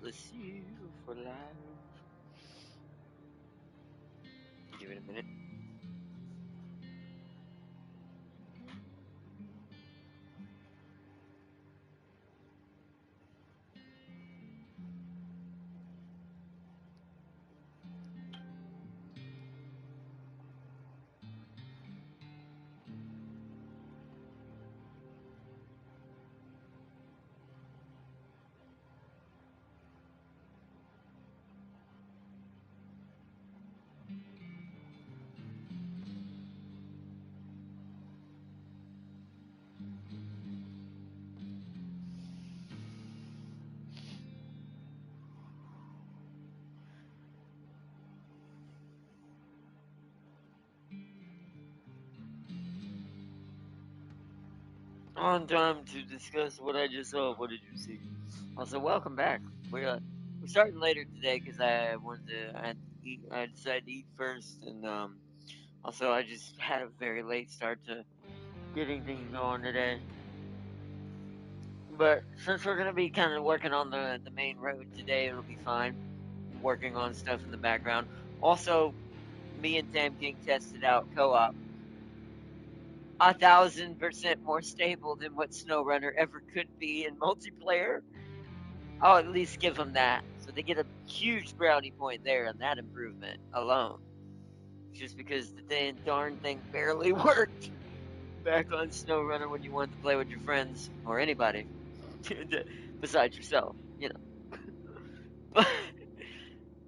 Let's see for life. Give it a minute. On time to discuss what I just saw. What did you see? Also, welcome back. We're starting later today because I wanted to. I decided to eat first, and also I just had a very late start to getting things going today. But since we're gonna be kind of working on the main road today, it'll be fine. Working on stuff in the background. Also, me and Tam King tested out co-op. 1,000% more stable than what SnowRunner ever could be in multiplayer. I'll at least give them that. So they get a huge brownie point there on that improvement alone. Just because the darn thing barely worked back on SnowRunner when you wanted to play with your friends or anybody besides yourself, you know. But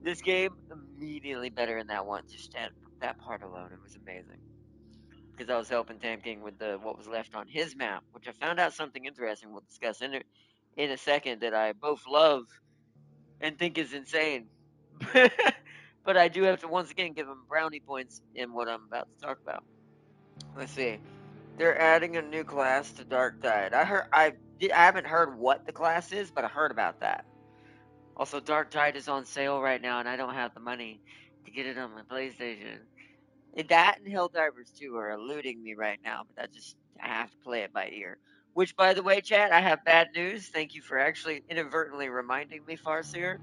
this game immediately better in that one. Just that part alone, it was amazing. Because I was helping Tam King with the what was left on his map, which I found out something interesting. We'll discuss in a second that I both love and think is insane. But I do have to once again give him brownie points in what I'm about to talk about. Let's see. They're adding a new class to Dark Tide. I haven't heard what the class is, but I heard about that. Also, Dark Tide is on sale right now, and I don't have the money to get it on my PlayStation. And that and Helldivers 2 are eluding me right now, but I have to play it by ear. Which, by the way, chat, I have bad news. Thank you for actually inadvertently reminding me, Farseer.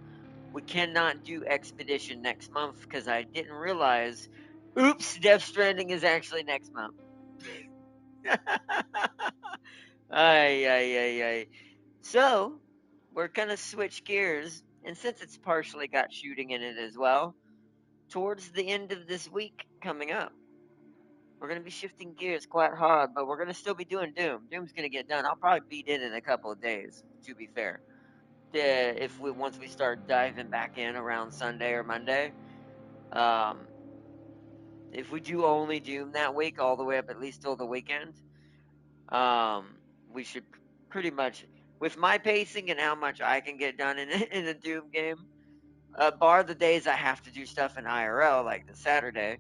We cannot do Expedition next month because I didn't realize. Oops, Death Stranding is actually next month. Ay, ay, ay, ay. So, we're going to switch gears, and since it's partially got shooting in it as well, towards the end of this week coming up, we're going to be shifting gears quite hard, but we're going to still be doing Doom. Doom's going to get done. I'll probably beat it in a couple of days, to be fair. If we once we start diving back in around Sunday or Monday, um, if we do only Doom that week, all the way up at least till the weekend, um, we should pretty much, with my pacing and how much I can get done in in a Doom game, bar the days I have to do stuff in IRL, like the Saturday,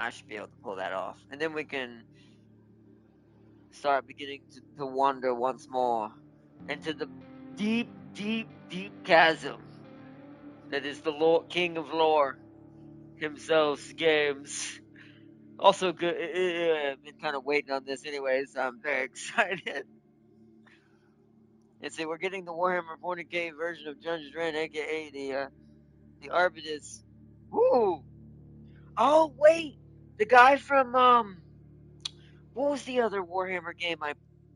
I should be able to pull that off, and then we can start beginning to wander once more into the deep, deep, deep chasm that is the King of Lore himself's games. Also, good. I've been kind of waiting on this, anyways. So I'm very excited. And see, we're getting the Warhammer 40K version of Dungeons Run, aka the Arbitus. Woo! Oh wait, the guy from what was the other Warhammer game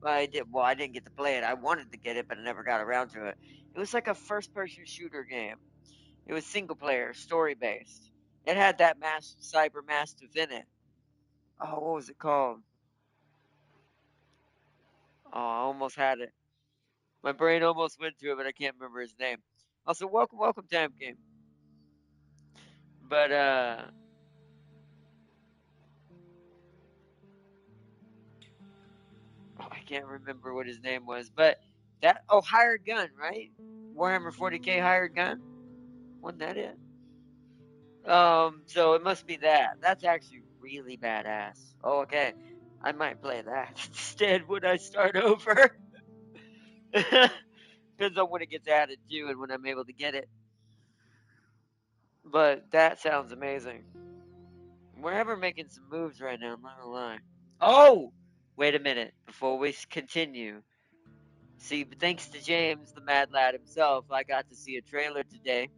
I did? Well, I didn't get to play it. I wanted to get it, but I never got around to it. It was like a first-person shooter game. It was single player, story based. It had that cyber mastiff in it. Oh, what was it called? Oh, I almost had it. My brain almost went to it, but I can't remember his name. Also, welcome, Time Game. But oh, I can't remember what his name was. But Hired Gun, right? Warhammer 40K Hired Gun. Wasn't that it? So it must be that. That's actually really badass. Oh, okay. I might play that instead when I start over. Depends on when it gets added to and when I'm able to get it. But that sounds amazing. We're ever making some moves right now, I'm not gonna lie. Oh! Wait a minute. Before we continue, See, thanks to James, the Mad Lad himself, I got to see a trailer today,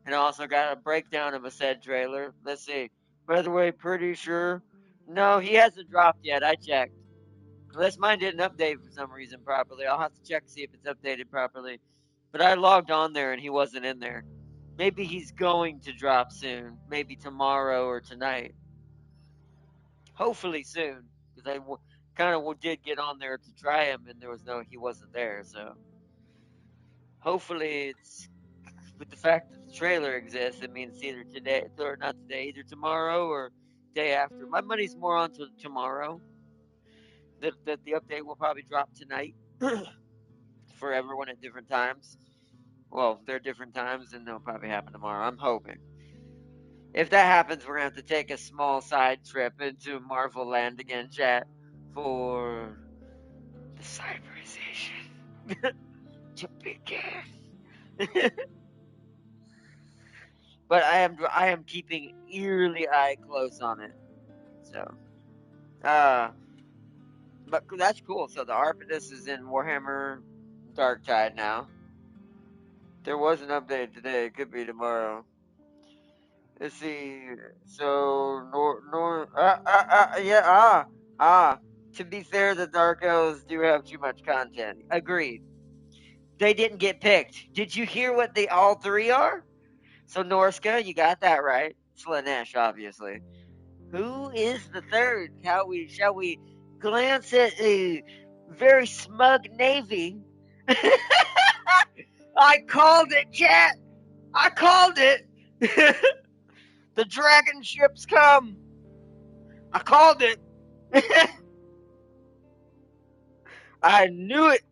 and I also got a breakdown of a said trailer. Let's see. By the way, pretty sure. No, he hasn't dropped yet. I checked. Unless mine didn't update for some reason properly. I'll have to check to see if it's updated properly. But I logged on there and he wasn't in there. Maybe he's going to drop soon. Maybe tomorrow or tonight. Hopefully soon. Because kind of did get on there to try him and he wasn't there. So hopefully it's with the fact that the trailer exists, it means either today or not today, either tomorrow or day after. My money's more on to tomorrow. That the update will probably drop tonight for everyone at different times. Well, they're different times, and they'll probably happen tomorrow. I'm hoping. If that happens, we're gonna have to take a small side trip into Marvel Land again, chat, for the cyberization to begin. But I am keeping eerily eye close on it. So, uh, but that's cool. So the Arpidus is in Warhammer Dark Tide now. There was an update today. It could be tomorrow. Let's see. So yeah. To be fair, the Dark Elves do have too much content. Agreed. They didn't get picked. Did you hear what they all three are? So Norska, you got that right. Slanesh, obviously. Who is the third? Shall we glance at a very smug navy? I called it, chat. I called it. The dragon ships come. I called it. I knew it.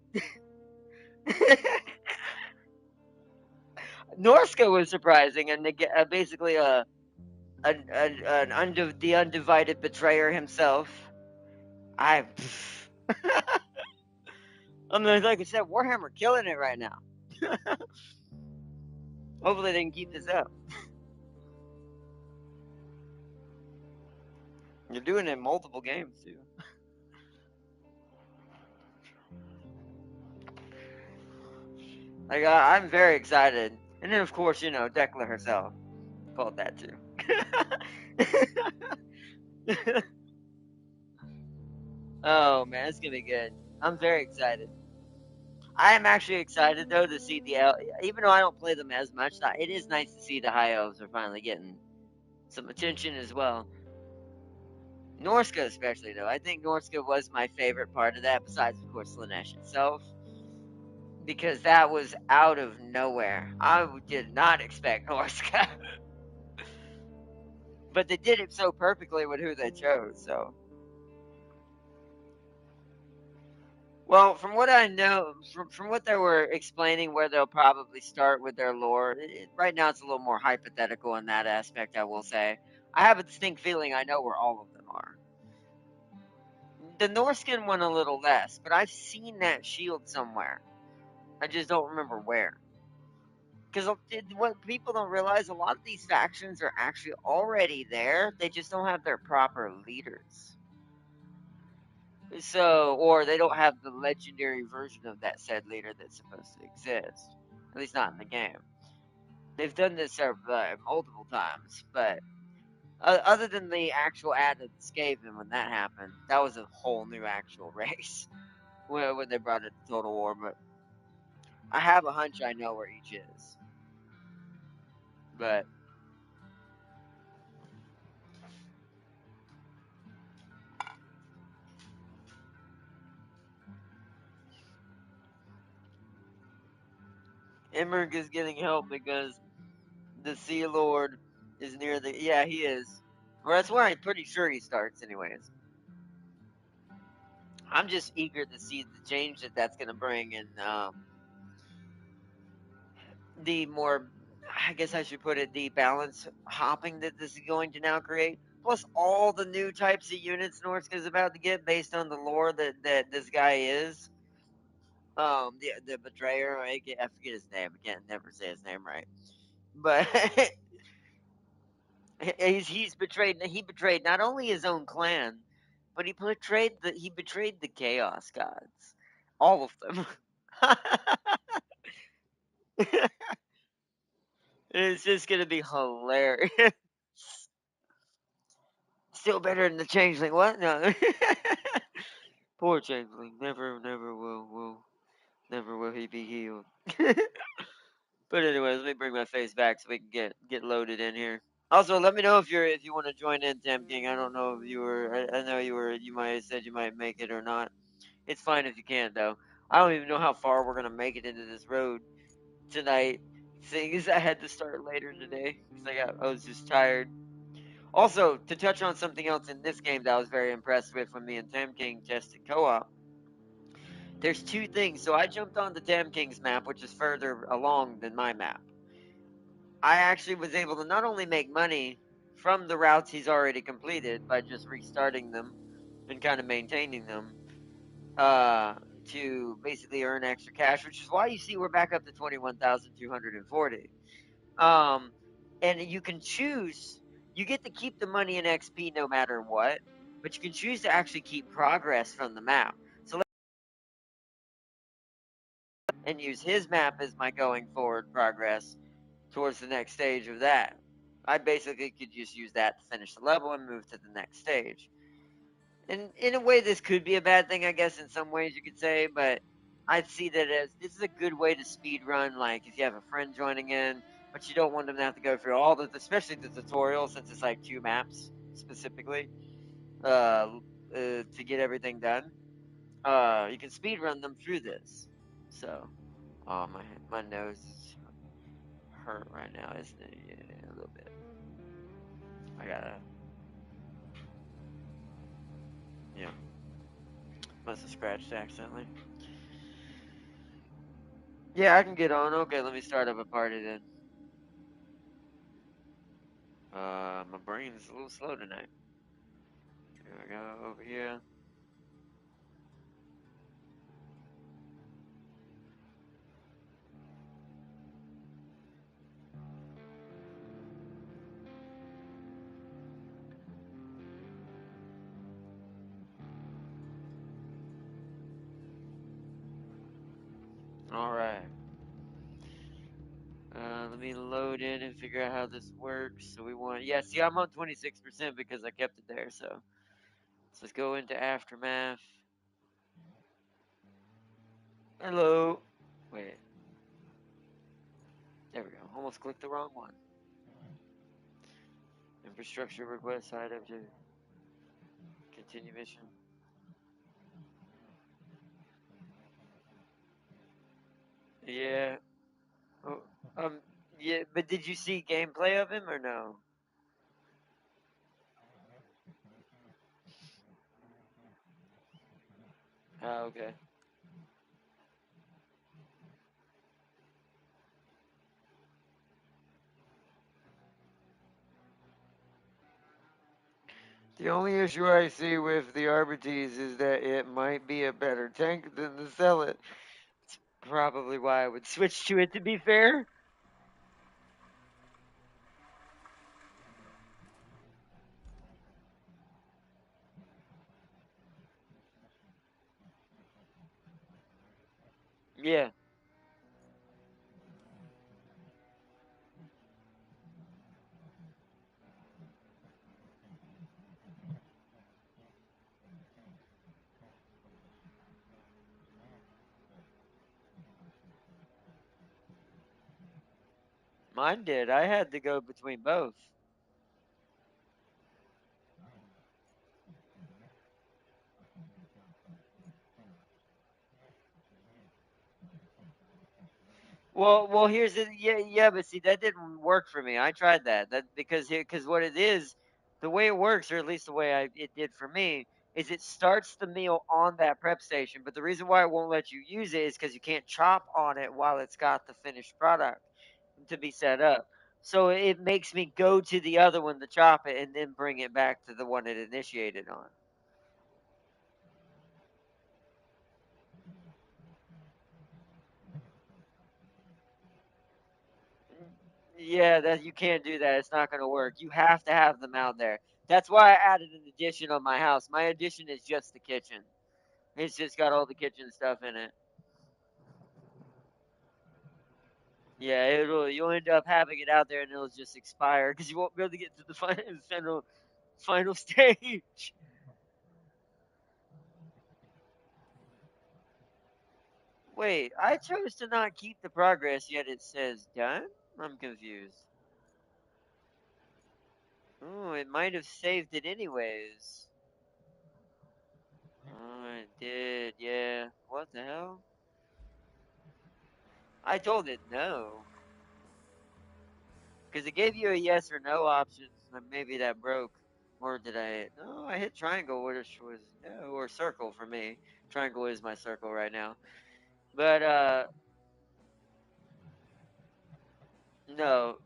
Norska was surprising, and basically the undivided betrayer himself. I, I mean, like I said, Warhammer killing it right now. Hopefully, they can keep this up. You're doing it in multiple games too. Like I'm very excited, and then of course Decla herself called that too. Oh man, it's gonna be good. I'm very excited. I am actually excited though to see even though I don't play them as much. It is nice to see the high elves are finally getting some attention as well. Norska especially though. I think Norska was my favorite part of that, besides of course Slanesh itself, because that was out of nowhere. I did not expect Norska, but they did it so perfectly with who they chose. So, well, from what I know, from what they were explaining, where they'll probably start with their lore, right now it's a little more hypothetical in that aspect. I will say, I have a distinct feeling I know where all of them are. The Norskin one a little less, but I've seen that shield somewhere. I just don't remember where. Because what people don't realize, a lot of these factions are actually already there. They just don't have their proper leaders. So, or they don't have the legendary version of that said leader that's supposed to exist. At least not in the game. They've done this multiple times, but other than the actual ad of the Skaven when that happened, that was a whole new actual race when they brought it to Total War. But I have a hunch I know where each is. But Emmerich is getting help because the Sea Lord is near the. Yeah, he is. Well, that's where I'm pretty sure he starts, anyways. I'm just eager to see the change that's going to bring in the more, I guess I should put it, the balance hopping that this is going to now create. Plus, all the new types of units Norsk is about to get based on the lore that this guy is. The betrayer, I forget his name. I can't never say his name right. But he's betrayed. He betrayed not only his own clan, but he betrayed the chaos gods, all of them. It's just gonna be hilarious. Still better than the changeling. What? No. Poor changeling. Never will he be healed. But anyways, let me bring my face back so we can get loaded in here. Also, let me know if you want to join in, Tam King. I don't know if you were. I know you might have said you might make it or not. It's fine if you can't though. I don't even know how far we're gonna make it into this road tonight. Seeing as I had to start later today because I was just tired. Also, to touch on something else in this game that I was very impressed with when me and Tam King tested co-op, there's two things. So I jumped on the Tam King's map, which is further along than my map. I actually was able to not only make money from the routes he's already completed by just restarting them and kind of maintaining them, uh, to basically earn extra cash, which is why you see we're back up to 21,240. Um, and you can choose, you get to keep the money in XP no matter what, but you can choose to actually keep progress from the map. So and use his map as my going forward progress towards the next stage of that. I basically could just use that to finish the level and move to the next stage. And in a way, this could be a bad thing, I guess, in some ways you could say, but I see that as this is a good way to speed run. Like if you have a friend joining in, but you don't want them to have to go through all the, especially the tutorial, since it's like two maps specifically, to get everything done. You can speed run them through this. So, oh my nose is hurt right now, isn't it? Yeah, a little bit. I gotta, yeah, must have scratched accidentally. Yeah, I can get on. Okay, let me start up a party then. My brain is a little slow tonight. Here we go over here. All right. Let me load in and figure out how this works. So we want, yeah. See, I'm on 26% because I kept it there. So let's go into aftermath. Hello. Wait. There we go. Almost clicked the wrong one. Infrastructure request item to continue mission. Yeah. Oh, yeah, but did you see gameplay of him or no? Oh, okay. The only issue I see with the RBTs is that it might be a better tank than the Zealot. It's probably why I would switch to it, to be fair. Yeah, mine did. I had to go between both. Well, here's the yeah, but see that didn't work for me. I tried that. That because what it is, the way it works, or at least the way it did for me, is it starts the meal on that prep station. But the reason why it won't let you use it is because you can't chop on it while it's got the finished product to be set up. So it makes me go to the other one to chop it and then bring it back to the one it initiated on. Yeah, that you can't do that. It's not going to work. You have to have them out there. That's why I added an addition on my house. My addition is just the kitchen. It's just got all the kitchen stuff in it. Yeah, you'll end up having it out there and it'll just expire because you won't be able to get to the final stage. Wait, I chose to not keep the progress, yet it says done? I'm confused. Oh, it might have saved it anyways. Oh, it did, yeah. What the hell? I told it no. Because it gave you a yes or no option. Maybe that broke. Or did I? No, I hit triangle, which was no, or circle for me. Triangle is my circle right now. But no,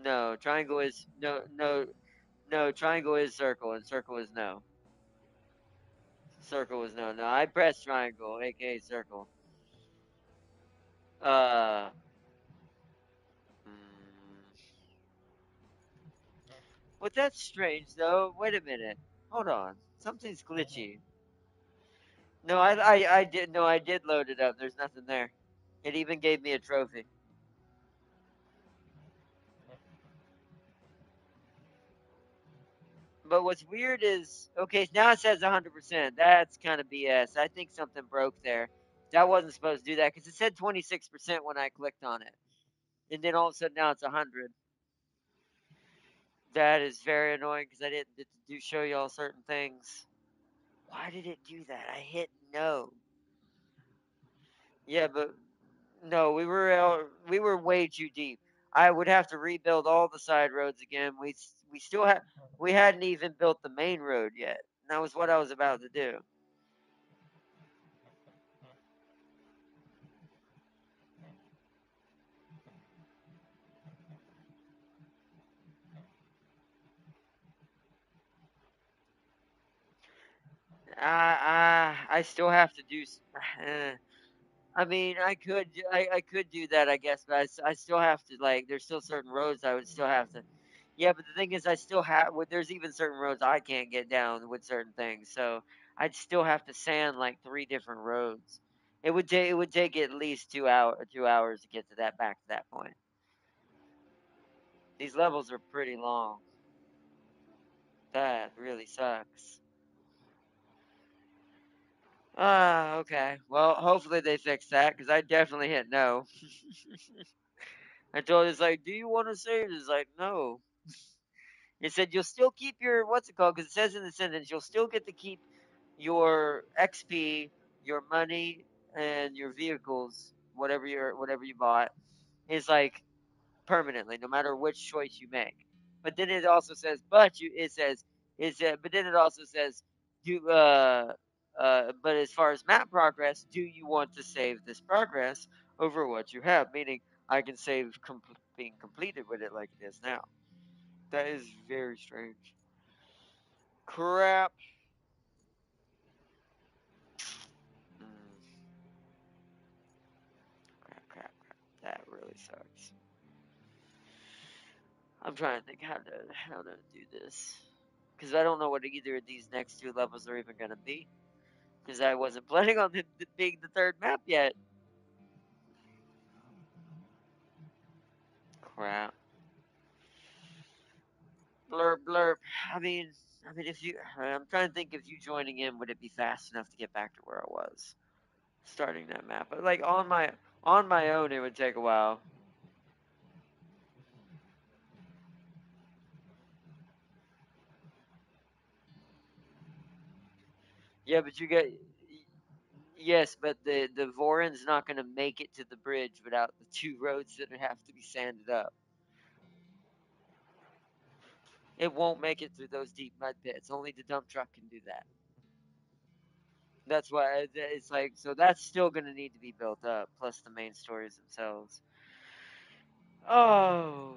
no. Triangle is no. Triangle is circle, and circle is no. Circle is no. No, I pressed triangle, aka circle. Uh, mm, but that's strange though. Wait a minute. Hold on. Something's glitchy. No, I did. No, I did load it up. There's nothing there. It even gave me a trophy. But what's weird is, okay, now it says 100%. That's kind of BS. I think something broke there. That wasn't supposed to do that because it said 26% when I clicked on it. And then all of a sudden now it's 100. That is very annoying because I didn't get to do show y'all certain things. Why did it do that? I hit no. Yeah, but no, we were way too deep. I would have to rebuild all the side roads again. We still had we hadn't even built the main road yet. And that was what I was about to do. I still have to do. I mean, I could do that, I guess, but I still have to like. There's still certain roads I would still have to. Yeah, but the thing is, I still have. There's even certain roads I can't get down with certain things, so I'd still have to sand like three different roads. It would take at least 2 hours to get to that back to that point. These levels are pretty long. That really sucks. Ah, okay. Well, hopefully they fix that because I definitely hit no. I told it, it's like, do you want to save? It's like, no. It said you'll still keep your what's it called? Because it says in the sentence you'll still get to keep your XP, your money, and your vehicles, whatever you bought. Is like permanently, no matter which choice you make. But then it also says, but you it says but then it also says, do but as far as map progress, do you want to save this progress over what you have? Meaning, I can save being completed with it like it is now. That is very strange. Crap. Mm, crap. That really sucks. I'm trying to think how to do this because I don't know what either of these next two levels are even gonna be. Because I wasn't planning on it being the third map yet. Crap. Blurb, blurb. I mean, if you, I'm trying to think if you joining in, would it be fast enough to get back to where I was starting that map? But like on my own, it would take a while. Yeah, but you get yes, but the Voron's not going to make it to the bridge without the two roads that have to be sanded up. It won't make it through those deep mud pits. Only the dump truck can do that. That's why it's like so. That's still going to need to be built up. Plus the main stories themselves. Oh,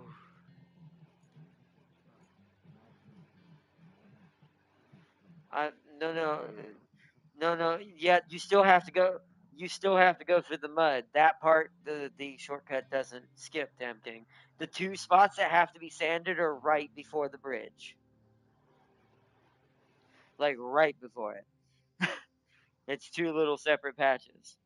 I no no no. Yeah, you still have to go. You still have to go through the mud. That part, the shortcut doesn't skip. Tempting. The two spots that have to be sanded are right before the bridge, like right before it. It's two little separate patches.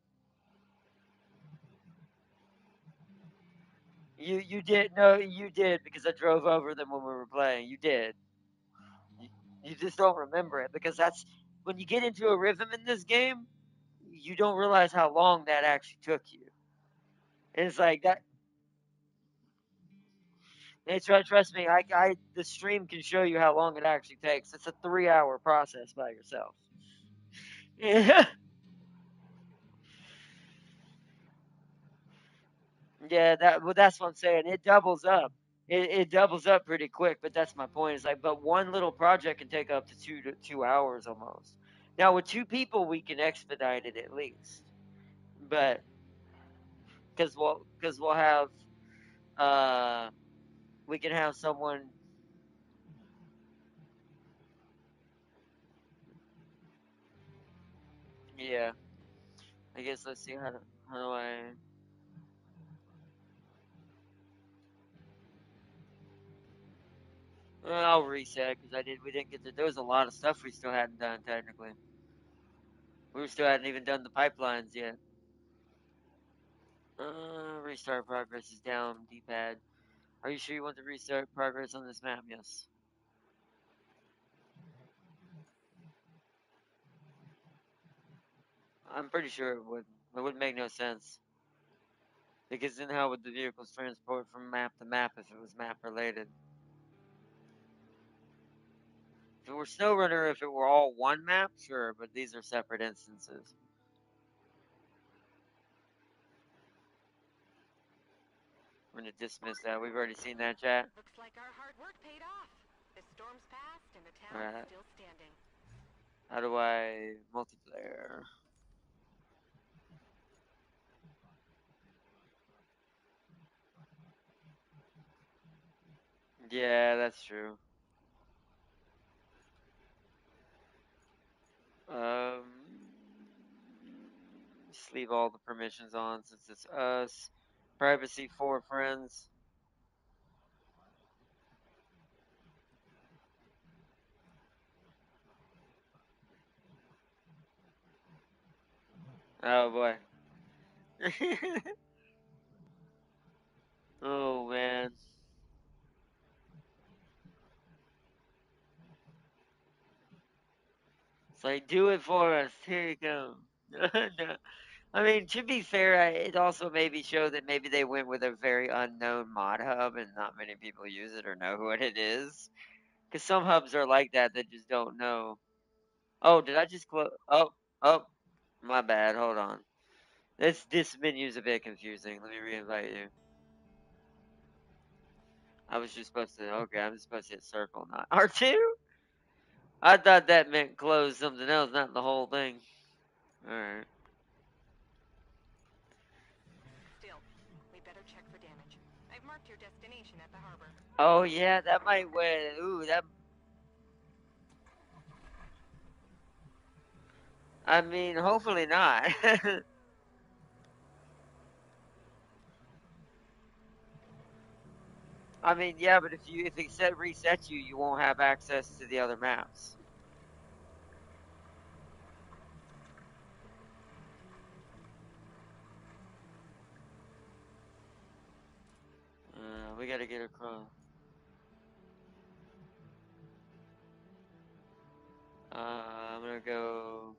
You did no, you did because I drove over them when we were playing. You did. You, you just don't remember it because that's when you get into a rhythm in this game, you don't realize how long that actually took you. And it's like that. It's right. Trust me. The stream can show you how long it actually takes. It's a 3 hour process by yourself. Yeah. Yeah, that's what I'm saying. It doubles up. It doubles up pretty quick, but that's my point. It's like, but one little project can take up to 2 hours almost. Now with two people, we can expedite it at least, but because we'll have uh we can have someone. Yeah, I guess let's see how do I. I'll reset because we didn't get to. There was a lot of stuff we still hadn't done technically. We still hadn't even done the pipelines yet. Restart progress is down, D-pad. Are you sure you want to restart progress on this map? Yes. I'm pretty sure it would. It would make no sense. Because then how would the vehicles transport from map to map if it was map related? If it were SnowRunner, if it were all one map, sure, but these are separate instances. We're gonna dismiss that. We've already seen that, chat. Looks like our hard work paid off. The storm's passed and the town's Alright. still standing. How do I multiplayer? Yeah, that's true. Um, just leave all the permissions on since it's us. Privacy for friends. Oh boy. Oh man. It's like, do it for us. Here you go. No. I mean, to be fair, it also maybe showed that maybe they went with a very unknown mod hub and not many people use it or know what it is. Because some hubs are like that just don't know. Oh, did I just close? Oh, my bad. Hold on. This menu's a bit confusing. Let me reinvite you. I was just supposed to. Okay, I'm just supposed to hit circle, not R2. I thought that meant close something else, not the whole thing. All right. Still, we better check for damage. I've marked your destination at the harbor. Oh yeah, that might win. Ooh, that. I mean, hopefully not. I mean, yeah, but if it resets you, you won't have access to the other maps. We gotta get across. I'm gonna go.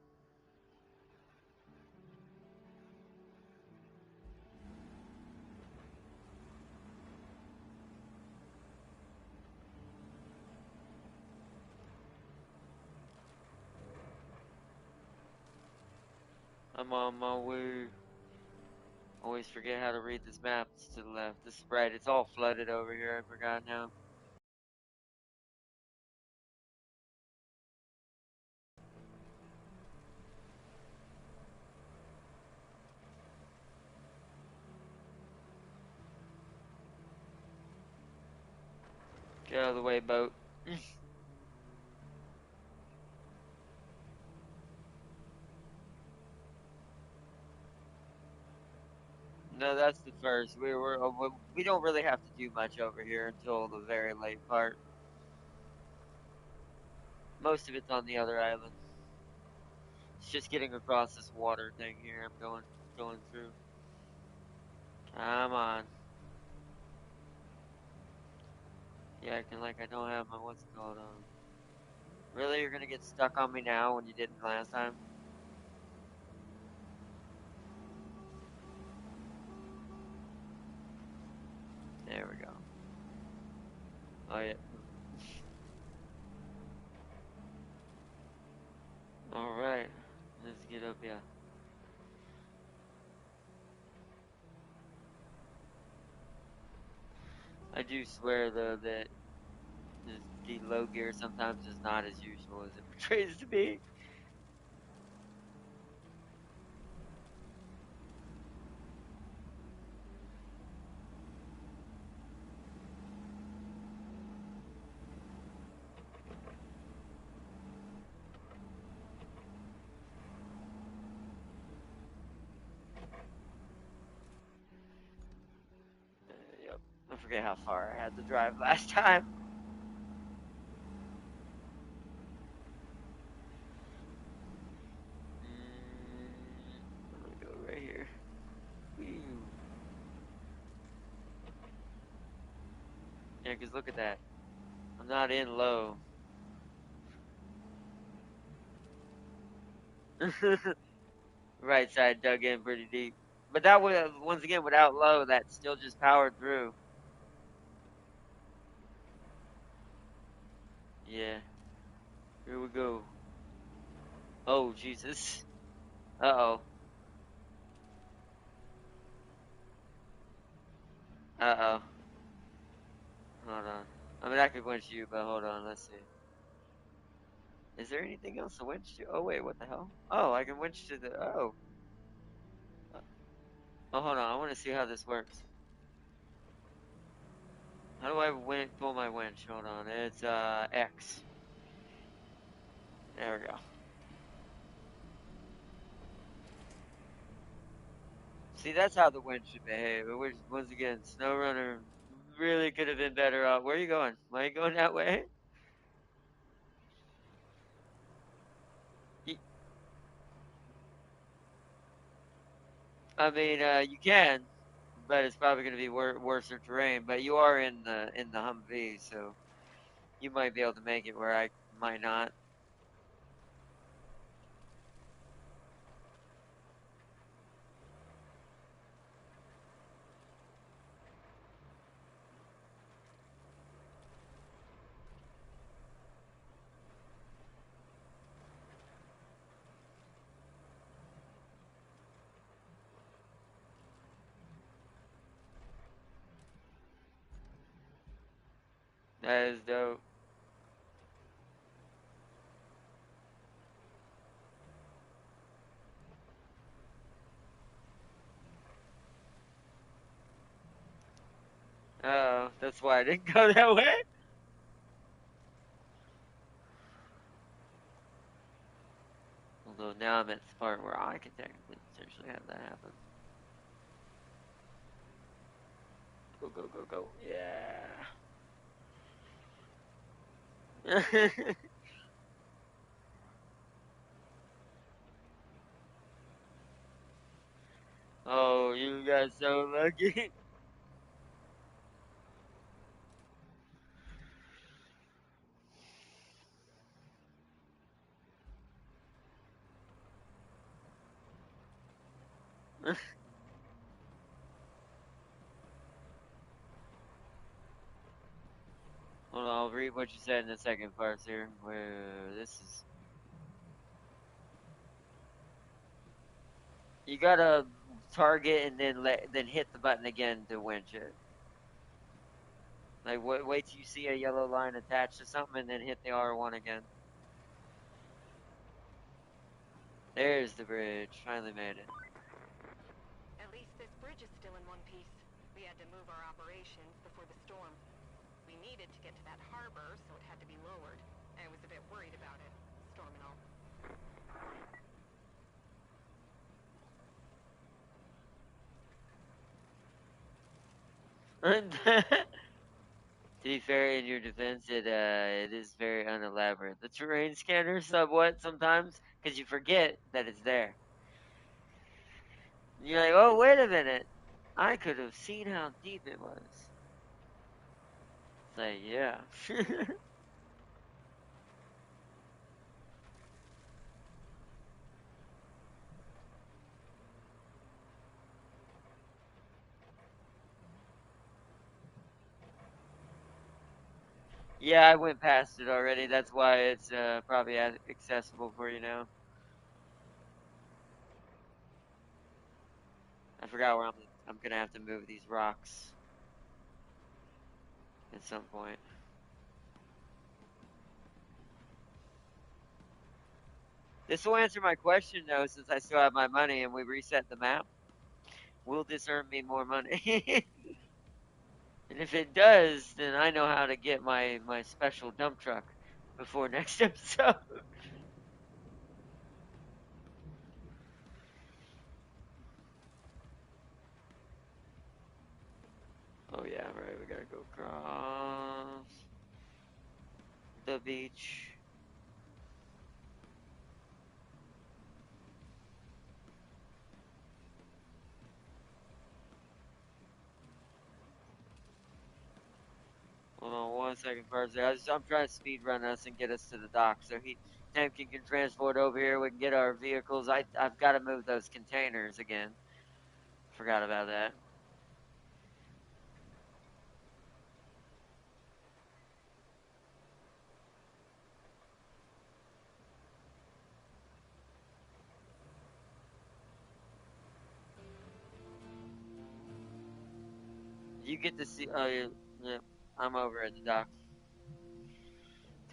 I'm on my way. Always forget how to read this map. It's to the left. This is right. It's all flooded over here. I forgot now. Get out of the way, boat. No, that's the first. We don't really have to do much over here until the very late part. Most of it's on the other island. It's just getting across this water thing here. I'm going through. Come on. Yeah, I can like I don't have my what's it called Really, you're gonna get stuck on me now when you didn't last time? There we go. Oh yeah. All right. Let's get up here. I do swear though that the low gear sometimes is not as useful as it portrays to be. Yep. I forget how far I had to drive last time. I'm gonna go right here. Whew. Yeah, 'cause look at that. I'm not in low. Right side dug in pretty deep. But that would, once again, without low, that still just powered through. Yeah. Here we go. Oh, Jesus. Uh-oh. Uh-oh. Hold on. I mean, I could winch you, but hold on. Let's see. Is there anything else to winch to? Oh, wait. What the hell? Oh, I can winch to the... Oh. Uh, Oh, hold on. I want to see how this works. How do I pull my winch? Hold on. It's, X. There we go. See, that's how the winch should behave. Which, once again, SnowRunner really could have been better off. Where are you going? Why are you going that way? Y- I mean, you can, but it's probably going to be worse terrain. But you are in the Humvee, so you might be able to make it where I might not. That is dope. That's why I didn't go that way. Although now I'm at the part where I can technically potentially have that happen. Go, go, go, go. Yeah. Oh, you got so lucky. Hold on, I'll read what you said in the second part here. Where this is, you gotta target and then hit the button again to winch it. Like wait till you see a yellow line attached to something and then hit the R1 again. There's the bridge. Finally made it. At least this bridge is still in one piece. We had to move our operations before the storm. We needed to get to that harbor, so it had to be lowered. I was a bit worried about it, storm and all. To be fair, in your defense, it is very unelaborate. The terrain scanner somewhat sometimes, because you forget that it's there. And you're like, oh wait a minute, I could have seen how deep it was. Say yeah. Yeah, I went past it already. That's why it's probably accessible for you now. I forgot where I'm gonna have to move these rocks at some point. This will answer my question though, since I still have my money and we reset the map. Will this earn me more money? And if it does, then I know how to get my special dump truck before next episode. Oh yeah, right. We gotta go across the beach. Hold on one second, first. I'm trying to speed run us and get us to the dock so Tamkin can transport over here. We can get our vehicles. I've got to move those containers again. Forgot about that. You get to see. Oh yeah, yeah. I'm over at the dock.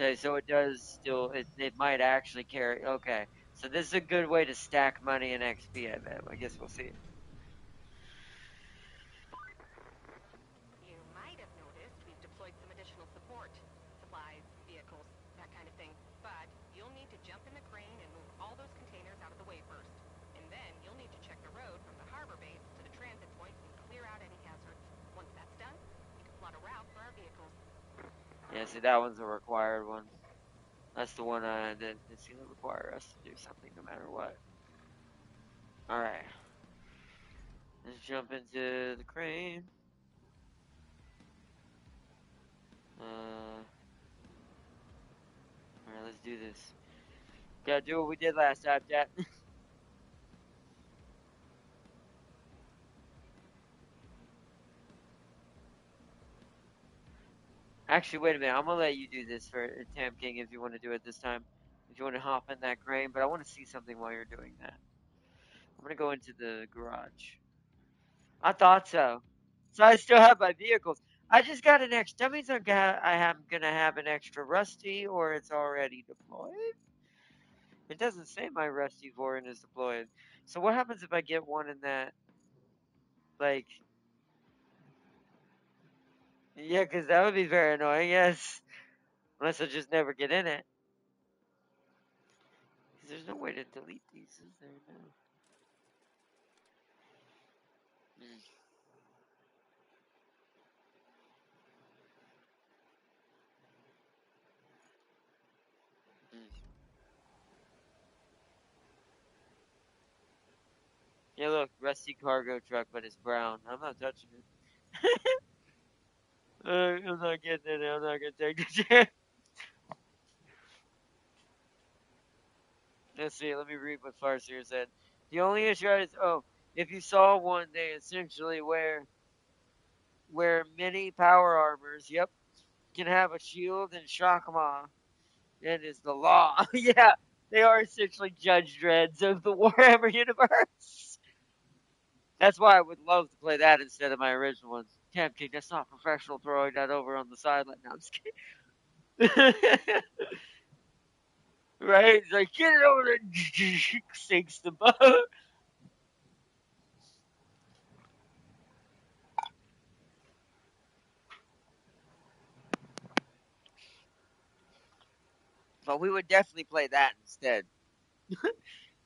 Okay, so it does still. It might actually carry. Okay, so this is a good way to stack money and XP. I bet. I guess we'll see. You might have noticed we've deployed some additional support. Supplies, vehicles, that kind of thing. But you'll need to jump in the crane and move all those containers out of the way first. And then you'll need to check the road from the harbor base to the transit point and clear out any hazards. Once that's done, you can plot a route for our vehicles. Yeah, see that one's a required one. That's the one that's gonna require us to do something no matter what. All right, let's jump into the crane. All right, let's do this. Gotta do what we did last time, Jack. Actually, wait a minute. I'm gonna let you do this for Tam King if you want to do it this time. If you want to hop in that crane, but I want to see something while you're doing that. I'm gonna go into the garage. I thought so. So I still have my vehicles. I just got an extra. That means I am gonna have an extra rusty, or it's already deployed. It doesn't say my rusty Vorin is deployed. So what happens if I get one in that? Like, yeah, because that would be very annoying. Yes, unless I just never get in it. 'Cause there's no way to delete these, is there? No. Mm, mm. Yeah, look, rusty cargo truck, but it's brown. I'm not touching it. I'm not getting in it. I'm not gonna take the chance. Let's see. Let me read what Farseer said. The only issue is, if you saw one, they essentially wear many power armors. Yep, can have a shield and shockma. It is the law. Yeah, they are essentially Judge Dreads of the Warhammer universe. That's why I would love to play that instead of my original ones. Camp King, that's not professional throwing that over on the sideline. No, I'm just kidding. Right? It's like, get it over there. Sinks the boat. But we would definitely play that instead.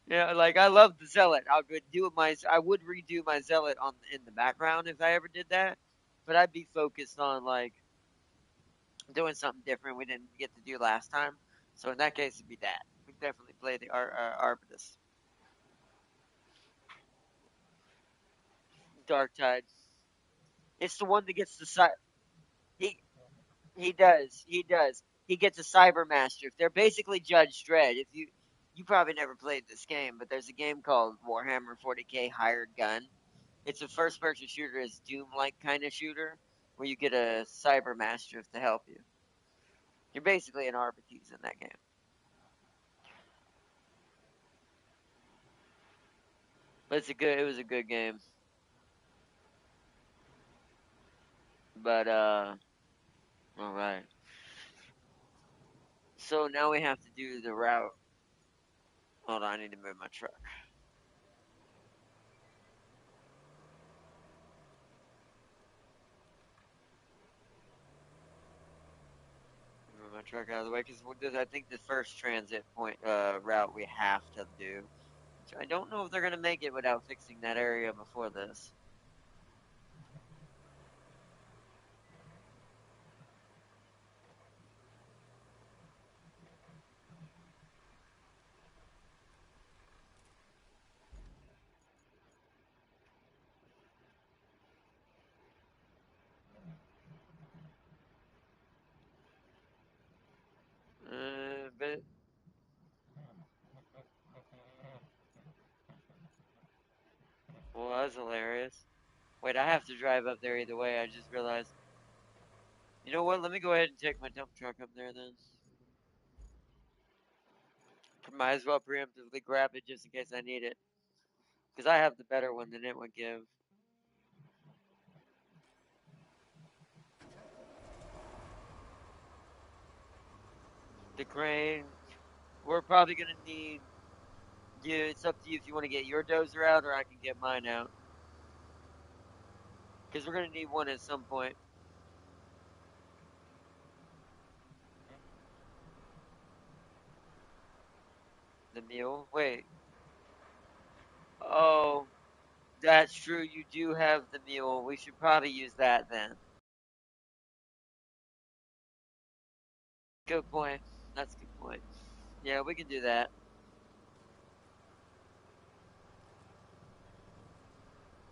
Yeah, like I love the Zealot. I would redo my Zealot on in the background if I ever did that. But I'd be focused on like doing something different we didn't get to do last time. So in that case, it'd be that. We definitely play the Arbitus Dark Tide. It's the one that gets the side. He does. He does. He gets a cyber master. They're basically Judge Dredd. If you probably never played this game, but there's a game called Warhammer 40K Hired Gun. It's a first person shooter, it's Doom like kind of shooter where you get a cyber master to help you. You're basically an Arbites in that game. But it was a good game. But all right. So now we have to do the route. Hold on, I need to move my truck. Move my truck out of the way because I think the first transit point route we have to do. Which I don't know if they're gonna make it without fixing that area before this. But well, that's hilarious. Wait, I have to drive up there either way. I just realized. You know what? Let me go ahead and take my dump truck up there then. Might as well preemptively grab it just in case I need it. Because I have the better one than it would give. The crane. We're probably going to need. Yeah, it's up to you if you want to get your dozer out or I can get mine out. Because we're going to need one at some point. The mule? Wait. Oh, that's true. You do have the mule. We should probably use that then. Good point. That's a good point. Yeah, we can do that.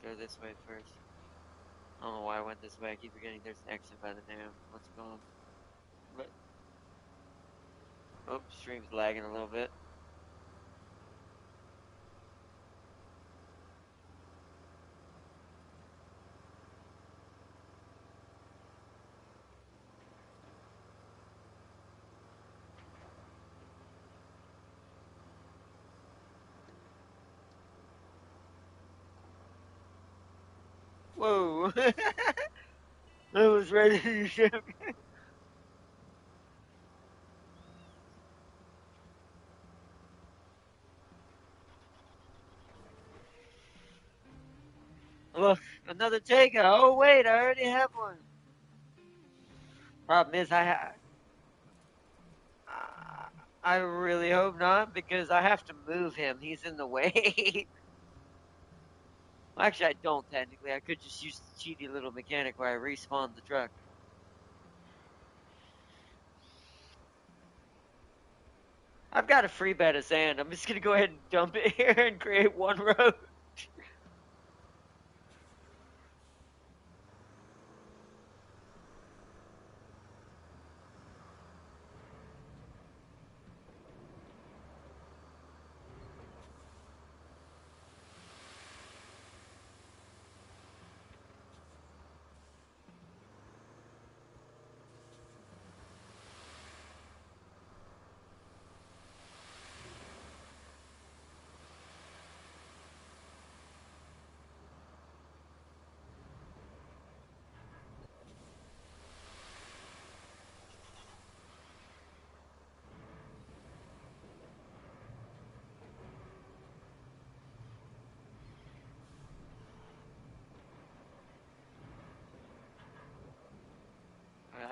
Go this way first. I don't know why I went this way. I keep forgetting there's an exit by the dam. What's it called? But oh, stream's lagging a little bit. Whoa! I was ready to ship. Look, another taker. Oh wait, I already have one. Problem is, I really hope not because I have to move him. He's in the way. Well, actually, I don't technically. I could just use the cheaty little mechanic where I respawn the truck. I've got a free bed of sand. I'm just gonna go ahead and dump it here and create one road.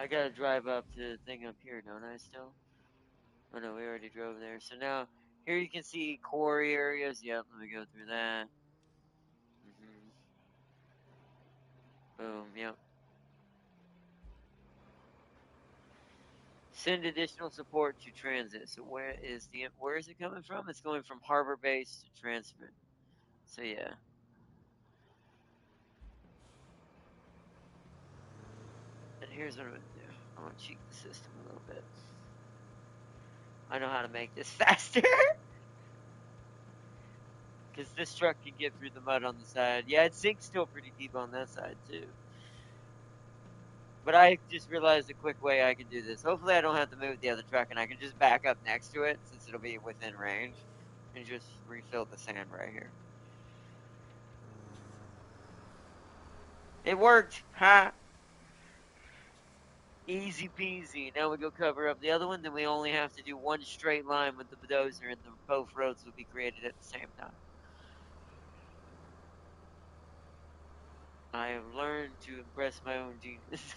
I gotta drive up to the thing up here, don't I still? Oh no, we already drove there. So now, here you can see quarry areas. Yep, let me go through that. Hmm. Boom, yep. Send additional support to transit. So where is it coming from? It's going from harbor base to transfer. So yeah. And here's what I'm gonna do. I want to cheat the system a little bit. I know how to make this faster. Because this truck can get through the mud on the side. Yeah, it sinks still pretty deep on that side, too. But I just realized a quick way I can do this. Hopefully I don't have to move the other truck and I can just back up next to it since it'll be within range and just refill the sand right here. It worked! Ha! Easy peasy. Now we go cover up the other one, then we only have to do one straight line with the bulldozer and both roads will be created at the same time. I have learned to impress my own genius.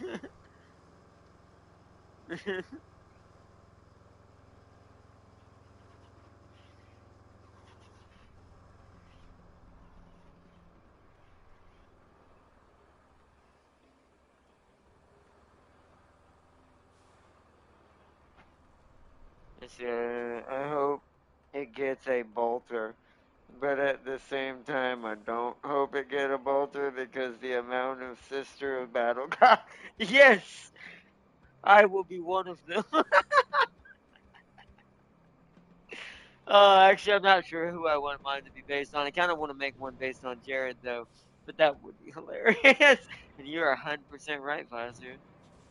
I hope it gets a bolter. But at the same time, I don't hope it get a bolter because the amount of sister of battle cry. Yes, I will be one of them. Actually, I'm not sure who I want mine to be based on. I kind of want to make one based on Jared though, but that would be hilarious. And you're 100% right, Foster.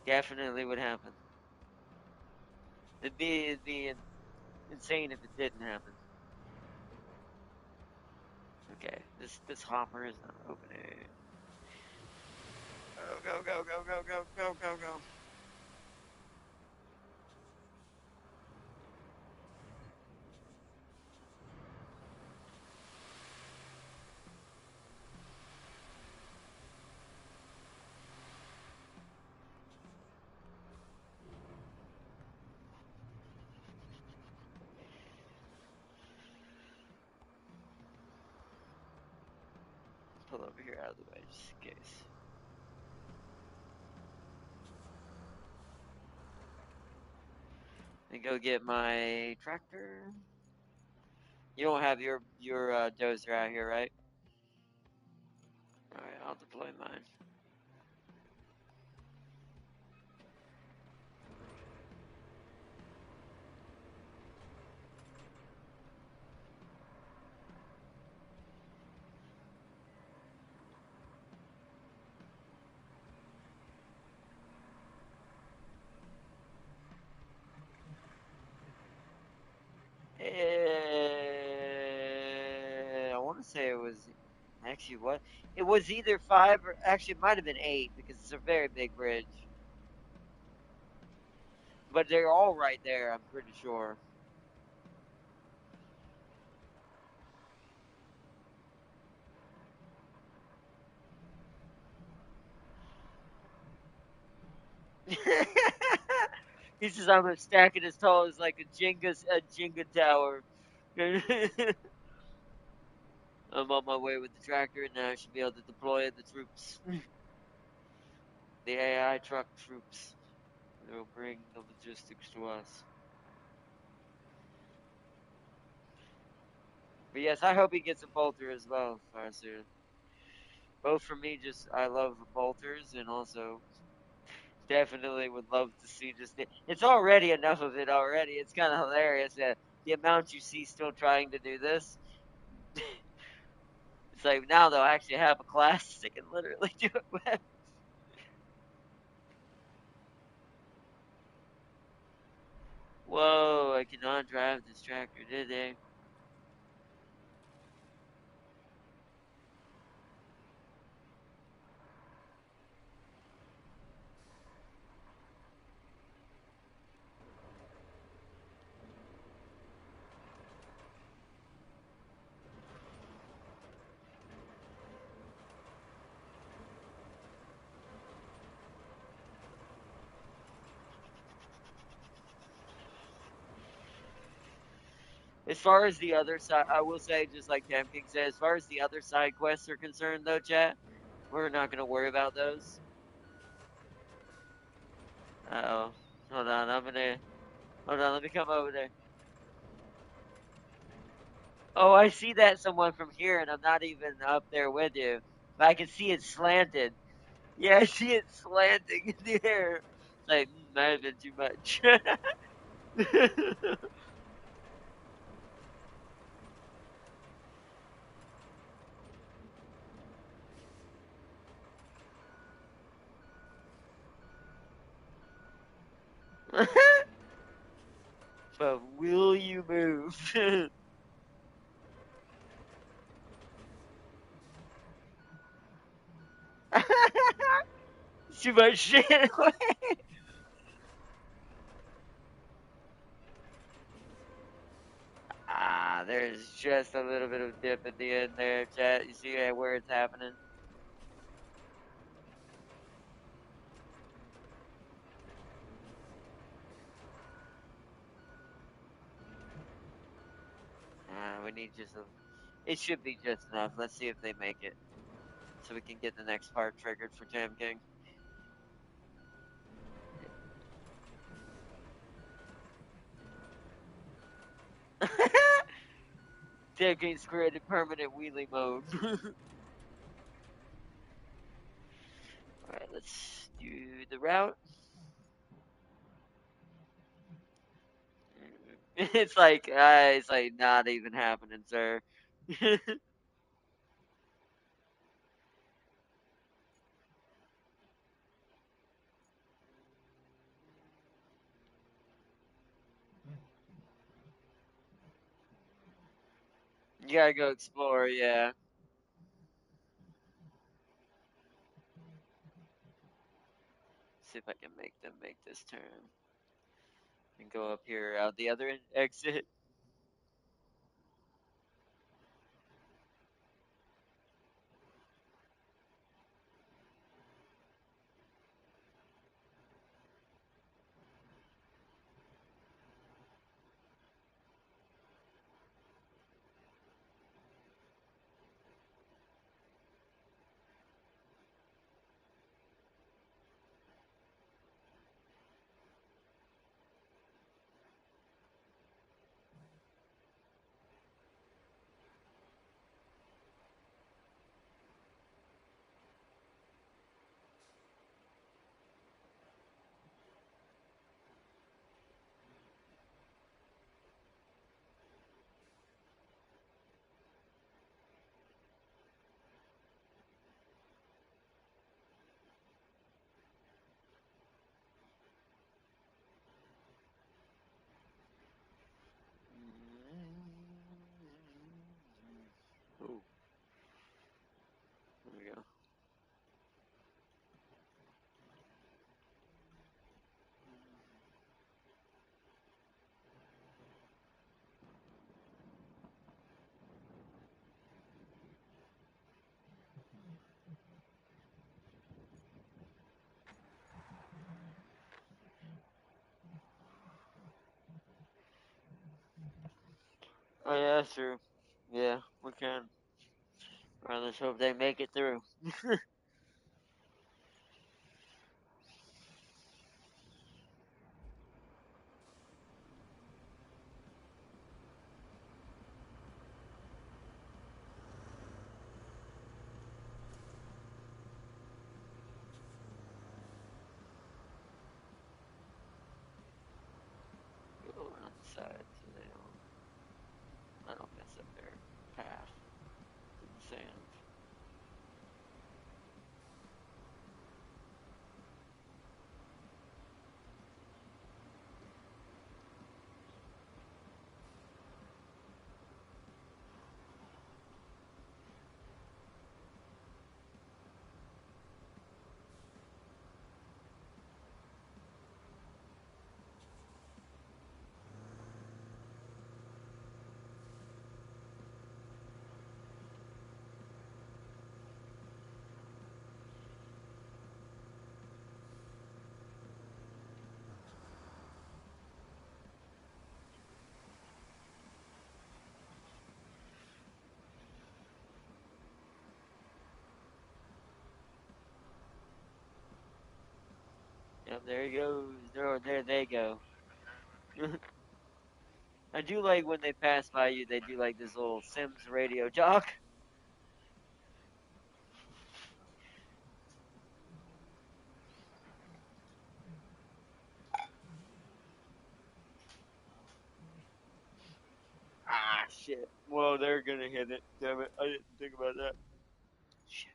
Definitely would happen. It'd be insane if it didn't happen. Okay, this hopper is not opening. Go go go go go go go go go. Pull over here out of the way just in case. And go get my tractor. You don't have your dozer out here, right? All right, I'll deploy mine. I want to say it was actually what? It was either 5 or actually it might have been 8 because it's a very big bridge. But they're all right there, I'm pretty sure. He says I'm a stack it as tall as like a Jenga tower. I'm on my way with the tractor and now I should be able to deploy the troops. The AI truck troops. They'll bring the logistics to us. But yes, I hope he gets a bolter as well, Farsu. Both for me, just I love bolters, and also definitely would love to see just it's already enough of it already. It's kind of hilarious that the amount you see still trying to do this. It's like now they'll actually have a class that can literally do it with. Whoa, I cannot drive this tractor, did they? As far as the other side, I will say, just like Cam King said, as far as the other side quests are concerned, though, chat, we're not going to worry about those. Uh-oh. Hold on, hold on, let me come over there. Oh, I see that someone from here, and I'm not even up there with you. But I can see it slanted. Yeah, I see it slanting in the air. like, might have been too much. But will you move? Too much shit. There's just a little bit of dip at the end there, chat. You see where it's happening? We need just a. It should be just enough. Let's see if they make it, so we can get the next part triggered for Jam King. Jam King's created permanent wheelie mode. All right, let's do the route. It's like not even happening, sir. You gotta go explore, yeah. See if I can make them make this turn and go up here out the other exit. Oh, there we go. Oh yeah, that's true. Yeah, we can. All right, let's hope they make it through. Go around the side so they don't. I don't mess up their path in the sand. Yep, there he goes. There they go. I do like when they pass by you, they do like this little Sims radio jock. Shit. Well, they're gonna hit it. Damn it. I didn't think about that. Shit.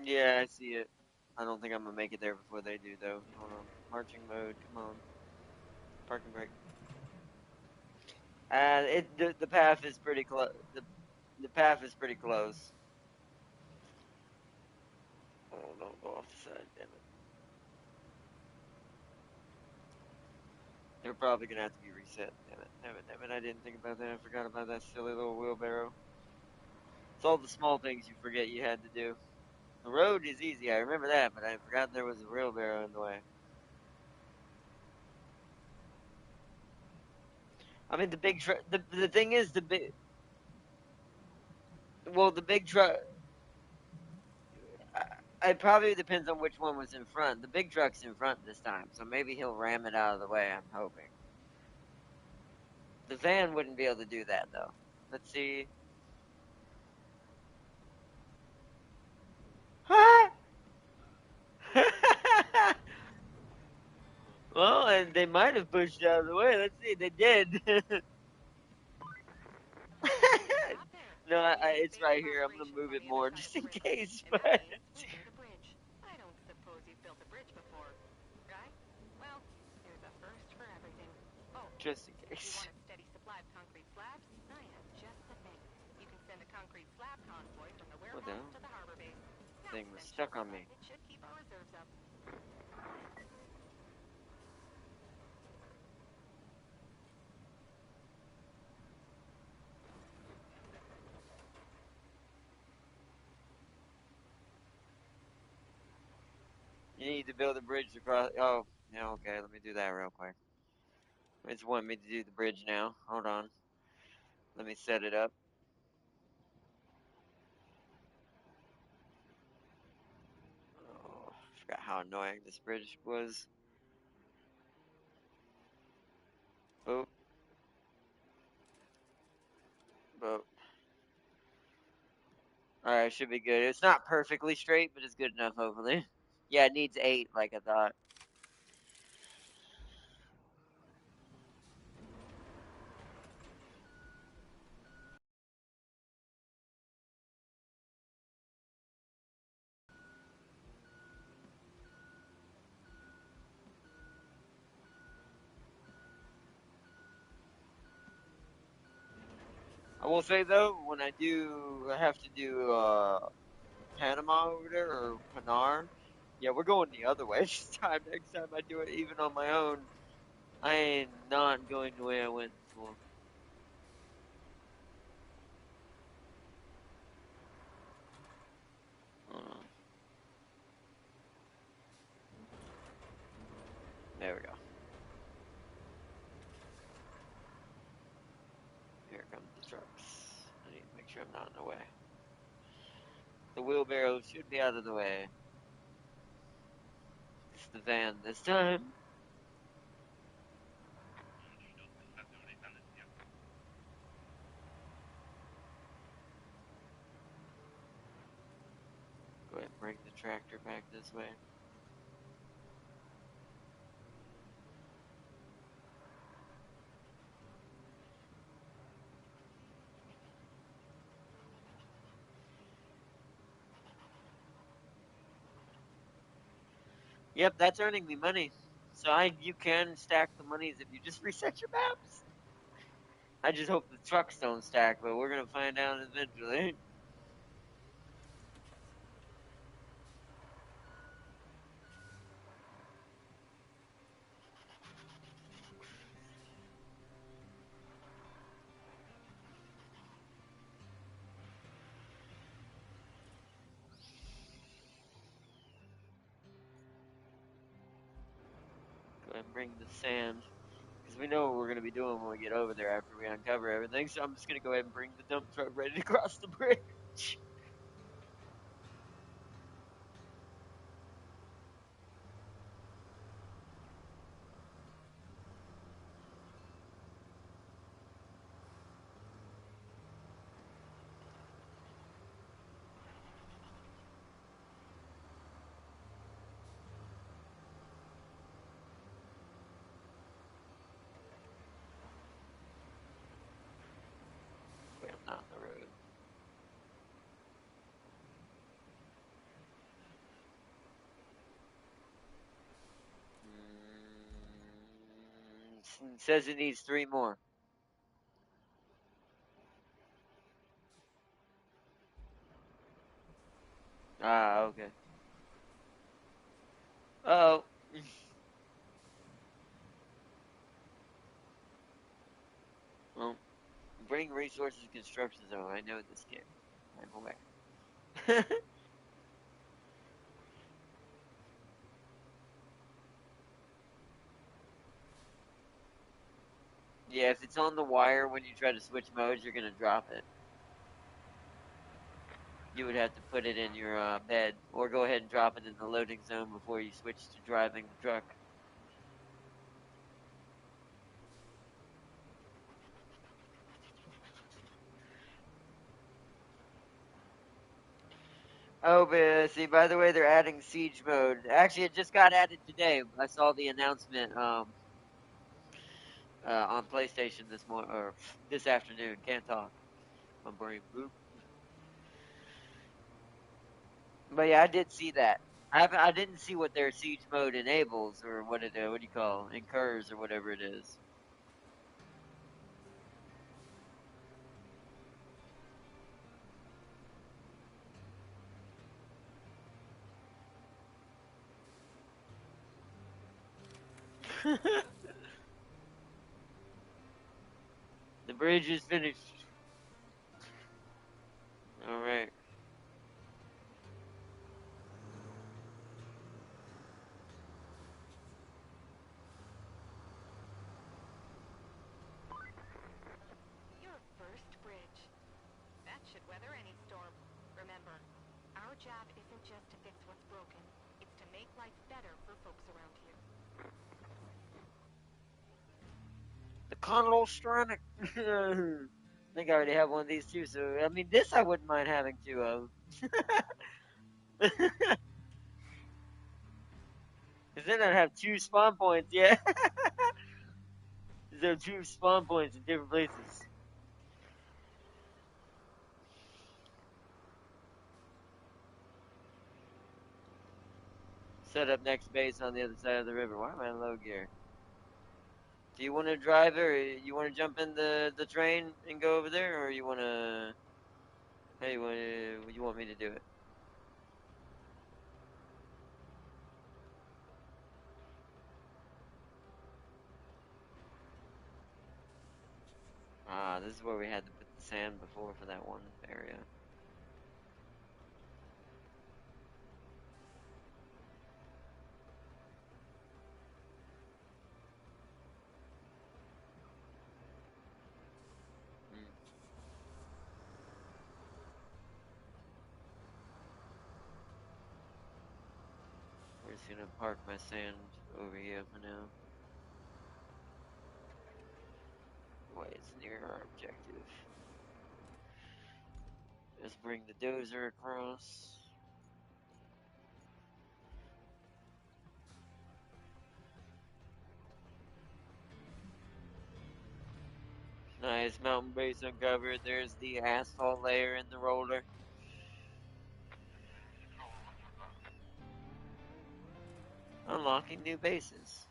Yeah, I see it. I don't think I'm gonna make it there before they do, though. Hold on. Marching mode. Come on. Parking brake. The path is pretty close. The path is pretty close. Oh, don't go off the side, damn it. They're probably gonna have to be reset. Damn it, damn it, damn it. I didn't think about that. I forgot about that silly little wheelbarrow. It's all the small things you forget you had to do. The road is easy, I remember that, but I forgot there was a wheelbarrow in the way. I mean, the big truck. The thing is, the big. Well, the big truck. It probably depends on which one was in front. The big truck's in front this time, so maybe he'll ram it out of the way. I'm hoping. The van wouldn't be able to do that though. Let's see. Well, and they might have pushed out of the way. Let's see. They did. Stop there. No, You need it's right safer here. I'm gonna operations move on it the other more side of just the in river. case, And that but means moving the bridge. I don't suppose you've built a bridge before, right? Well, there's a first for everything. Oh, just in if you case. want a steady supply of concrete slabs, I have just the thing. You can send a concrete slab convoy from the What the warehouse hell? to the harbor base. Now, Thing was send stuck shovels on up. me. It should keep our reserves up. You need to build a bridge across. Oh, yeah, okay. Let me do that real quick. It's wanting me to do the bridge now. Hold on. Let me set it up. Oh, I forgot how annoying this bridge was. Boop, boop. Alright, should be good. It's not perfectly straight, but it's good enough, hopefully. Yeah, it needs 8, like I thought. I will say though, when I have to do Panama over there or Pinar, yeah, we're going the other way this time. Next time I do it, even on my own, I ain't not going the way I went before. Uh, there we go. Here comes the trucks. I need to make sure I'm not in the way. The wheelbarrow should be out of the way. It's the van this time. Go ahead and bring the tractor back this way. Yep, that's earning me money. So you can stack the monies if you just reset your maps. I just hope the trucks don't stack, but we're gonna find out eventually. Go ahead and bring the sand. Because we know what we're gonna be doing when we get over there after we uncover everything. So I'm just gonna go ahead and bring the dump truck ready to cross the bridge. It says it needs 3 more. Ah, okay. Oh. Well, bring resources to construction zone. I know this game. I'm aware. Yeah, if it's on the wire when you try to switch modes, you're gonna drop it. You would have to put it in your bed, or go ahead and drop it in the loading zone before you switch to driving the truck. Oh, but see, by the way, they're adding siege mode. Actually, it just got added today. I saw the announcement on PlayStation this morning or this afternoon. Can't talk. My brain boop. But yeah, I did see that. I didn't see what their siege mode enables or what do you call incurs or whatever it is. The bridge is finished. All right. Your first bridge. That should weather any storm. Remember, our job isn't just to fix what's broken. It's to make life better for folks around here. The Conlostronic. I think I already have one of these too. So I mean, this I wouldn't mind having two of. Because then I'd have 2 spawn points. Yeah, there are 2 spawn points in different places. Set up next base on the other side of the river. Why am I in low gear? Do you want to drive it, or you want to jump in the train and go over there, or you want to? Hey, you want me to do it? Ah, this is where we had to put the sand before for that one area. Hmm. We're just gonna park my sand over here for now. Wait, it's near our objective. Let's bring the dozer across. Nice mountain base uncovered. There's the asphalt layer in the roller. Unlocking new bases.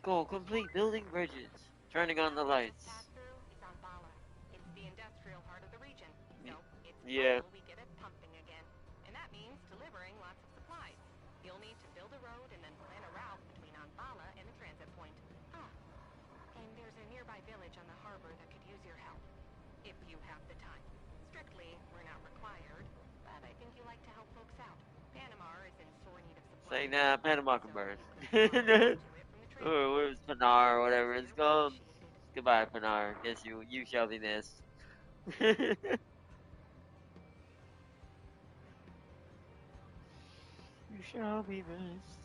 Goal complete. Building bridges. Turning on the Path we just lights. passed through is on Bala. It's the industrial heart of the region, so it's Yeah. vital we get it pumping again. And that means delivering lots of supplies. You'll need to build a road and then plan a route between Anbala and the transit point. Ah, and there's a nearby village on the harbor that could use your help. If you have the time. Strictly, we're not required, but I think you like to help folks out. Panama is in sore need of Say supplies. nah, Panama So can burn. you could pop over to it from the transit Or point. where's Pinar or whatever it's Sincerely called. appreciated. Goodbye, Pinar. Guess you shall be missed. You shall be missed.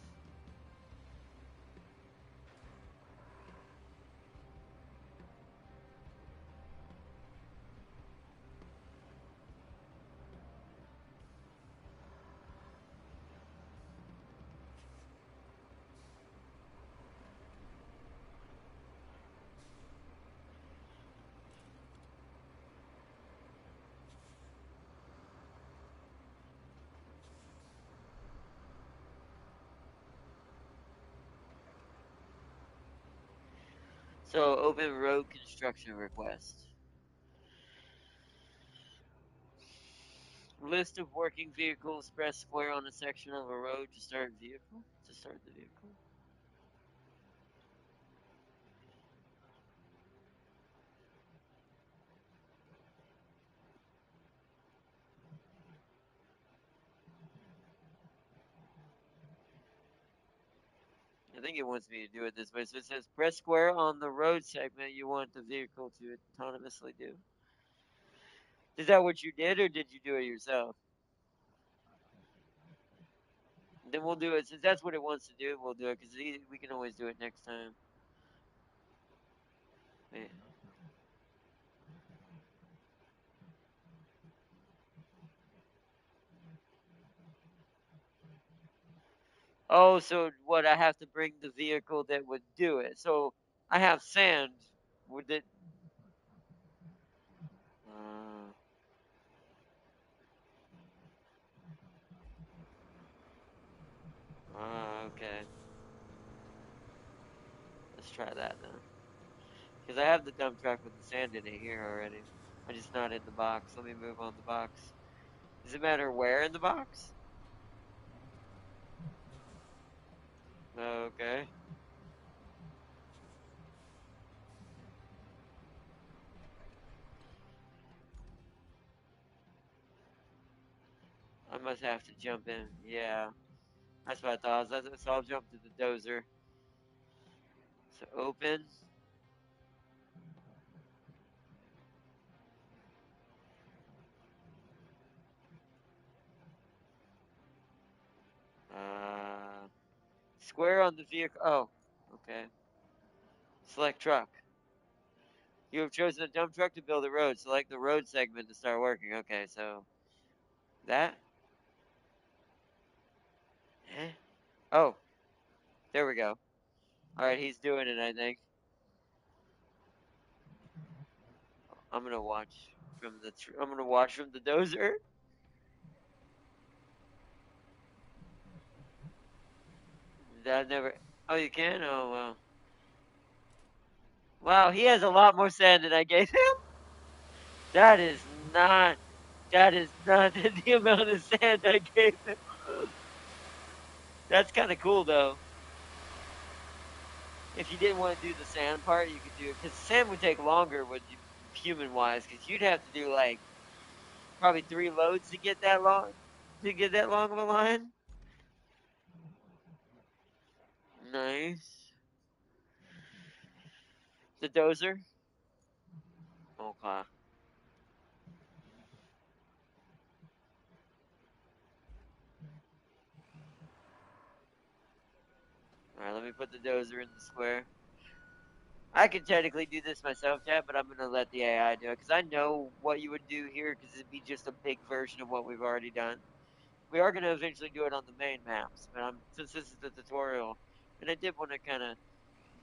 So open road construction request. List of working vehicles. Press square on a section of a road to start vehicle. To start the vehicle. I think it wants me to do it this way. So it says press square on the road segment you want the vehicle to autonomously do. Is that what you did, or did you do it yourself? Then we'll do it since that's what it wants to do. We'll do it because we can always do it next time. Wait. Oh, so what? I have to bring the vehicle that would do it. So I have sand. Would it? Uh, okay. Let's try that then. Because I have the dump truck with the sand in it here already. I'm just not in the box. Let me move on the box. Does it matter where in the box? Okay. I must have to jump in. Yeah. That's what I thought. So I'll jump to the dozer. So open. Uh, Square on the vehicle. Oh, okay. Select truck. You have chosen a dump truck to build a road. Select the road segment to start working. Okay, so that. Eh? Oh, there we go. All right, he's doing it. I think I'm gonna watch from the. I'm gonna watch from the dozer. That never. Oh, you can. Oh well. Wow, he has a lot more sand than I gave him. That is not. That is not the amount of sand I gave him. That's kind of cool though. If you didn't want to do the sand part, you could do it because sand would take longer with human wise because you'd have to do like probably 3 loads to get that long of a line. Nice. The dozer. Okay. All right, let me put the dozer in the square. I could technically do this myself, Chad, but I'm gonna let the AI do it because I know what you would do here because it'd be just a big version of what we've already done. We are gonna eventually do it on the main maps, but since this is the tutorial, and I did want to kind of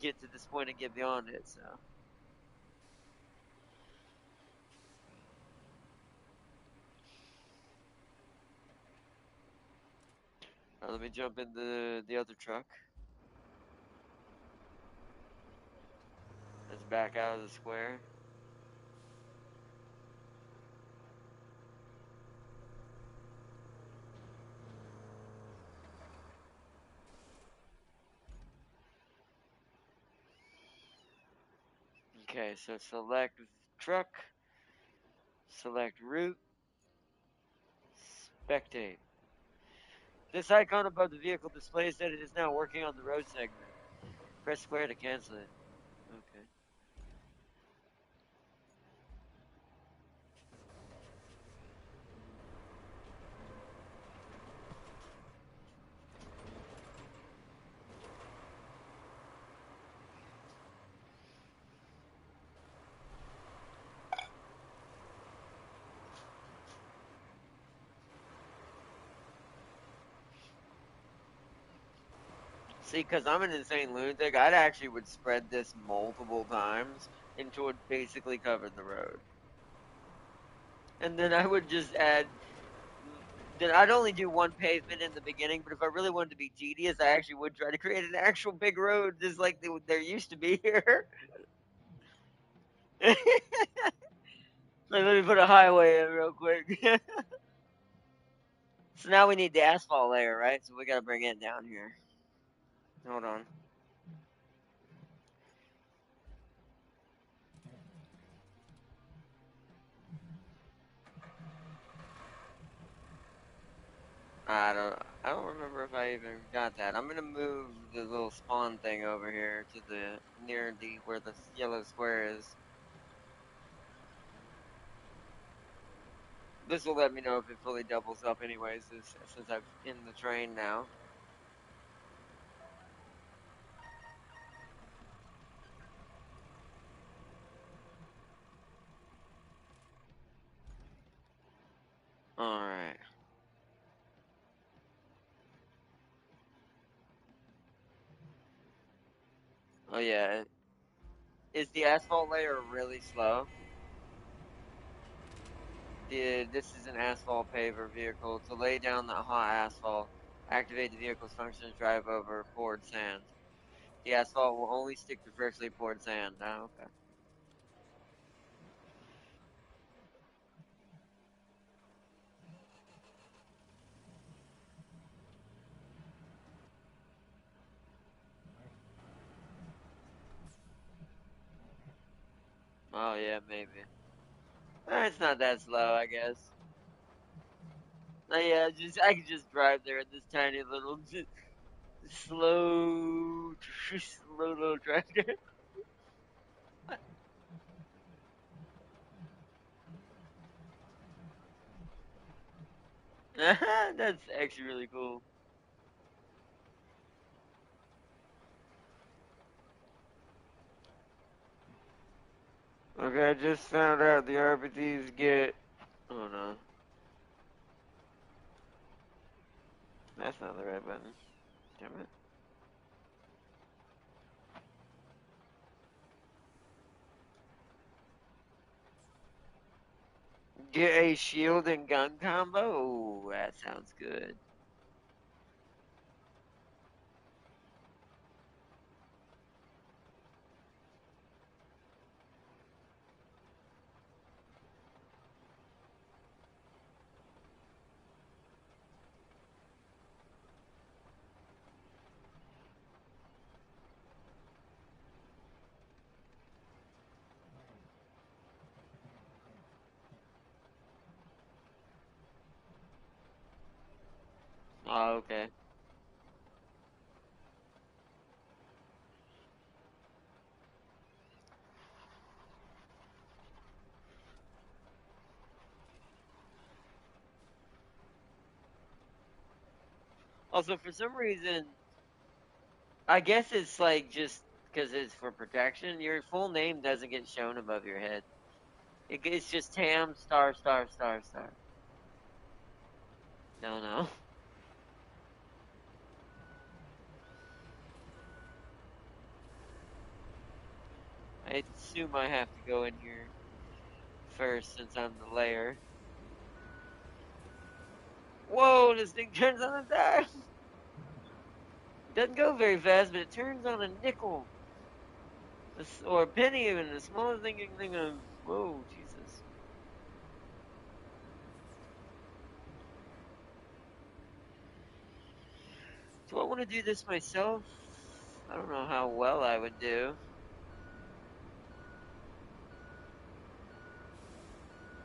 get to this point and get beyond it, so. Let me jump in the other truck. Let's back out of the square. Okay, so select truck, select route, spectate. This icon above the vehicle displays that it is now working on the road segment. Press square to cancel it. Okay. See, because I'm an insane lunatic, I'd actually would spread this multiple times until it basically covered the road. And then I would just add then I'd only do one pavement in the beginning, but if I really wanted to be tedious, I actually would try to create an actual big road, just like there used to be here. Like, let me put a highway in real quick. So now we need the asphalt layer, right? So we gotta bring it down here. Hold on. I don't remember if I even got that. I'm gonna move the little spawn thing over here to the near the where the yellow square is. This will let me know if it fully doubles up anyways, since I've in the train now. Alright. Oh yeah. Is the asphalt layer really slow? This is an asphalt paver vehicle. To lay down the hot asphalt, activate the vehicle's function to drive over poured sand. The asphalt will only stick to freshly poured sand. Oh, okay. Oh yeah, maybe. It's not that slow, I guess. Yeah, just I can just drive there in this tiny little slow, slow little tractor. That's actually really cool. Okay, I just found out the RPGs get. Oh no, that's not the right button. Damn it. Get a shield and gun combo? Ooh, that sounds good. Oh, okay. Also, for some reason, I guess it's like just because it's for protection, your full name doesn't get shown above your head. It's just Tam star star star star. No, no. I assume I have to go in here first since I'm the layer. Whoa, this thing turns on a dime. Doesn't go very fast, but it turns on a nickel. Or a penny, even the smallest thing you can think of. Whoa, Jesus. Do I want to do this myself? I don't know how well I would do.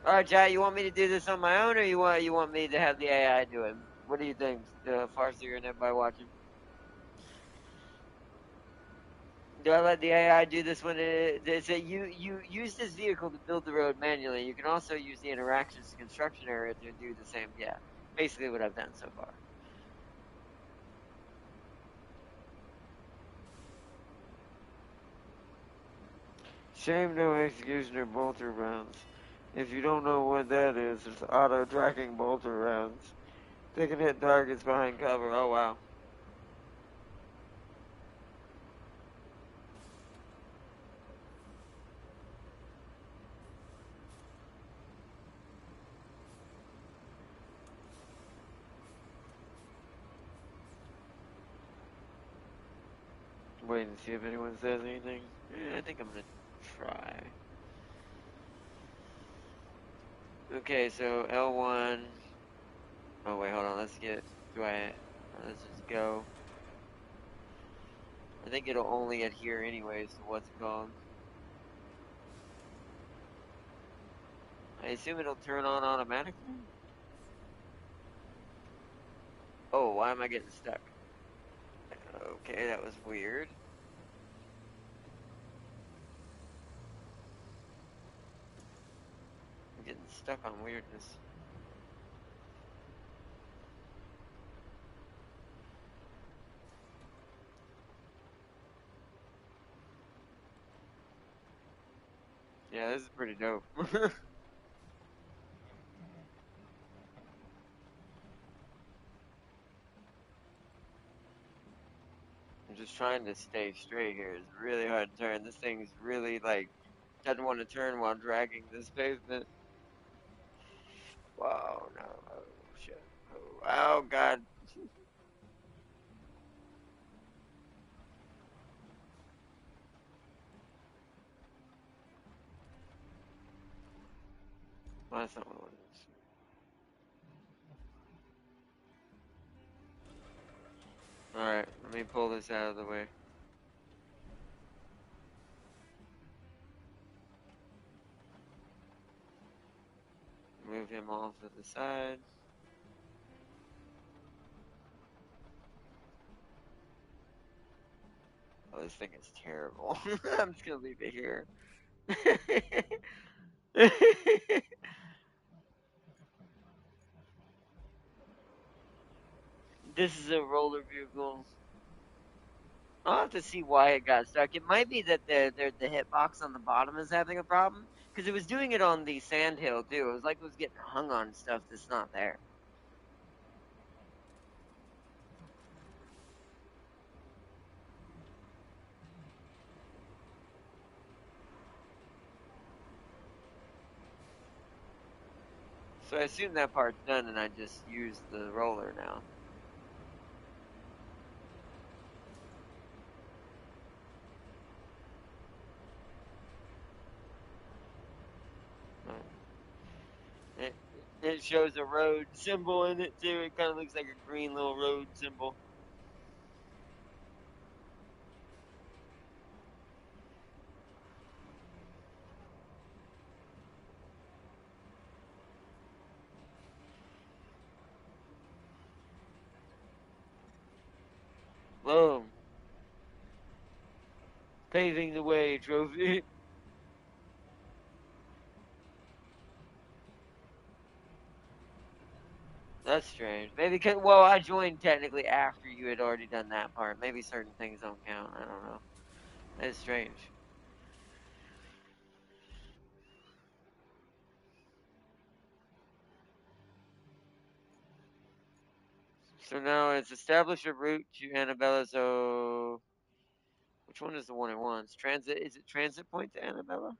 All right, Jai, you want me to do this on my own, or you want me to have the AI do it? What do you think, Farsi and everybody watching? Do I let the AI do this when they say you use this vehicle to build the road manually? You can also use the interactions construction area to do the same. Yeah, basically what I've done so far. Shame no executioner bolter rounds. If you don't know what that is, it's auto tracking bolter rounds. They can hit targets behind cover. Oh wow. Wait and see if anyone says anything. I think I'm gonna try. Okay, so L1. Oh wait, hold on. Let's get. Do I? Let's just go. I think it'll only adhere anyways to what's it called. I assume it'll turn on automatically. Oh, why am I getting stuck? Okay, that was weird. I'm getting stuck on weirdness. Yeah, this is pretty dope. I'm just trying to stay straight here. It's really hard to turn. This thing's really like doesn't want to turn while dragging this pavement. Wow, no. Oh, shit. Oh, God. Well, that's not what I wanted to see. Alright, let me pull this out of the way. Move him off to the side. Oh, this thing is terrible. I'm just gonna leave it here. This is a roller vehicle. I'll have to see why it got stuck. It might be that the hitbox on the bottom is having a problem because it was doing it on the sand hill too. It was like it was getting hung on stuff that's not there. So I assume that part's done, and I just use the roller now. It it shows a road symbol in it too. It kind of looks like a green little road symbol. Boom, paving the way trophy. That's strange. Maybe well, I joined technically after you had already done that part. Maybe certain things don't count. I don't know. That's strange. So now it's establish a route to Annabella. So which one is the one it wants? Transit? Is it transit point to Annabella?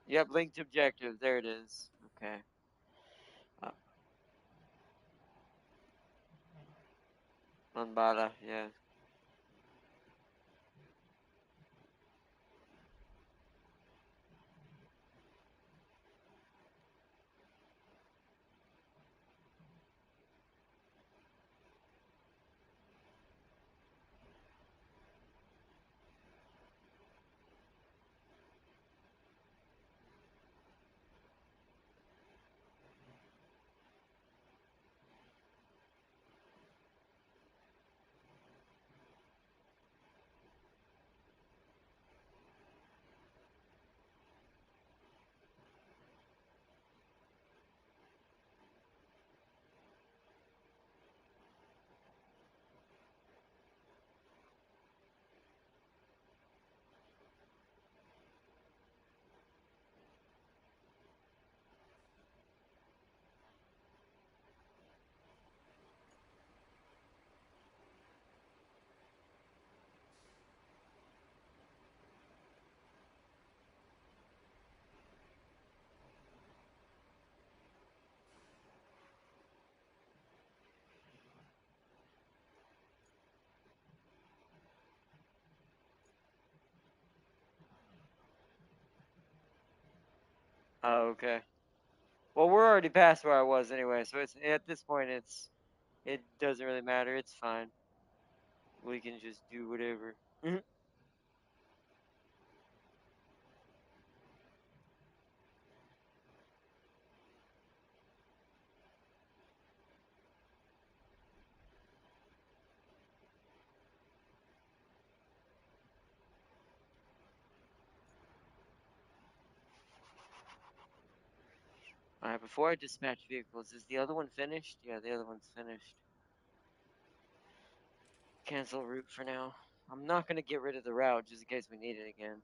Yep, linked objective. There it is. Okay. Uh, Monbada, yeah. Oh, okay. Well, we're already past where I was anyway, so it's at this point it doesn't really matter. It's fine. We can just do whatever. All right, before I dispatch vehicles, is the other one finished? Yeah, the other one's finished. Cancel route for now. I'm not gonna get rid of the route just in case we need it again.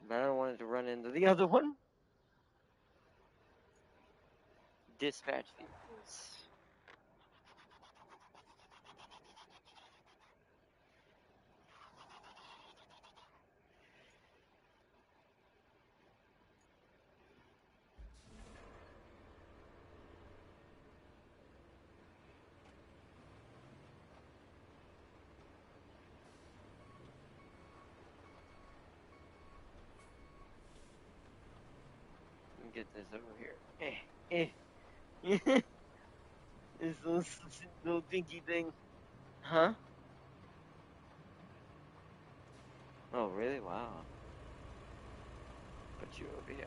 But I don't want it to run into the other one. Dispatch vehicles. Let me get this over here. This little dinky thing. Huh? Oh, really? Wow. Put you over here.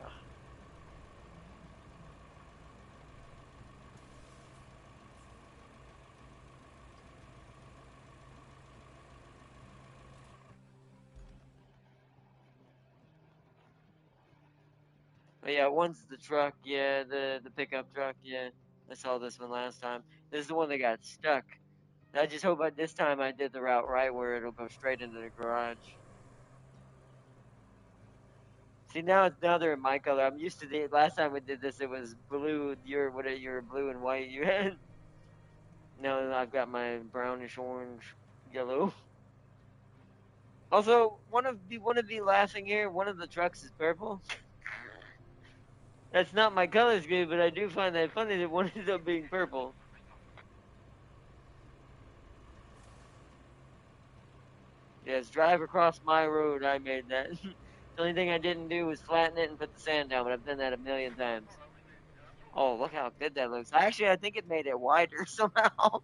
Oh, yeah, one's the truck. Yeah, the pickup truck. Yeah, I saw this one last time. This is the one that got stuck. I just hope this time I did the route right where it'll go straight into the garage. See now they're in my color. I'm used to the last time we did this. It was blue. You're blue and white. You had now I've got my brownish orange, yellow. Also, one of you laughing here. One of the trucks is purple. That's not my color scheme, but I do find that funny that one ends up being purple. Yes, drive across my road. I made that. The only thing I didn't do was flatten it and put the sand down, but I've done that a million times. Oh, look how good that looks. Actually, I think it made it wider somehow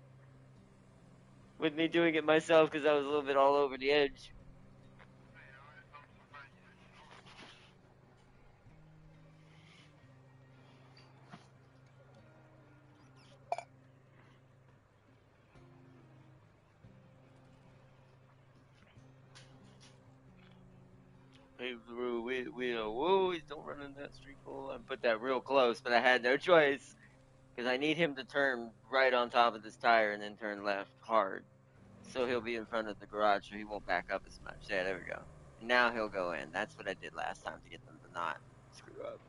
with me doing it myself because I was a little bit all over the edge. Hey, whoa, don't run in that street pole. I put that real close, but I had no choice because I need him to turn right on top of this tire and then turn left hard. So he'll be in front of the garage so he won't back up as much. Yeah, there we go. Now he'll go in. That's what I did last time to get them to not screw up.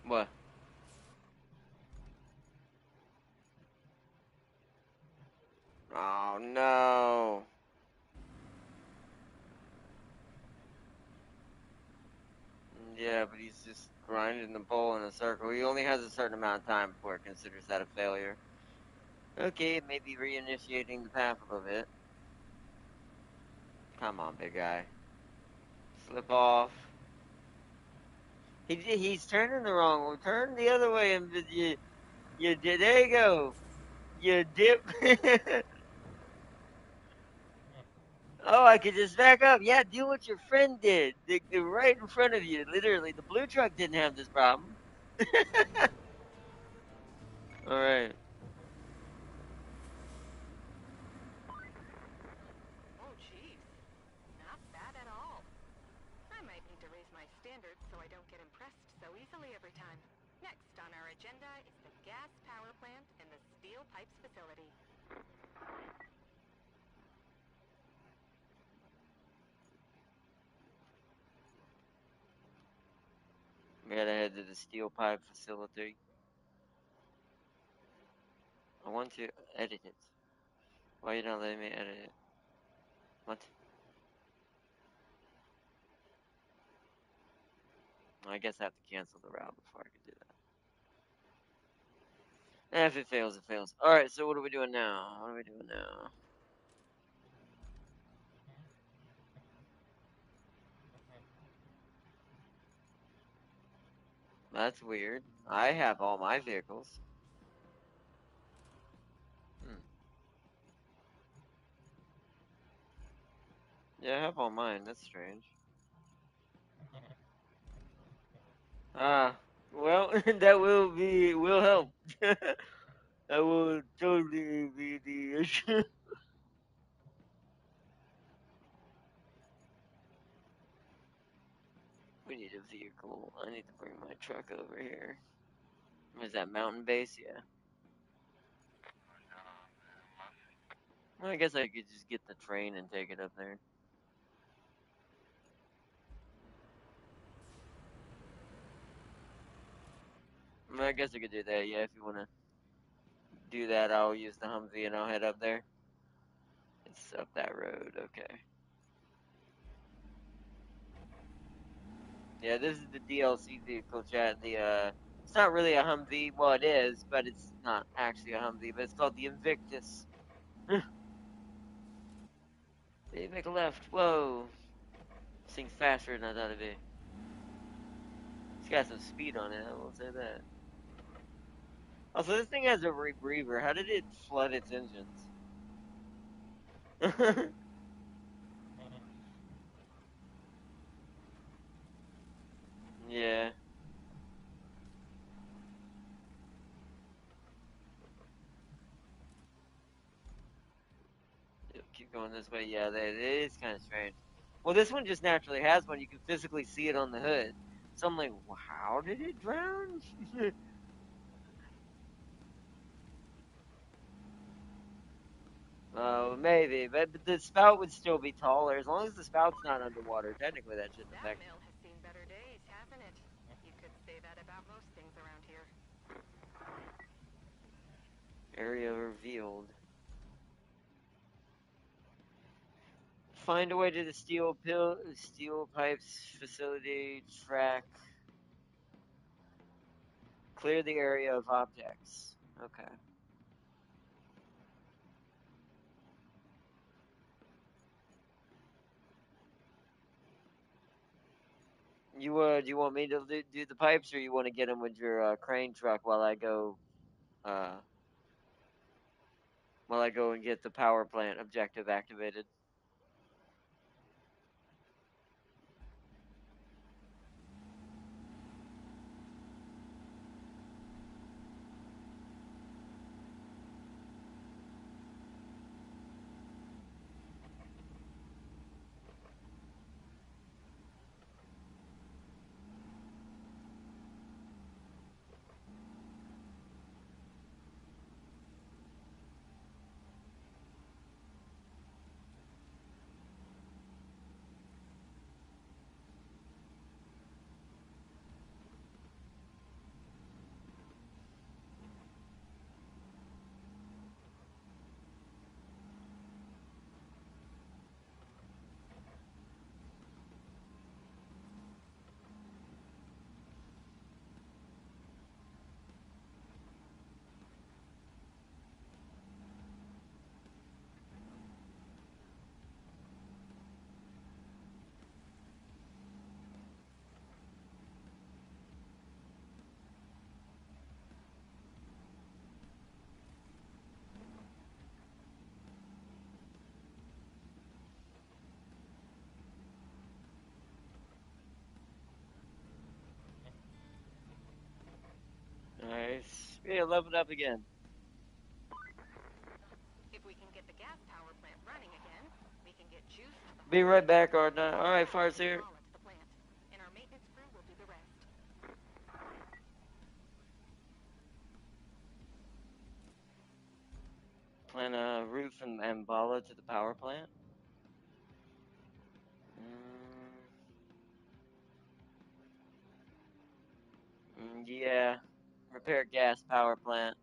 What? Oh no. Yeah, but he's just grinding the ball in a circle. He only has a certain amount of time before it considers that a failure. Okay, maybe reinitiating the path a little bit. Come on, big guy. Slip off. He's turning the wrong way. Turn the other way and you did. There you go. You dip. Oh, I could just back up. Yeah, do what your friend did. They're right in front of you. Literally, the blue truck didn't have this problem. All right. Oh, jeez. Not bad at all. I might need to raise my standards so I don't get impressed so easily every time. Next on our agenda is the gas power plant and the steel pipes facility. We gotta head to the steel pipe facility. I want to edit it. Why are you not letting me edit it? What? I guess I have to cancel the route before I can do that. If it fails, it fails. Alright, so what are we doing now? What are we doing now? That's weird. I have all my vehicles. Hmm. Yeah, I have all mine. That's strange. Ah, well, that will help. That will totally be the issue. We need a vehicle. I need to bring my truck over here. Is that mountain base? Yeah. Well, I guess I could just get the train and take it up there. Well, I guess I could do that. Yeah, if you want to do that, I'll use the Humvee and I'll head up there. It's up that road. Okay. Yeah, this is the DLC vehicle, chat. It's not really a Humvee. Well, it is, but it's not actually a Humvee. But it's called the Invictus. They make a left. Whoa. This thing's faster than I thought it'd be. It's got some speed on it. I will say that. Also, this thing has a rebreather. How did it flood its engines? Yeah. Keep going this way. Yeah, it is kind of strange. Well, this one just naturally has one. You can physically see it on the hood. So I'm like, well, how did it drown? Oh, maybe, but the spout would still be taller as long as the spout's not underwater. Technically, that shouldn't That affect it. mill has seen better days, hasn't it? You could say that about most things around here. Area revealed. Find a way to the steel pipes facility track. Clear the area of objects. Okay. Do you want me to do the pipes, or you want to get them with your crane truck uh while I go and get the power plant objective activated? Nice. Yeah, leveled up again. If we can get the gas power plant running again, we can get juice to the Be harbor. right back, Ardna. All right, We can Farseer. haul it to the plant, and our maintenance crew will do the rest. Plan a roof and Bala to the power plant. Yeah. Repair gas power plant.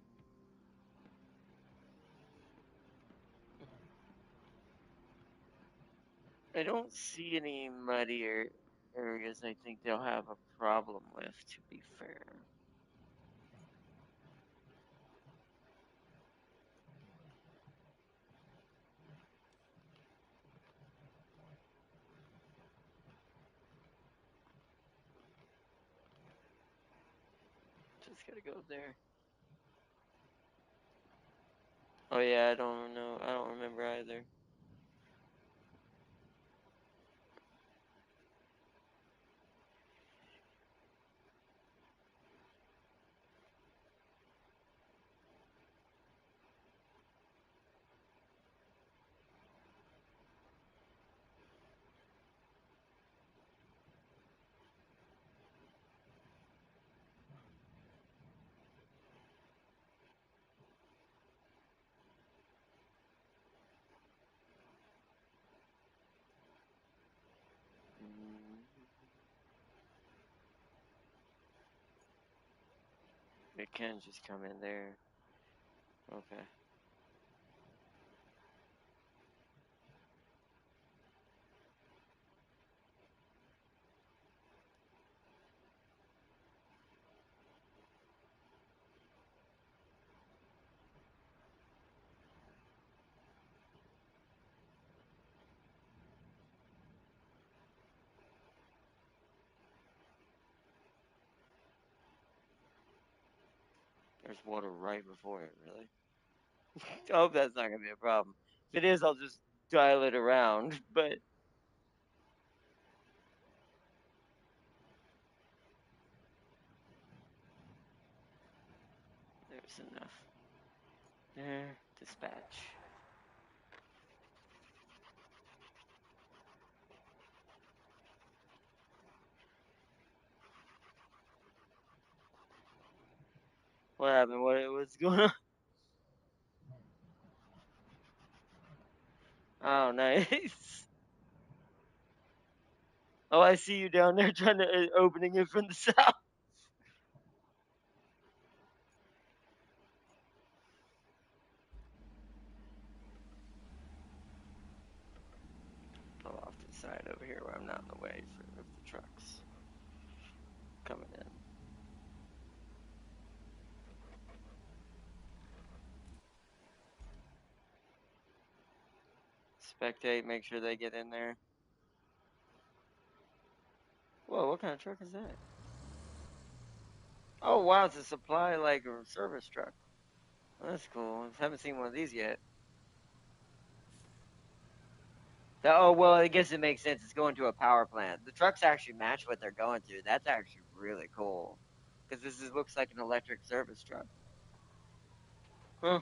I don't see any muddier areas I think they'll have a problem with, to be fair. just gotta go there. Oh yeah, I don't know. I don't remember either. Mm, it can just come in there. Okay. There's water right before it, really. I hope that's not gonna be a problem. If it is, I'll just dial it around, but there's enough. There, dispatch. What happened? What's going on? Oh, nice. Oh, I see you down there trying to opening it from the south. Pull off to the side over here where I'm not in the way of the trucks coming in. Spectate, make sure they get in there. Whoa, what kind of truck is that? Oh wow, it's a supply like a service truck. Well, that's cool. I haven't seen one of these yet. Oh well, I guess it makes sense. It's going to a power plant. The trucks actually match what they're going to. That's actually really cool. Because looks like an electric service truck. Huh.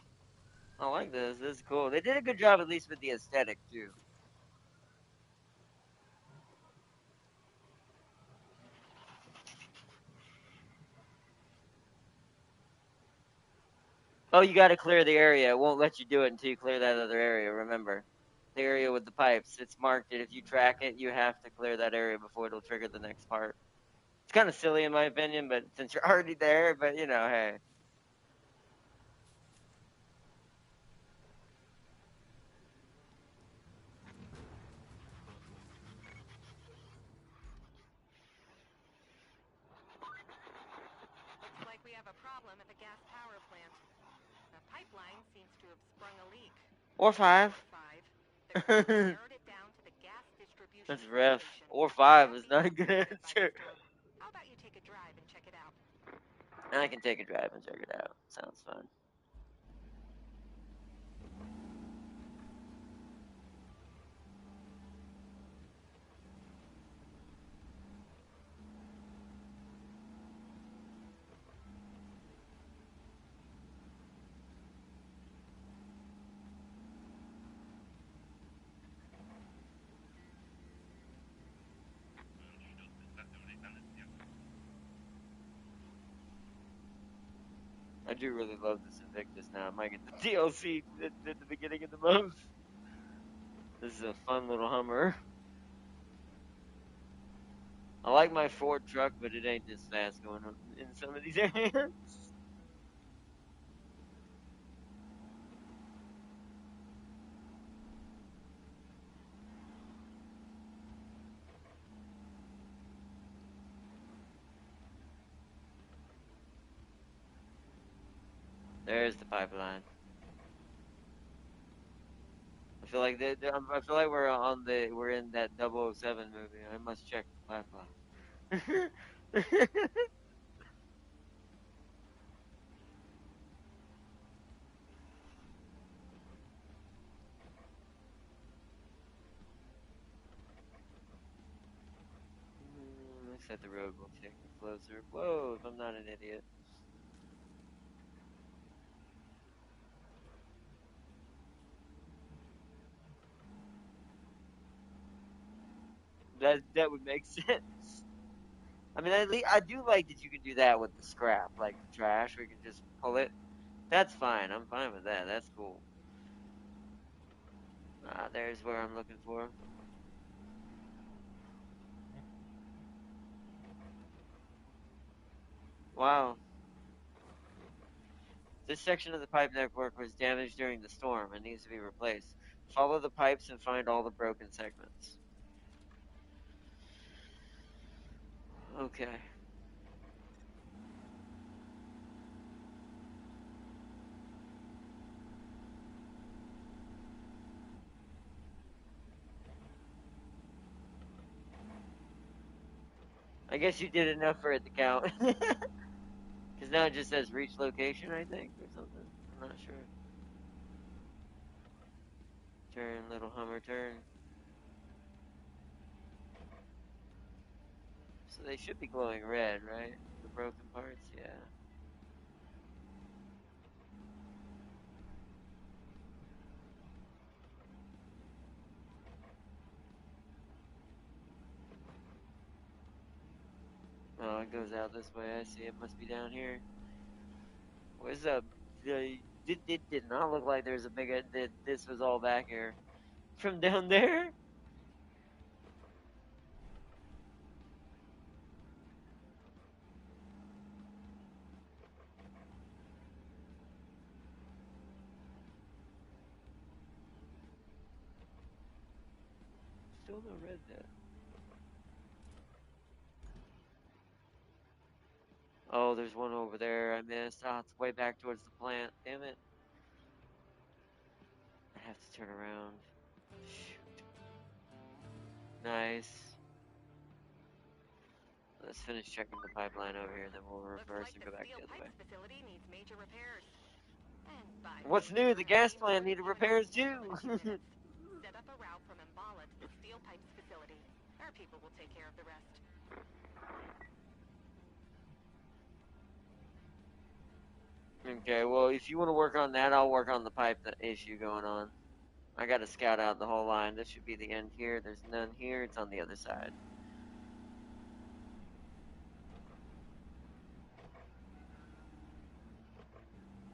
I like this. This is cool. They did a good job, at least with the aesthetic too. Oh, you got to clear the area. It won't let you do it until you clear that other area. Remember, the area with the pipes. It's marked it. If you track it, you have to clear that area before it'll trigger the next part. It's kind of silly in my opinion, but since you're already there, but you know, hey. Looks like we have a problem at the gas power plant. The pipeline seems to have sprung a leak. Or five. Or five. The crew narrowed it down to the gas distribution That's rough. station. Or five is Just not a east good of the answer. storm. How about you take a drive and check it out? I can take a drive and check it out. Sounds fun. I do really love this Invictus now. I might get the DLC at the beginning of the month. This is a fun little Hummer. I like my Ford truck, but it ain't this fast going on in some of these areas. There's the pipeline. I feel like I feel like we're in that 007 movie. I must check the pipeline. said the road will take me closer. Whoa, if I'm not an idiot. That would make sense. I mean, at least I do like that you can do that with the scrap, like the trash, where you can just pull it. That's fine. I'm fine with that. That's cool. Ah, there's where I'm looking for. Wow. This section of the pipe network was damaged during the storm and needs to be replaced. Follow the pipes and find all the broken segments. Okay. I guess you did enough for it to count. Because now it just says reach location, I think, or something. I'm not sure. Turn, little Hummer, turn. So they should be glowing red, right? The broken parts, yeah. Oh, it goes out this way. I see. It must be down here. Where's up? It did not look like there's a big. That this was all back here. From down there? Still no red there. Oh, there's one over there I missed. Ah, it's way back towards the plant. Damn it. I have to turn around. Shoot. Nice. Let's finish checking the pipeline over here, then we'll Looks reverse like and the go back steel the other way. pipes facility needs major repairs. And by What's major, new? The gas I plant mean needed you and I repairs can handle too. in a few minutes. Set up a route from Mbala to the steel pipes facility. Our people will take care of the rest. Okay, well, if you want to work on that, I'll work on the pipe issue going on. I got to scout out the whole line. This should be the end here. There's none here. It's on the other side.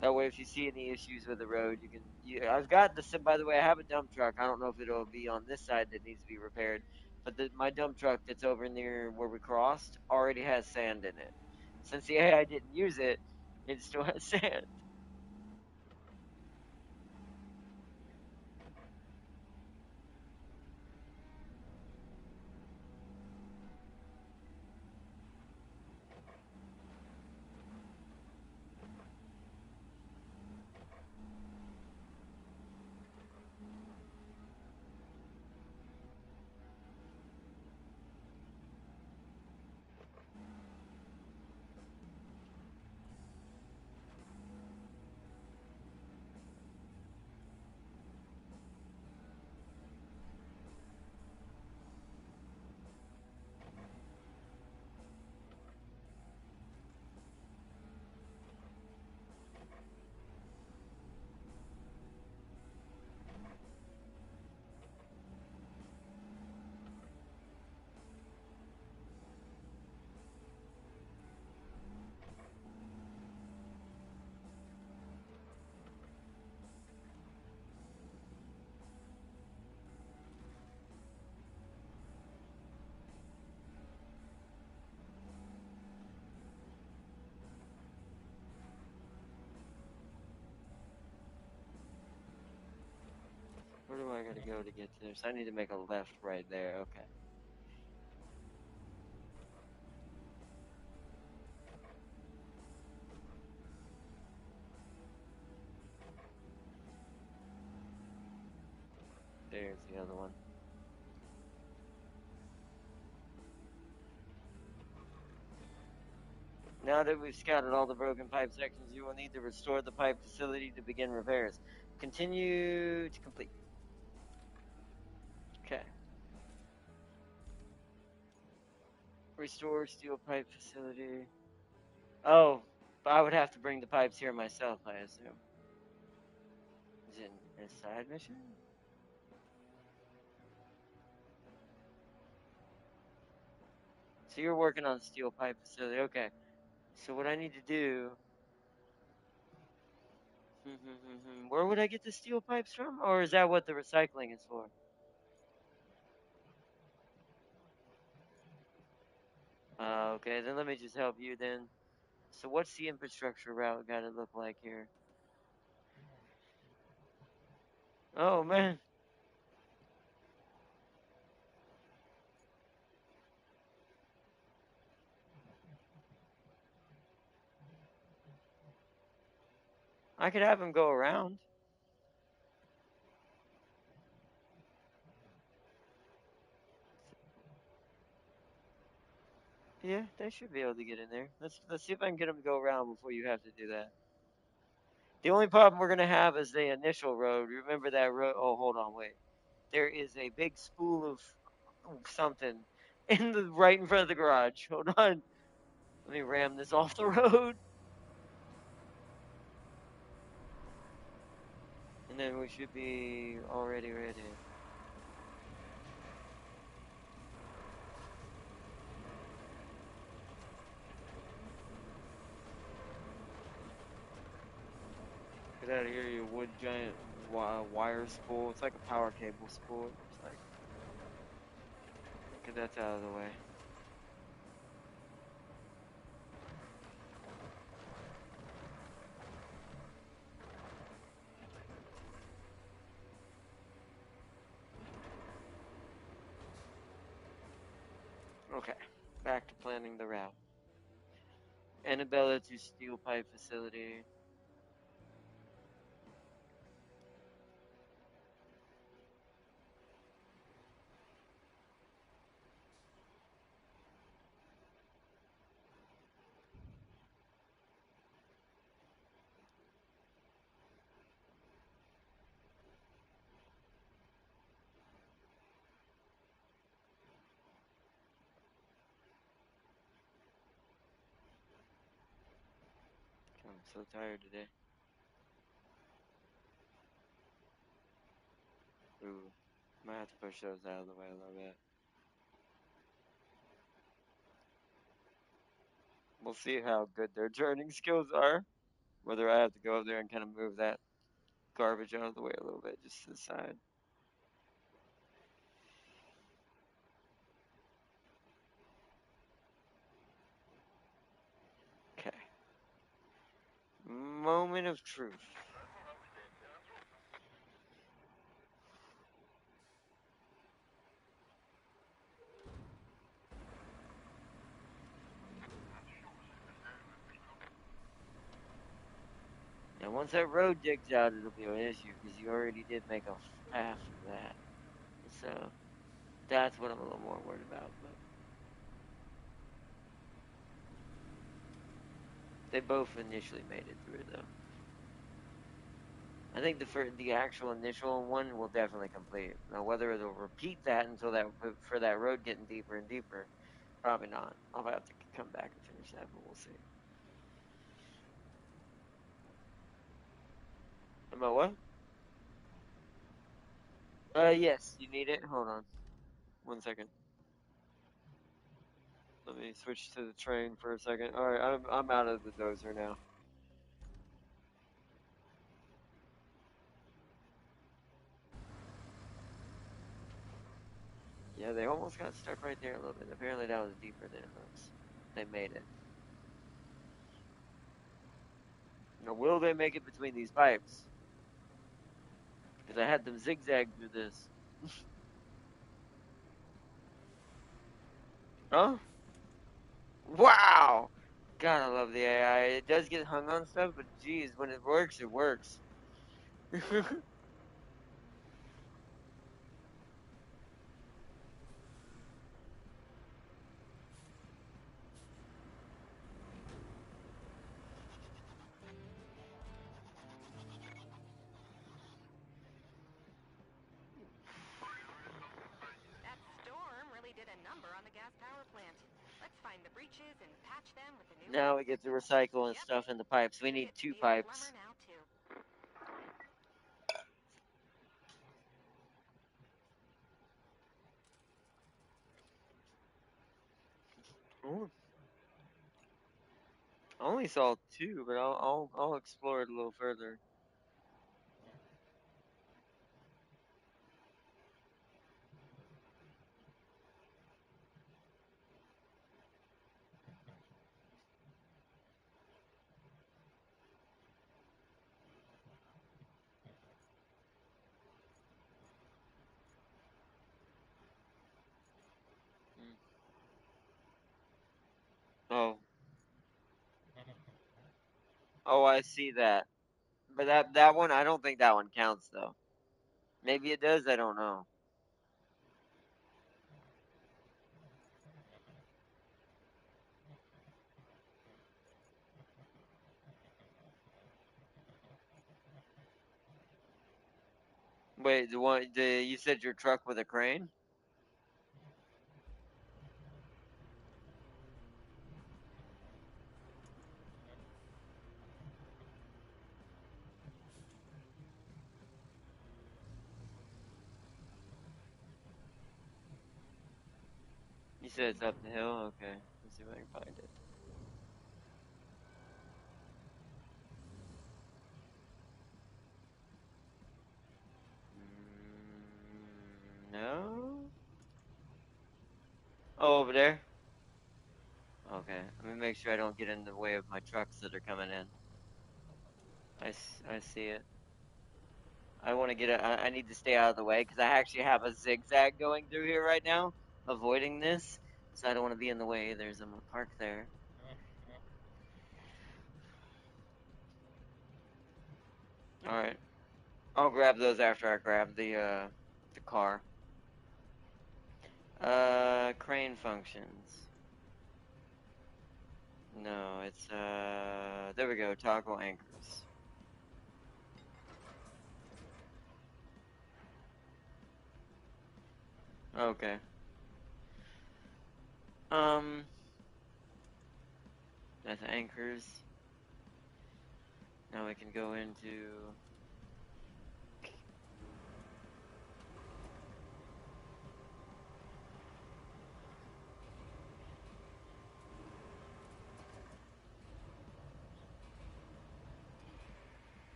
That way, if you see any issues with the road, you can. I've got the. By the way, I have a dump truck. I don't know if it'll be on this side that needs to be repaired, but my dump truck that's over near where we crossed already has sand in it. Since the AI didn't use it, it still has sand. Where do I gotta go to get to this? I need to make a left right there. Okay. There's the other one. Now that we've scouted all the broken pipe sections, you will need to restore the pipe facility to begin repairs. Continue to complete. Okay. Restore steel pipe facility. Oh, but I would have to bring the pipes here myself, I assume. Is it a side mission? So you're working on steel pipe facility. Okay. So what I need to do. Where would I get the steel pipes from? Or is that what the recycling is for? Okay, then let me just help you then. So what's the infrastructure route got to look like here? Oh man, I could have him go around. Yeah, they should be able to get in there. Let's see if I can get them to go around before you have to do that. The only problem we're gonna have is the initial road. Remember that road? Oh, hold on, wait. There is a big spool of something in the right in front of the garage. Hold on. Let me ram this off the road, and then we should be already ready. Get out of here, you wood giant wire spool. It's like a power cable spool. It's like, get that out of the way. Okay, back to planning the route. Annabella to steel pipe facility. I'm so tired today. Ooh, might have to push those out of the way a little bit. We'll see how good their turning skills are. Whether I have to go up there and kind of move that garbage out of the way a little bit, just to the side. Okay. Moment of truth. Now, once that road digs out, it'll be an issue because you already did make a path for that. So that's what I'm a little more worried about. But they both initially made it through, though. I think the actual initial one will definitely complete. Now, whether it'll repeat that until that for that road getting deeper and deeper, probably not. I'll have to come back and finish that, but we'll see. Am I what? Yes. You need it. Hold on, 1 second. Let me switch to the train for a second. All right, I'm out of the dozer now. Yeah, they almost got stuck right there a little bit. Apparently, that was deeper than it looks. They made it. Now, will they make it between these pipes? Because I had them zigzag through this. Huh? Wow! God, I love the AI. It does get hung on stuff, but geez, when it works, it works. That storm really did a number on the gas power plant. Let's breaches and patch them with the new Now we get to recycle and Yep. stuff in the pipes. We You need get to 2 be a plumber pipes. now too. Ooh, I only saw 2, but I'll explore it a little further. Mm. Oh, oh, I see that. But that one, I don't think that one counts though. Maybe it does. I don't know. Wait, you said your truck with a crane? You said it's up the hill. Okay, let's see if I can find it. No. Oh, over there. Okay, let me make sure I don't get in the way of my trucks that are coming in. I see it. I want to get it. I need to stay out of the way because I actually have a zigzag going through here right now, avoiding this. So I don't want to be in the way. There's a park there. All right, I'll grab those after I grab the car. Crane functions. No, it's there we go. Toggle anchors. Okay. Um, that's anchors. Now we can go into.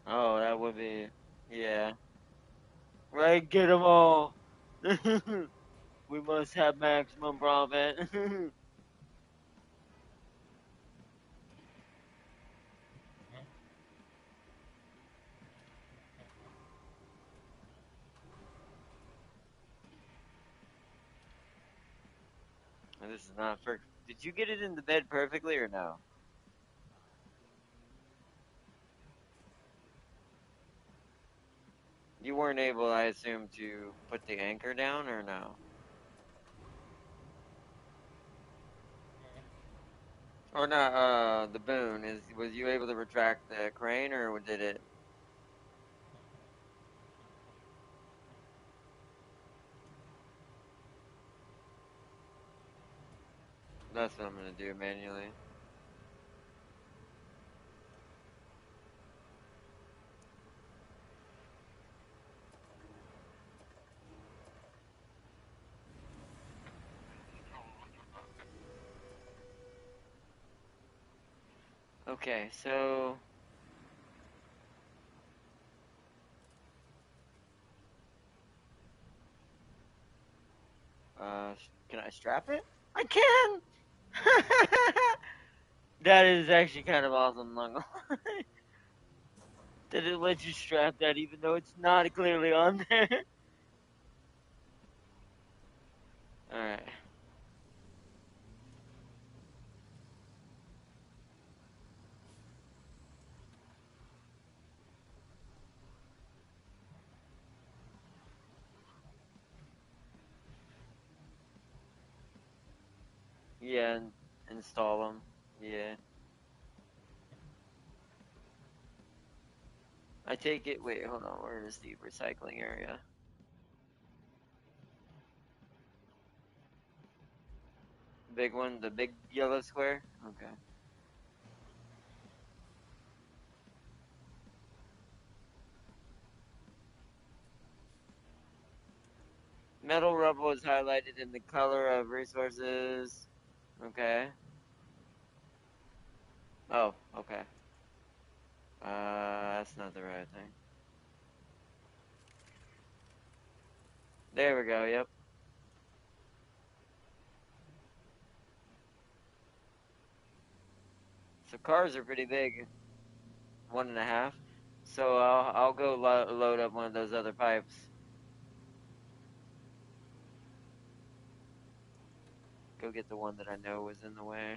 Oh, that would be. Yeah. Right, get them all. We must have maximum profit. This is not for. Did you get it in the bed perfectly or no? You weren't able, I assume, to put the anchor down or no? Or not, the boom. Was you able to retract the crane or did it? That's what I'm gonna do manually. Okay, so, can I strap it? I can! That is actually kind of awesome, Lungo. That it lets you strap that even though it's not clearly on there. Alright. Yeah, and install them. Yeah. I take it. Wait, hold on. Where is the recycling area? Big one, the big yellow square? Okay. Metal rubble is highlighted in the color of resources. Okay. Oh, okay. That's not the right thing. There we go, yep. So cars are pretty big. 1.5. So I'll go load up one of those other pipes. Go get the one that I know was in the way.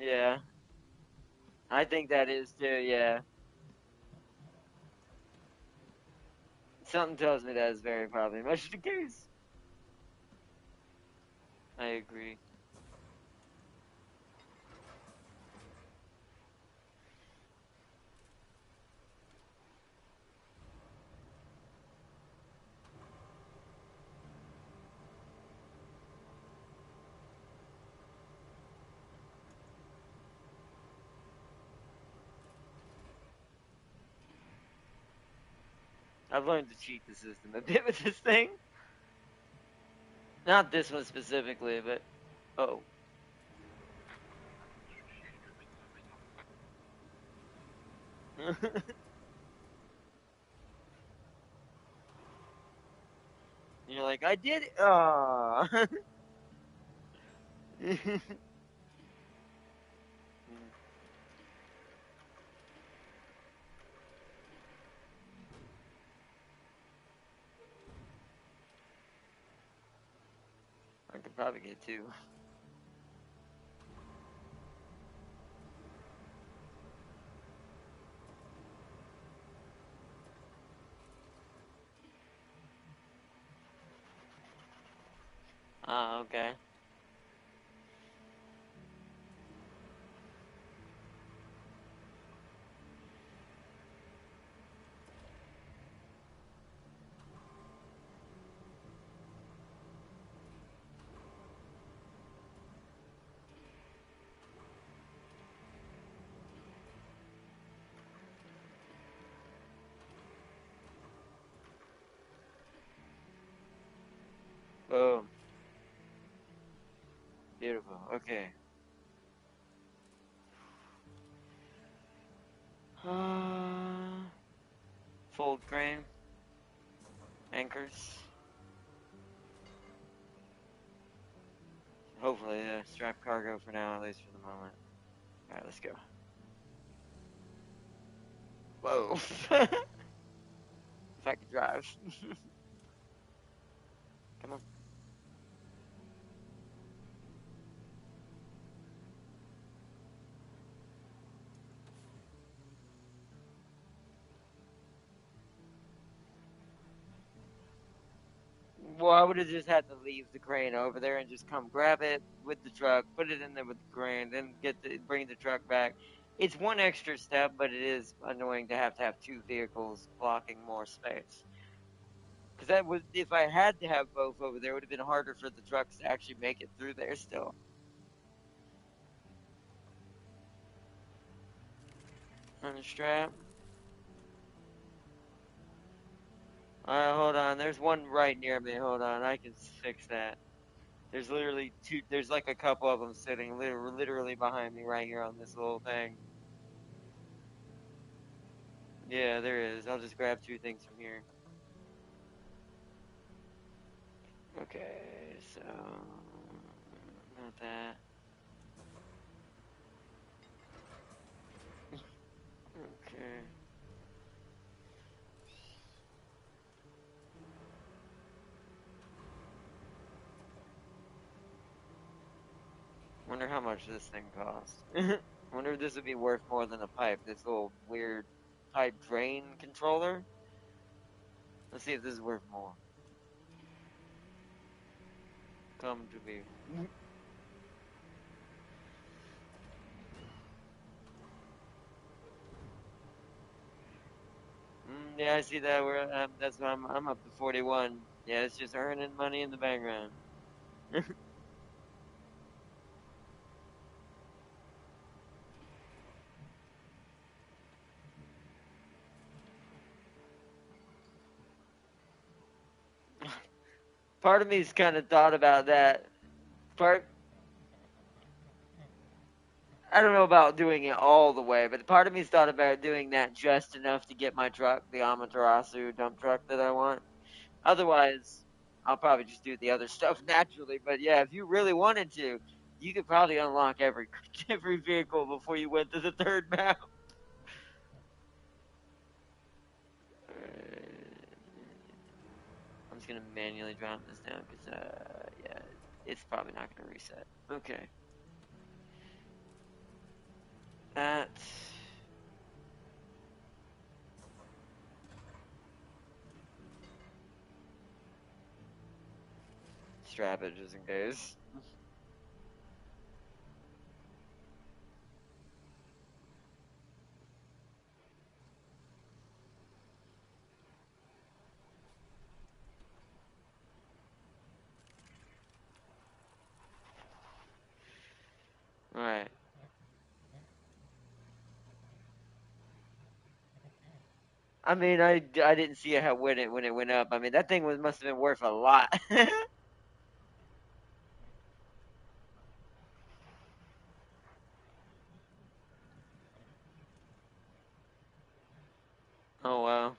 Yeah, I think that is too, yeah. Something tells me that is very probably much the case. I agree. I've learned to cheat the system a bit with this thing. Not this one specifically, but oh. You're like, I did it. Aw. I could probably get two. Ah, okay. Boom. Beautiful. Okay. Fold crane. Anchors. Hopefully, strap cargo for now, at least for the moment. Alright, let's go. Whoa. If I could drive. Come on. Well, I would have just had to leave the crane over there and just come grab it with the truck, put it in there with the crane, then bring the truck back. It's one extra step, but it is annoying to have two vehicles blocking more space. Because that would, if I had to have both over there, it would have been harder for the trucks to actually make it through there still. Unstrap. Alright, hold on. There's one right near me. Hold on. I can fix that. There's literally two. There's like a couple of them sitting literally behind me right here on this little thing. Yeah, there is. I'll just grab two things from here. Okay, so not that. Okay. Wonder how much this thing costs. Wonder if this would be worth more than a pipe. This little weird pipe drain controller. Let's see if this is worth more. Come to me. Yeah, I see that. That's why I'm up to 41. Yeah, it's just earning money in the background. Part of me's kind of thought about that. Part I don't know about doing it all the way, but part of me's thought about doing that just enough to get my truck, the Amaterasu dump truck that I want. Otherwise, I'll probably just do the other stuff naturally. But yeah, if you really wanted to, you could probably unlock every every vehicle before you went to the third map. I'm just gonna manually drop this down because yeah, it's probably not gonna reset. Okay, that strap it just in case. All right. I mean, I didn't see it how when it went up. I mean, that thing must have been worth a lot. Oh wow,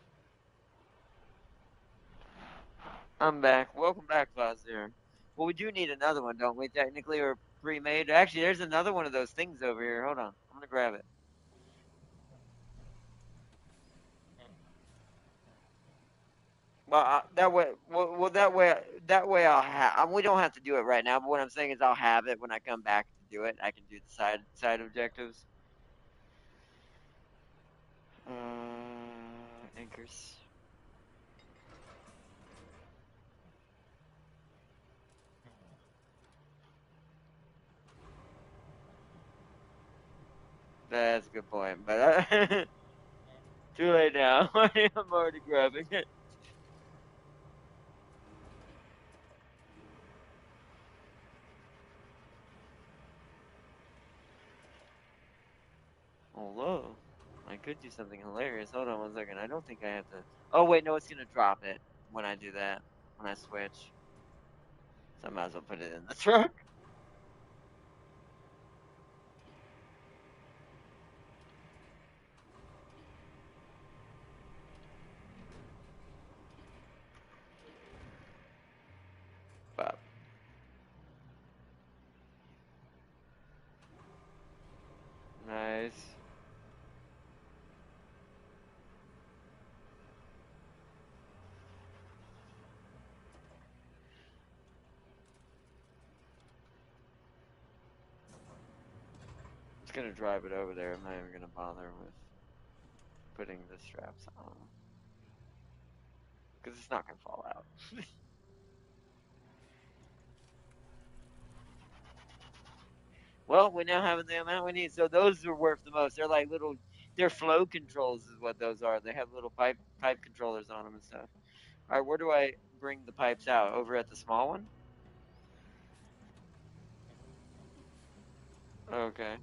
I'm back. Welcome back, Fazir. Well, we do need another one, don't we? Technically, or pre-made. Actually, there's another one of those things over here. Hold on, I'm gonna grab it. Well, that way I'll have. We don't have to do it right now, but what I'm saying is I'll have it when I come back to do it. I can do the side objectives. Anchors. That's a good point, but too late now. I'm already grabbing it. Although I could do something hilarious. Hold on one second. I don't think I have to. Oh wait, no, it's gonna drop it when I do that. When I switch, so I might as well put it in the truck. But nice. Just gonna drive it over there. I'm not even gonna bother with putting the straps on because it's not gonna fall out. Well, we now have the amount we need, so those are worth the most. They're like little, they're flow controls, is what those are. They have little pipe controllers on them and stuff. All right, where do I bring the pipes out? Over at the small one? Okay.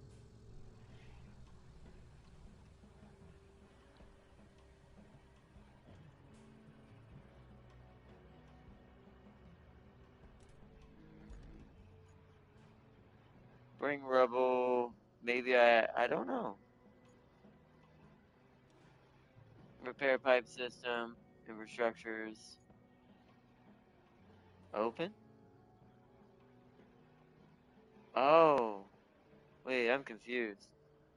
Bring rubble. Maybe I don't know. Repair pipe system. Infrastructures. Open? Oh. Wait, I'm confused.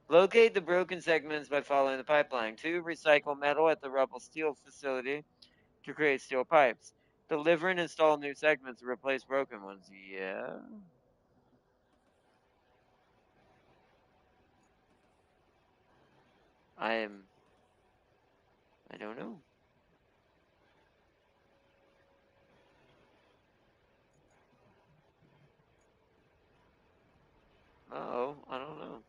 Locate the broken segments by following the pipeline. 2. Recycle metal at the rubble steel facility to create steel pipes. Deliver and install new segments to replace broken ones. Yeah. I don't know. Uh-oh, I don't know.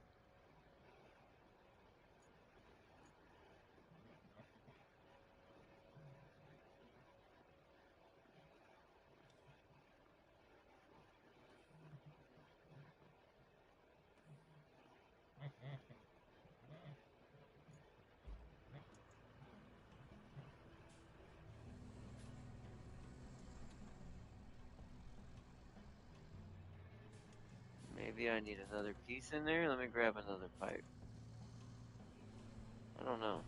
Maybe I need another piece in there. Let me grab another pipe. I don't know.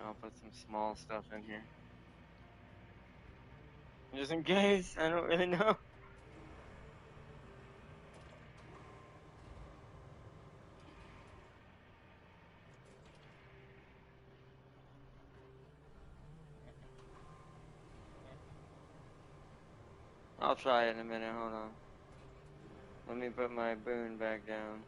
I'll put some small stuff in here. Just in case. I don't really know. I'll try it in a minute. Hold on. Let me put my boon back down.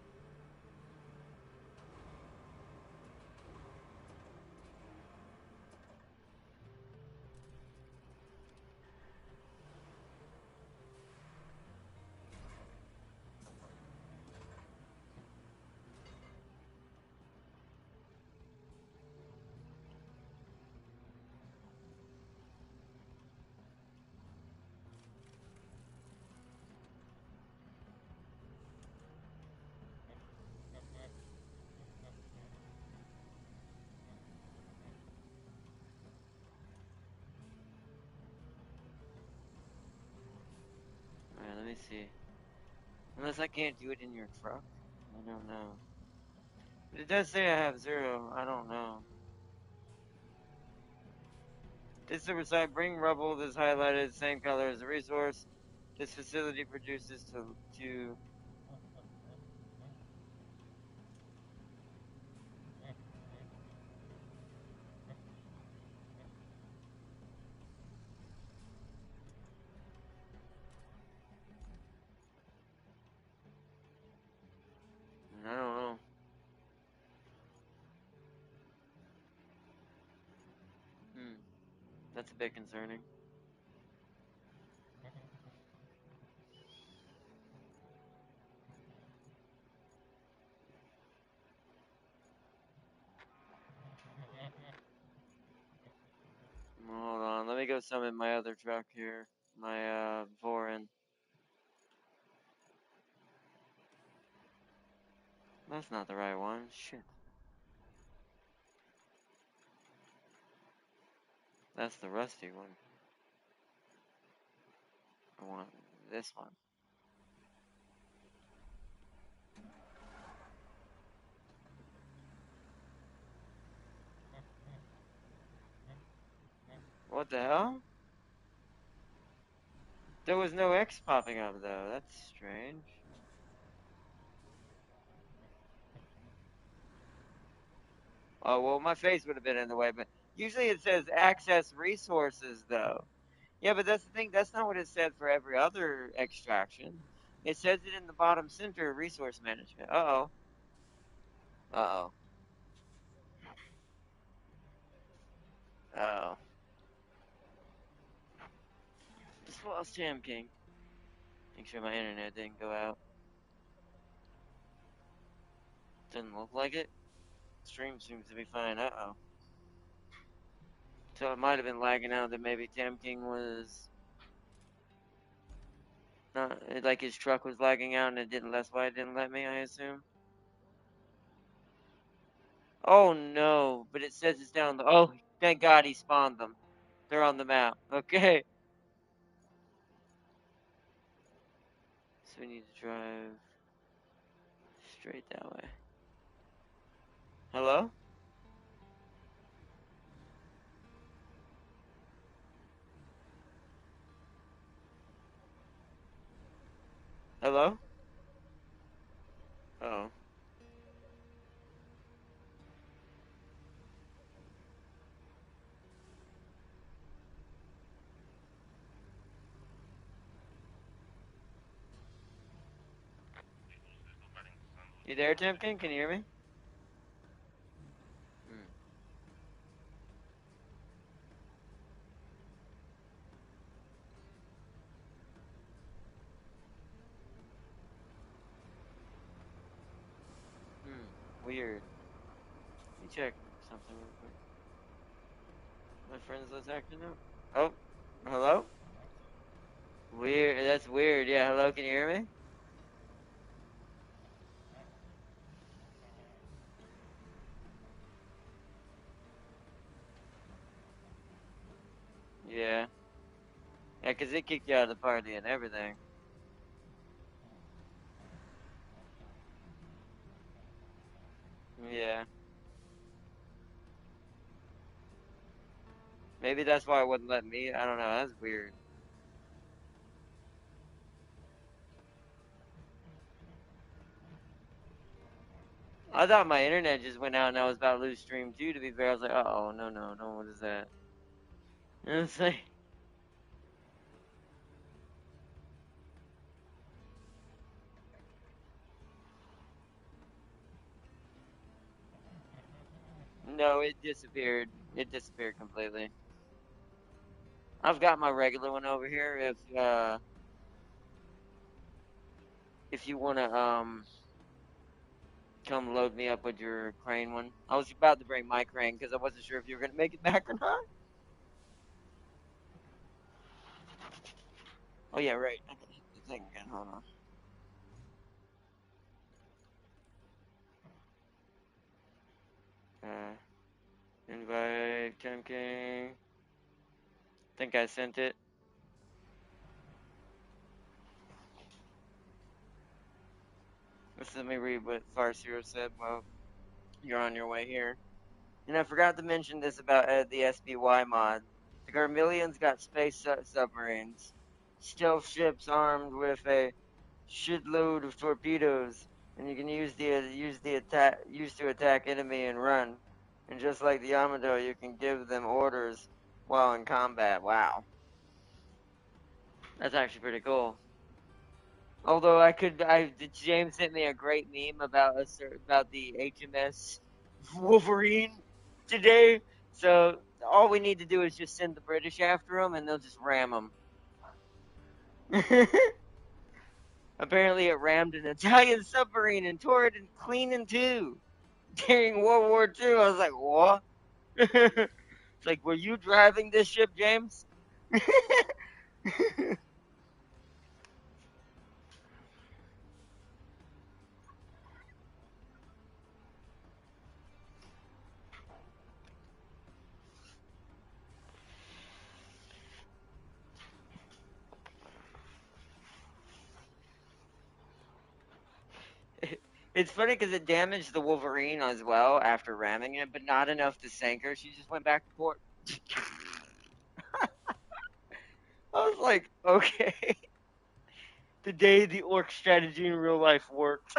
Alright, let me see. Unless I can't do it in your truck. I don't know. But it does say I have 0. I don't know. This side bring rubble that's highlighted same color as the resource. This facility produces to I don't know. Hmm. That's a bit concerning. Hold on, let me go summon my other truck here. My Vorin. That's not the right one. Shit. That's the rusty one. I want this one. What the hell? There was no X popping up though. That's strange. Oh well, my face would have been in the way, but usually it says access resources though. Yeah, but that's the thing. That's not what it said for every other extraction. It says it in the bottom center, resource management. Uh-oh. Uh-oh. Uh-oh. Just lost Jam King. Make sure my internet didn't go out. Didn't look like it. Stream seems to be fine. Uh-oh. So it might have been lagging out that maybe Tam King was not, like his truck was lagging out and it didn't, that's why it didn't let me, I assume. Oh no, but it says it's down the, oh, thank God he spawned them. They're on the map. Okay. So we need to drive straight that way. Hello? Hello? Oh. You there, Tam King? Can you hear me? Hmm. Weird. Let me check something real quick. My friend's list acting up. Oh, hello? Weird. That's weird. Yeah, hello, can you hear me? Yeah. Yeah, 'cause it kicked you out of the party and everything. Yeah. Maybe that's why it wouldn't let me. I don't know. That's weird. I thought my internet just went out and I was about to lose stream too, to be fair. I was like, oh, no, no, no, what is that? And it's like, no, it disappeared. It disappeared completely. I've got my regular one over here if you wanna come load me up with your crane one. I was about to bring my crane because I wasn't sure if you were gonna make it back or not. Oh yeah, right. I can hit the thing again. Hold on. Invite Tim King. Think I sent it. Let me read what Farseer said while you're on your way here. And I forgot to mention this about the SBY mod. The Garmillions got space submarines, stealth ships armed with a shitload of torpedoes, and you can use to attack enemy and run. And just like the Yamato, you can give them orders while in combat. Wow, that's actually pretty cool. Although James sent me a great meme about the HMS Wolverine today. So all we need to do is just send the British after them, and they'll just ram them. Apparently, it rammed an Italian submarine and tore it clean in two during World War II. I was like, what? It's like, were you driving this ship, James? It's funny because it damaged the Wolverine as well after ramming it, but not enough to sink her. She just went back to port. I was like, okay, today the orc strategy in real life worked.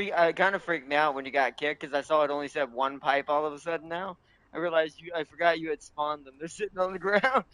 It kind of freaked me out when you got kicked because I saw it only said one pipe all of a sudden now. I realized I forgot you had spawned them. They're sitting on the ground.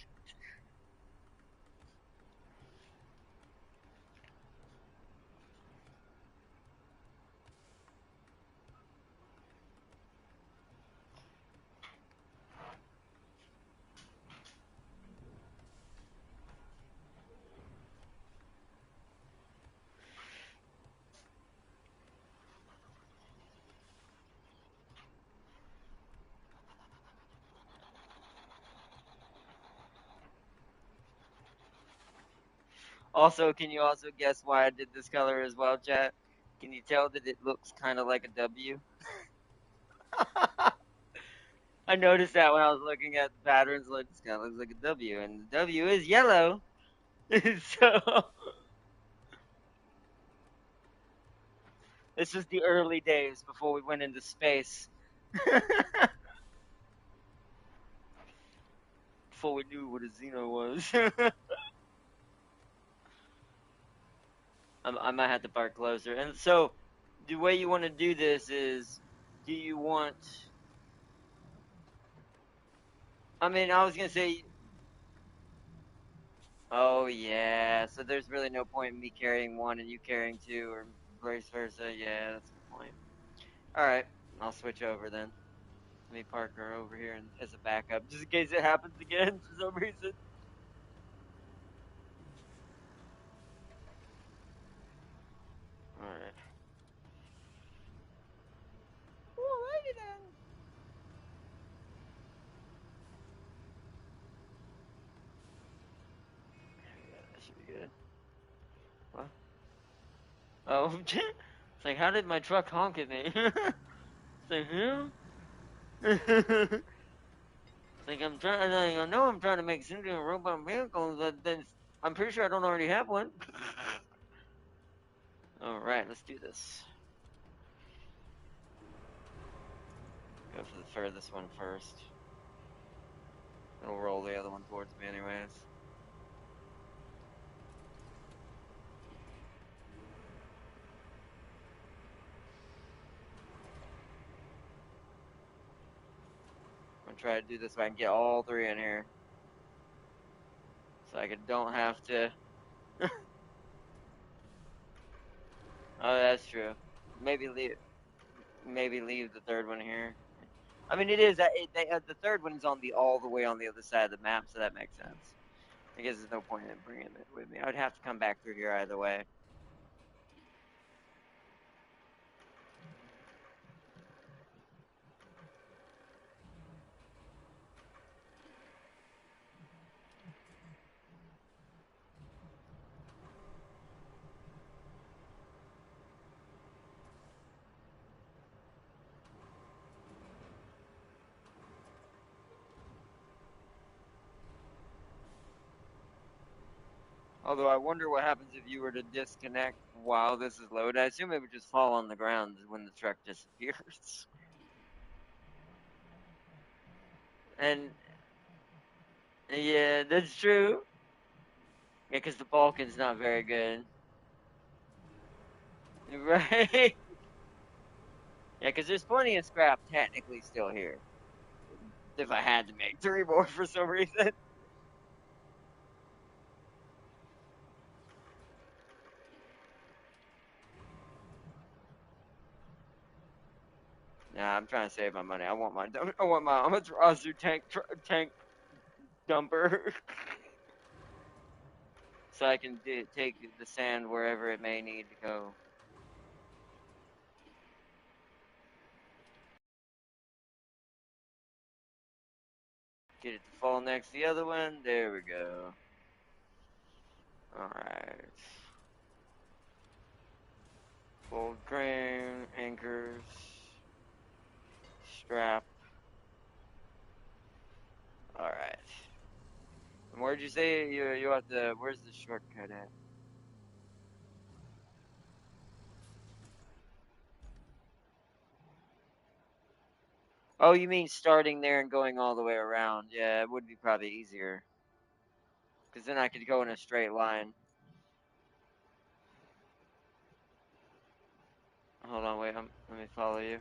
Also, can you also guess why I did this color as well, chat? Can you tell that it looks kind of like a W? I noticed that when I was looking at the patterns, like this kind of looks like a W, and the W is yellow. So this was the early days before we went into space. Before we knew what a Xeno was. I might have to park closer. And so, the way you want to do this is, do you want? I mean, I was gonna say, oh yeah. So there's really no point in me carrying one and you carrying two, or vice versa. Yeah, that's a good point. All right, I'll switch over then. Let me park her over here as a backup, just in case it happens again for some reason. All right. Alrighty then. Yeah, that should be good. What? Oh, it's like, how did my truck honk at me? It's like, huh? It's like I'm trying. I know I'm trying to make sentient robot vehicles, but then I'm pretty sure I don't already have one. All right, let's do this. Go for the furthest one first. It'll roll the other one towards me, anyways. I'm gonna try to do this so I can get all three in here, so I don't have to. Oh, that's true. Maybe leave. Maybe leave the third one here. I mean, it is that the third one is on the all the way on the other side of the map, so that makes sense. I guess there's no point in bringing it with me. I would have to come back through here either way. Although I wonder what happens if you were to disconnect while this is loaded. I assume it would just fall on the ground when the truck disappears. And yeah, that's true. Yeah, because the Balkan's not very good. Right? Yeah, because there's plenty of scrap technically still here. If I had to make three more for some reason. Nah, I'm trying to save my money. I want my Amaterasu tank dumper, so I can take the sand wherever it may need to go. Get it to fall next to the other one. There we go. Alright. Gold crane, anchors, strap. Alright. And where'd you say you have to? Where's the shortcut at? Oh, you mean starting there and going all the way around? Yeah, it would be probably easier. Because then I could go in a straight line. Hold on, wait. Let me follow you.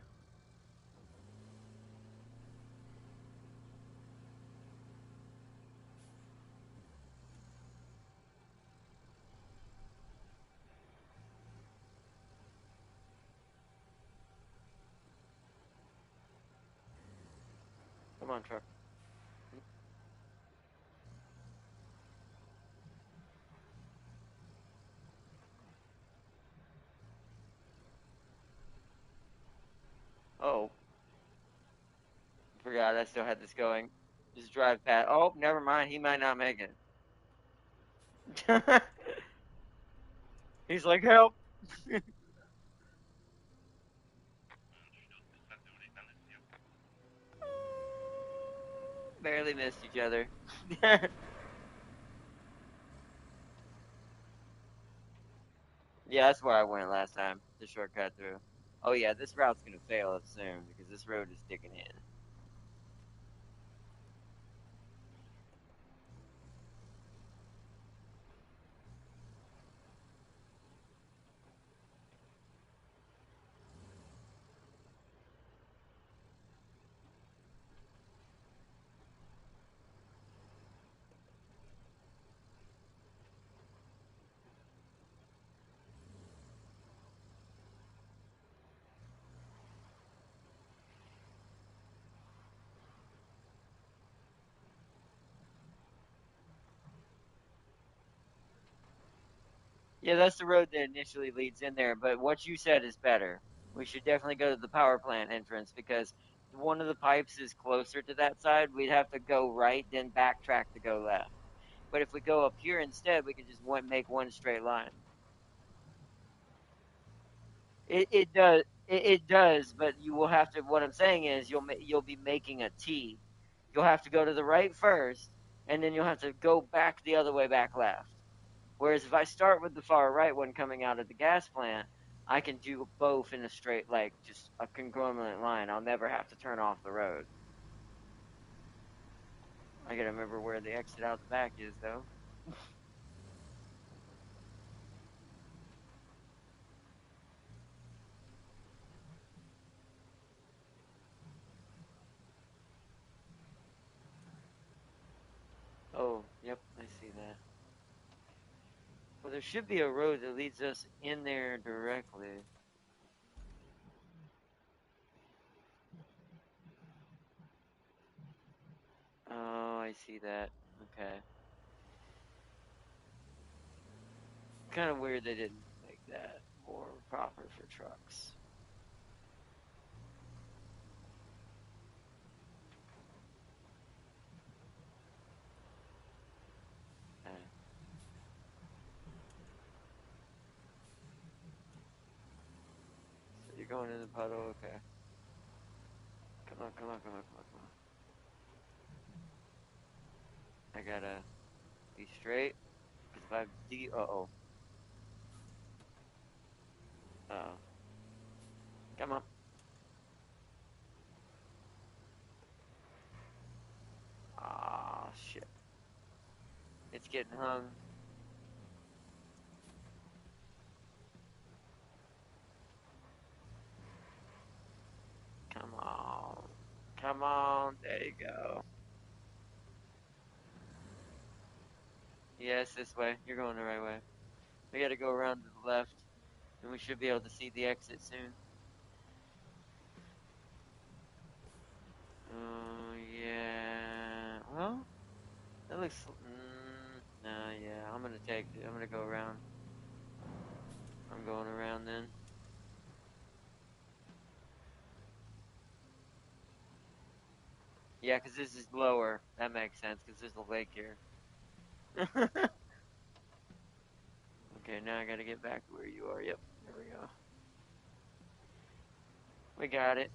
Come on, truck. Oh, forgot I still had this going. Just drive past. Oh, never mind. He might not make it. He's like, help. Barely missed each other. Yeah, that's where I went last time. The shortcut through. Oh yeah, this route's gonna fail soon because this road is digging in. Yeah, that's the road that initially leads in there, but what you said is better. We should definitely go to the power plant entrance because one of the pipes is closer to that side. We'd have to go right, then backtrack to go left. But if we go up here instead, we can just make one straight line. It does it does, but you will have to. What I'm saying is you'll be making a T. You'll have to go to the right first, and then you'll have to go back the other way back left. Whereas if I start with the far right one coming out of the gas plant, I can do both in a straight, like just a congruent line. I'll never have to turn off the road. I gotta remember where the exit out the back is though. Oh, yep, I see that. Well, there should be a road that leads us in there directly. Oh, I see that. Okay. Kind of weird they didn't make that more proper for trucks. Okay. So you're going in the puddle. Okay. Come on, come on, come on, come on, come on. I gotta be straight. Because if I D, uh-oh. Uh-oh. Come on. Ah, shit. It's getting hung. Come on. Come on. There you go. Yes, this way. You're going the right way. We gotta go around to the left. And we should be able to see the exit soon. Oh, yeah. Well, that looks. Nah, yeah. I'm gonna take it. I'm gonna go around. I'm going around then. Yeah, because this is lower. That makes sense because there's a lake here. Okay, now I gotta get back to where you are. Yep, there we go. We got it.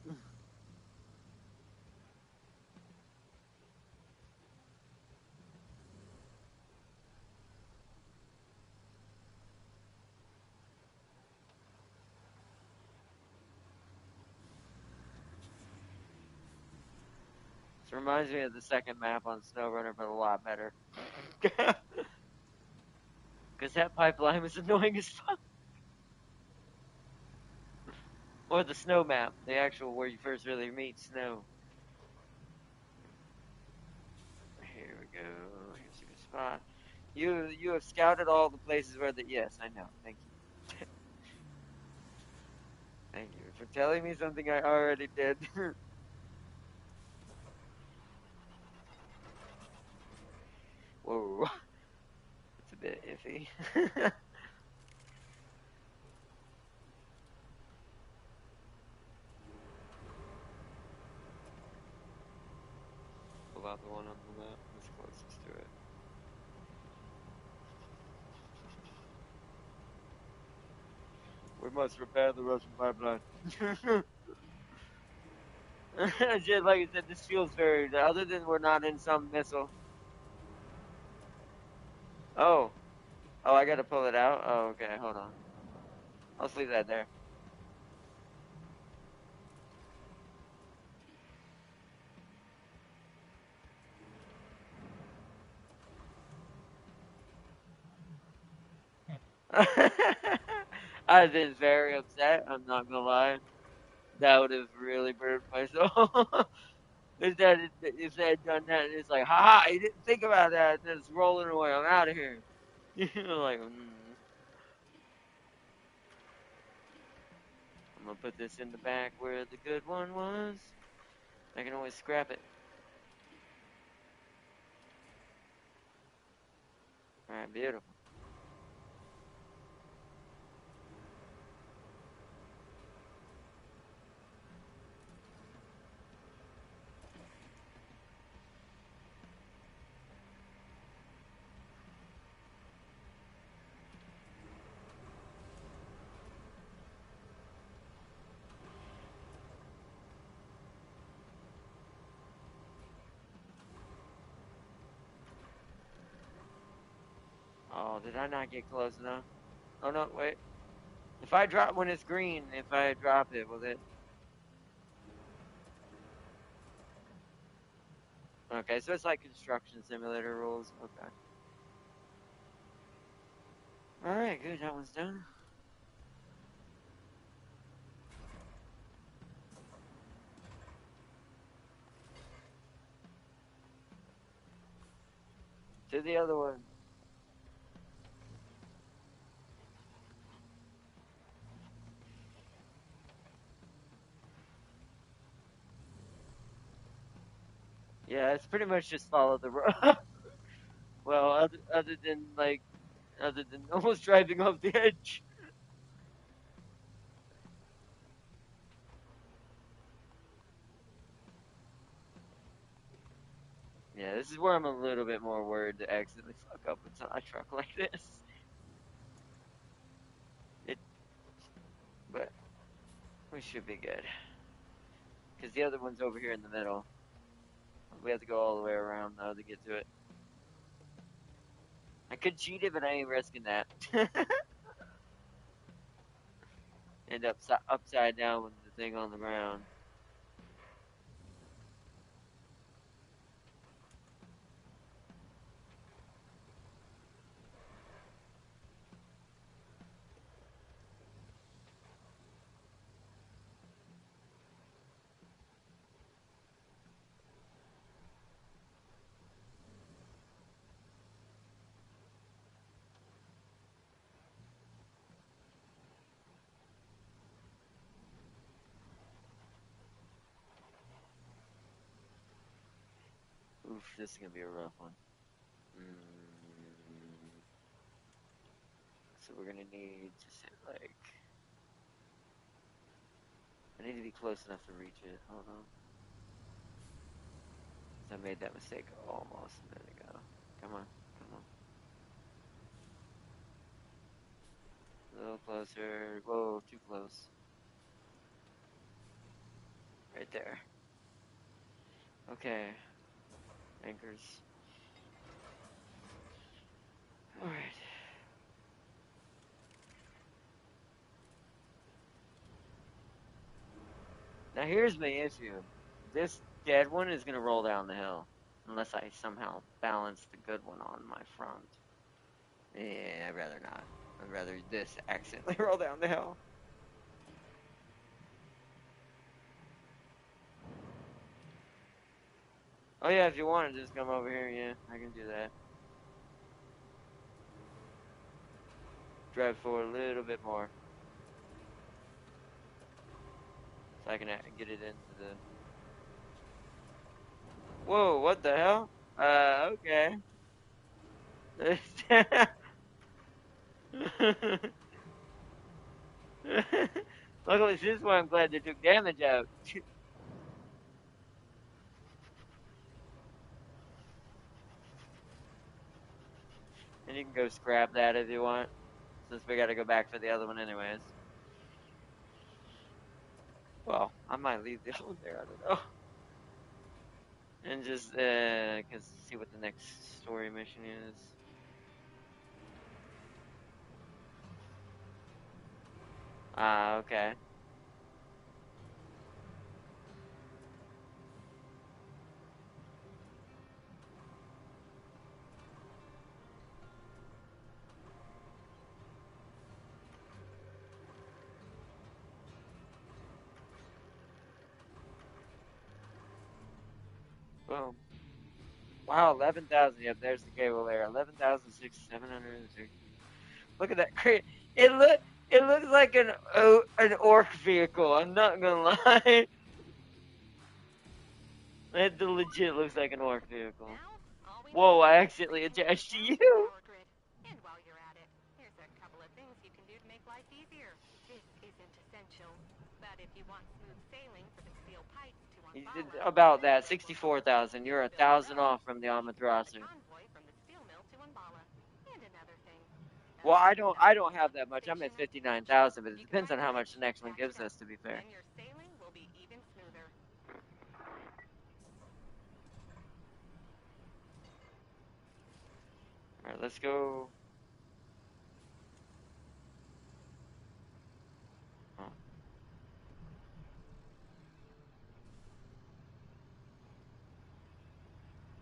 This reminds me of the second map on SnowRunner, but a lot better. Because that pipeline was annoying as fuck. Or the snow map, the actual where you first really meet snow. Here we go. Here's a good spot. You have scouted all the places where the yes, I know. Thank you. Thank you for telling me something I already did. Whoa, that's a bit iffy. Pull out the one on the left that's closest to it. We must repair the Russian pipeline. Just like I said, this feels very. Other than we're not in some missile. Oh, oh, I gotta pull it out. Oh, okay, hold on. I'll just leave that there. I've been very upset. I'm not gonna lie. That would have really burnt my soul. If they had done that, it's like, haha, you didn't think about that. And it's rolling away. I'm out of here. Like, I'm gonna put this in the back where the good one was. I can always scrap it. All right, beautiful. Oh, did I not get close enough? Oh no, wait. If I drop when it's green, if I drop it, will it? Okay, so it's like construction simulator rules. Okay. All right, good. That one's done. To the other one. Yeah, it's pretty much just follow the road. Well, other than almost driving off the edge. Yeah, this is where I'm a little bit more worried to accidentally fuck up a truck like this. It, but we should be good because the other one's over here in the middle. We have to go all the way around though to get to it. I could cheat it, but I ain't risking that. End up upside down with the thing on the ground. Oof, this is gonna be a rough one. Mm, so we're gonna need to say like I need to be close enough to reach it. Hold on. 'Cause I made that mistake almost a minute ago. Come on, come on. A little closer. Whoa, too close. Right there. Okay. Anchors. Alright. Now here's my issue. This dead one is gonna roll down the hill. Unless I somehow balance the good one on my front. Yeah, I'd rather not. I'd rather this accidentally roll down the hill. Oh yeah, if you want to just come over here, yeah, I can do that. Drive forward a little bit more. So I can get it into the... Whoa, what the hell? Okay. Luckily, this one I'm glad they took damage out. And you can go scrap that if you want, since we gotta go back for the other one anyways. Well, I might leave the other one there, I don't know. And just, cause see what the next story mission is. Ah, okay. Boom. Wow, 11,000. Yep, there's the cable there. 11,700. Look at that crate. It look. It looks like an orc vehicle. I'm not gonna lie. It legit looks like an orc vehicle. Now, all we Whoa! need I is accidentally everything attached to down to the you. power grid. And while you're at it, here's a couple of things you can do to make life easier. This isn't essential, but if you want smooth sailing for the steel pipes to Umbala, About then that, you're able to 64,000. You're a build a thousand road off from the so you can send the Amatrasu. convoy from the steel mill to Umbala. And another thing. Well, I don't. I Besides don't the have pumping that much. I'm at station, 59,000, but it you can depends ride on a how much bridge the next one attached gives up. us. To be fair. Then your sailing will be even smoother. All right, let's go. Oh,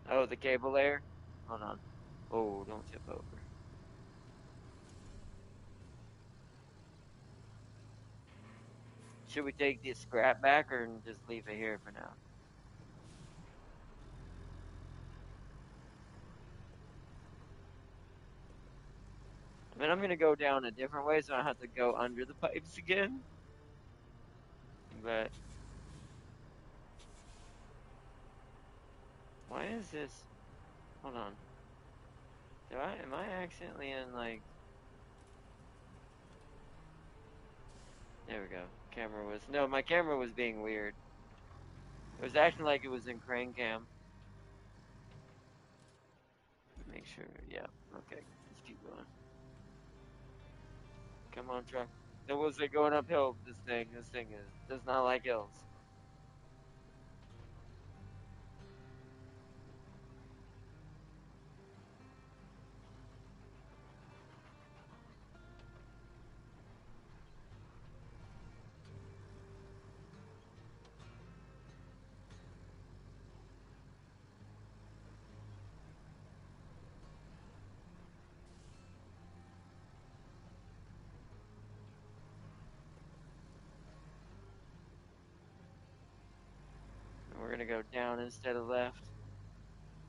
oh, the cable layer. Hold on. Oh, don't tip over. Should we take the scrap back or just leave it here for now? I mean, I'm gonna go down a different way, so I have to go under the pipes again. But why is this? Hold on. Do I? Am I accidentally in like? There we go. Camera was no, my camera was being weird. It was acting like it was in crane cam. Make sure. Yeah. Okay. Let's keep going. Come on, truck. There was it going uphill. This thing is does not like hills. And we're gonna go down instead of left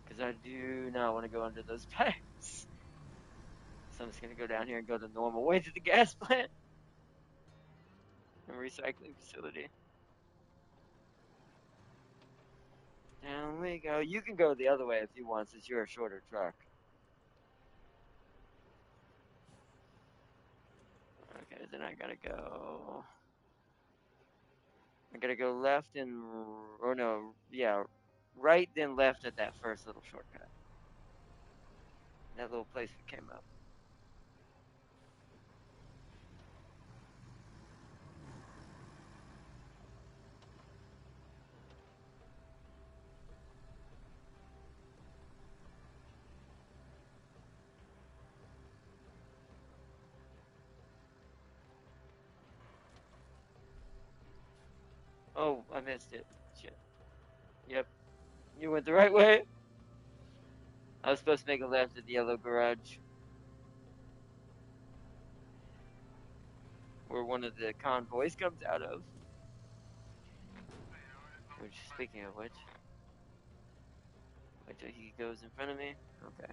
because I do not want to go under those pipes. So I'm just gonna go down here and go the normal way to the gas plant and recycling facility. Down we go. You can go the other way if you want, since you're a shorter truck. Okay, then I gotta go. I gotta go left and or no, yeah, right then left at that first little shortcut. That little place we came up. Oh, I missed it. Shit. Yep, you went the right way. I was supposed to make a left at the yellow garage, where one of the convoys comes out of. Which, speaking of which, wait till he goes in front of me. Okay.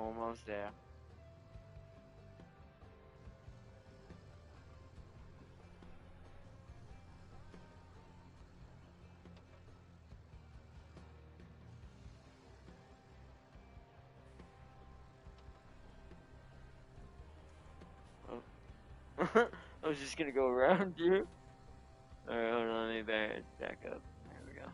Almost there. Oh. I was just gonna go around you. Alright, hold on, let me back up. There we go.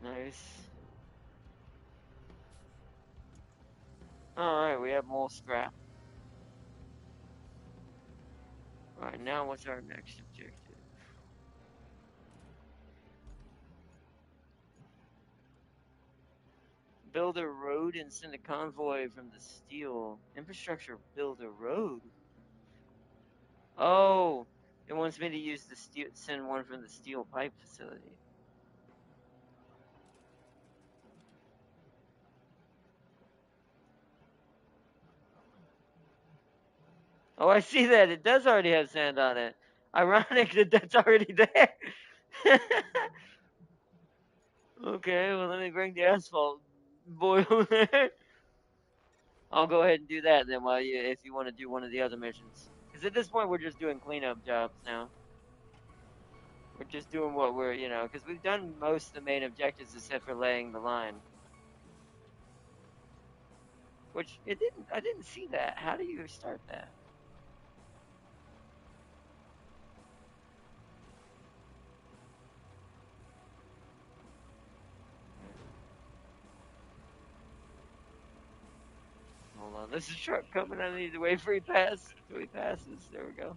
Nice. Alright, we have more scrap. Alright, now what's our next objective? Build a road and send a convoy from the steel. Infrastructure, build a road. Oh, it wants me to use the steel, send one from the steel pipe facility. Oh, I see that. It does already have sand on it. Ironic that that's already there. Okay, well, let me bring the asphalt boy over there. I'll go ahead and do that then while you, if you want to do one of the other missions. Because at this point, we're just doing cleanup jobs now. We're just doing what we're, because we've done most of the main objectives except for laying the line. Which I didn't see that. How do you start that? Hold on, there's a truck coming. I need to wait for he pass. Till he passes. There we go.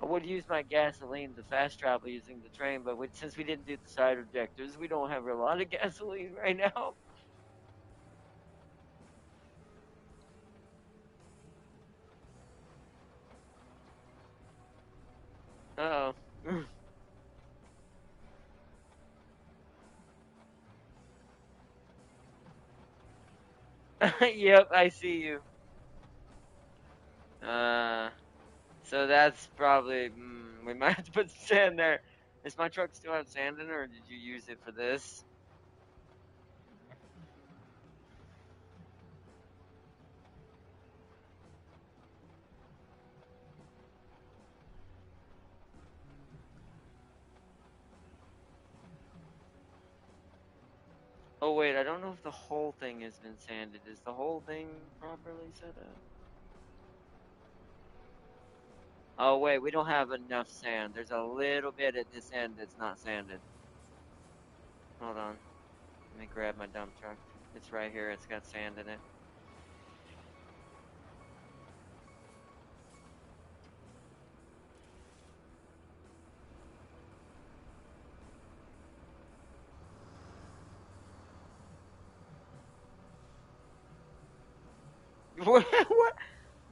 I would use my gasoline to fast travel using the train, but since we didn't do the side objectives, we don't have a lot of gasoline right now. Uh oh. Yep, I see you. Uh, so that's probably we might have to put sand there. Does my truck still have sand in it, or did you use it for this? Oh wait, I don't know if the whole thing has been sanded. Is the whole thing properly set up? Oh wait, we don't have enough sand. There's a little bit at this end that's not sanded. Hold on. Let me grab my dump truck. It's right here. It's got sand in it.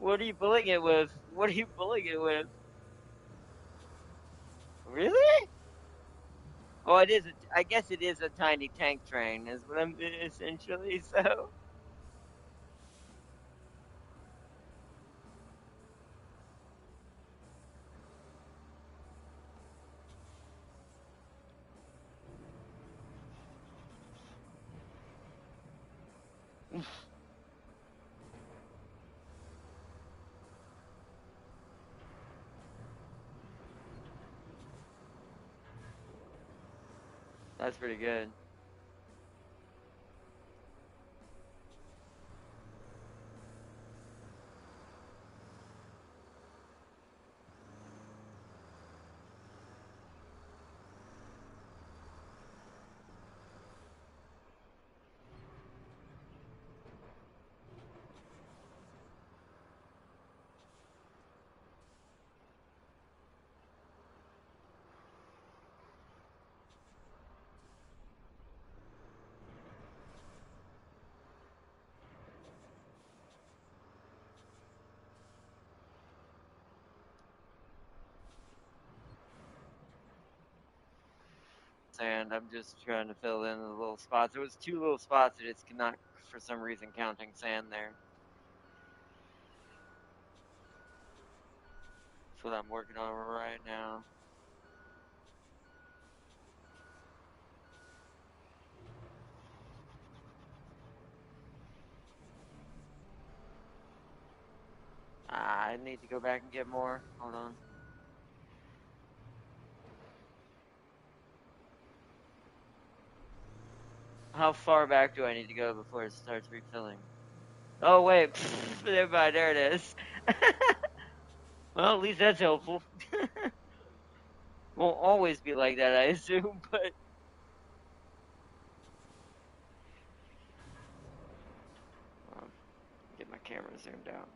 What are you pulling it with? What are you pulling it with? Really? Oh, it is. I guess it is a tiny tank train, is what I'm essentially. So, that's pretty good. sand. I'm just trying to fill in the little spots. There was two little spots that it's not for some reason counting sand there. That's what I'm working on right now. I need to go back and get more. Hold on. How far back do I need to go before it starts refilling? Oh, wait. Never mind. There it is. Well, at least that's helpful. Won't always be like that, I assume, but get my camera zoomed out.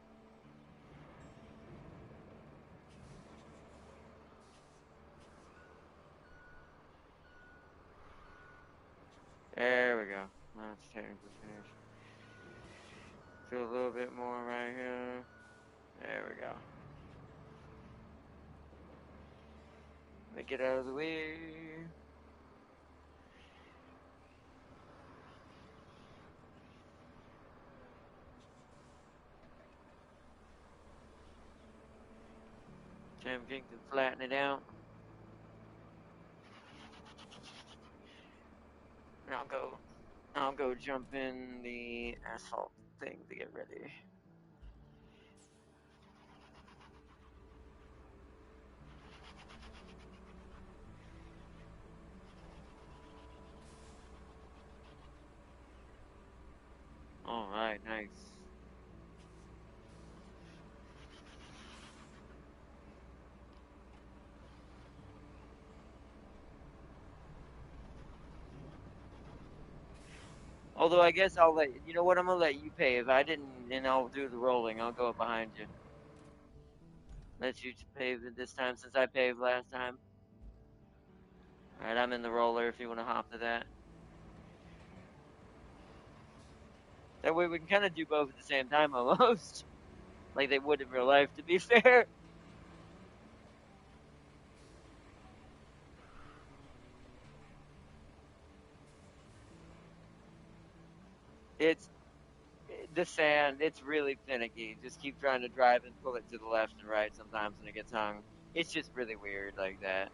There we go. That's technically finished. Do a little bit more right here. There we go. Let me get out of the way. Jam King can flatten it out. And I'll go jump in the asphalt thing to get ready. Alright, nice. Although I guess I'll let you know what, I'm gonna let you pave. I didn't, and I'll do the rolling. I'll go up behind you. Let you pave it this time since I paved last time. Alright, I'm in the roller if you want to hop to that. That way we can kind of do both at the same time almost. Like they would in real life, to be fair. It's the sand, it's really finicky. Just keep trying to drive and pull it to the left and right sometimes when it gets hung. It's just really weird like that.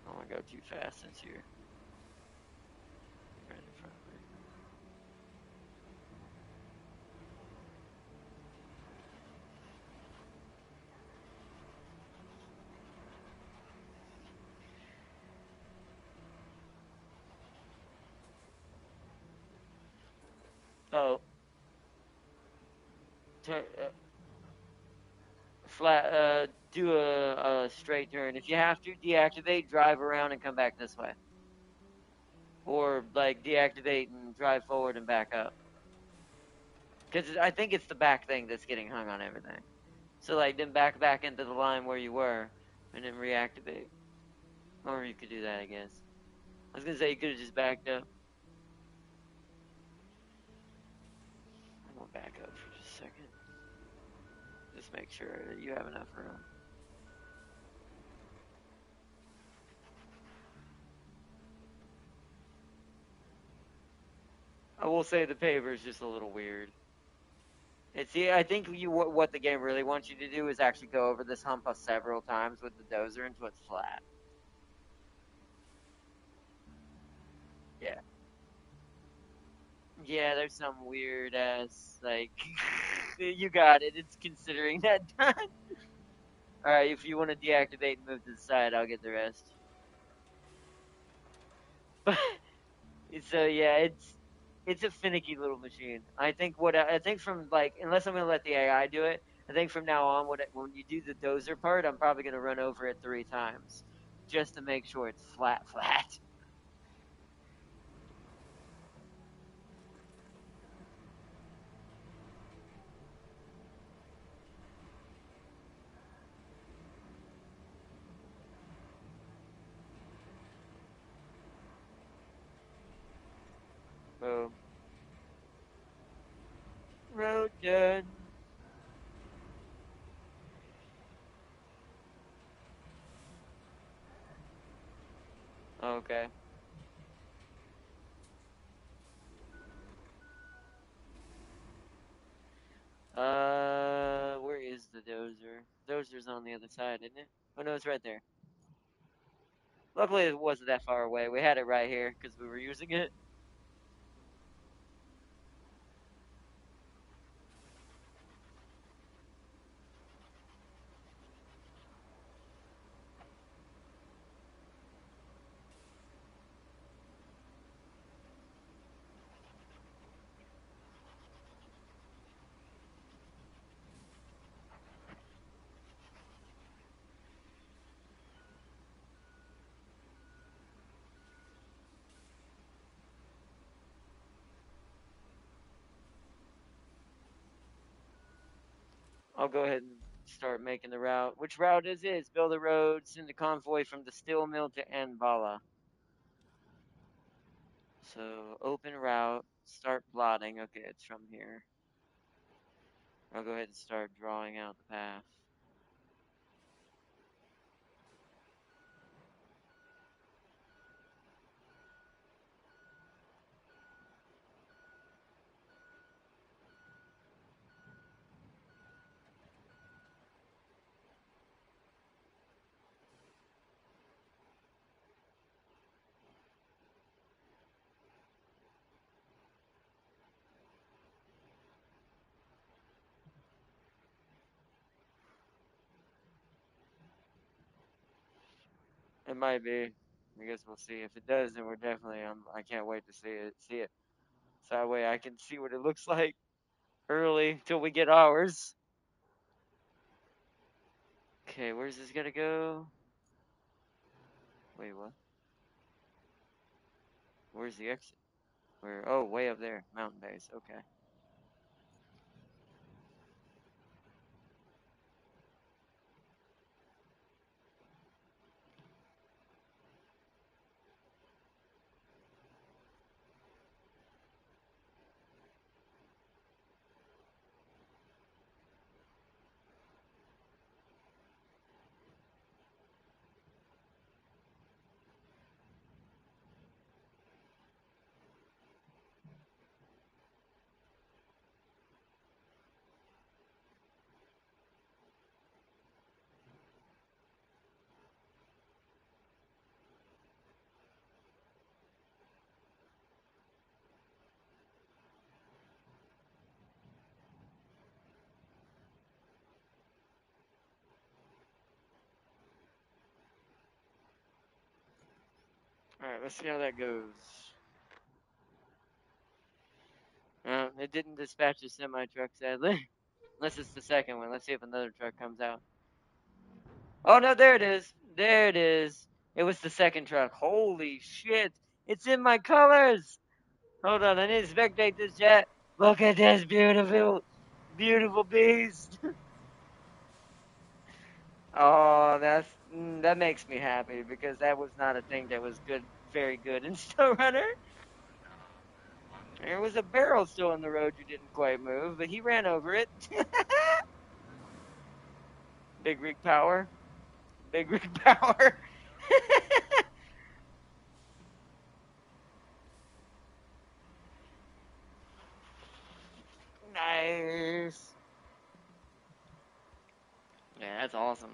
I don't want to go too fast since you're right in front of me. Oh, flat. Do a straight turn. If you have to deactivate, drive around and come back this way, or like deactivate and drive forward and back up. Because I think it's the back thing that's getting hung on everything. So like then back into the line where you were, and then reactivate. Or you could do that, I guess. I was gonna say you could have just backed up. I'm gonna back up for just a second. Just make sure that you have enough room. I will say the paver is just a little weird. It's I think what the game really wants you to do is actually go over this hump several times with the dozer until it's flat. Yeah. Yeah, there's some weird ass like you got it. It's considering that time. All right, if you want to deactivate and move to the side, I'll get the rest. But so yeah, it's a finicky little machine. I think from like unless I'm gonna let the AI do it, I think from now on when you do the dozer part, I'm probably gonna run over it 3 times just to make sure it's flat. Okay. Where is the dozer? Dozer's on the other side, isn't it? Oh no, it's right there. Luckily, it wasn't that far away. We had it right here because we were using it. I'll go ahead and start making the route. Which route is it? It's build a road, send a convoy from the steel mill to Anvala. So open route, start plotting. Okay, it's from here. I'll go ahead and start drawing out the path. It might be. I guess we'll see. If it does, then we're definitely. I can't wait to see it. See it. So that way I can see what it looks like early till we get ours. Okay, where's this gonna go? Wait, what? Where's the exit? Where? Oh, way up there, mountain base. Okay. All right, let's see how that goes. It didn't dispatch a semi truck, sadly. Unless it's the second one. Let's see if another truck comes out. Oh no, there it is. There it is. It was the second truck. Holy shit! It's in my colors. Hold on, I need to spectate this chat. Look at this beautiful, beautiful beast. Oh, that makes me happy because that was not a thing that was good, very good in Snow Runner. There was a barrel still in the road you didn't quite move, but he ran over it. Big rig power. Big rig power. Nice. Yeah, that's awesome.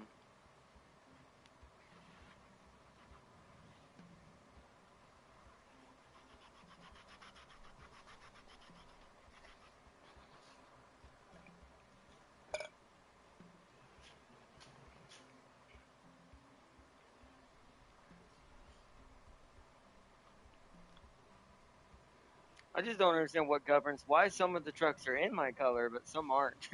I just don't understand what governs why some of the trucks are in my color, but some aren't.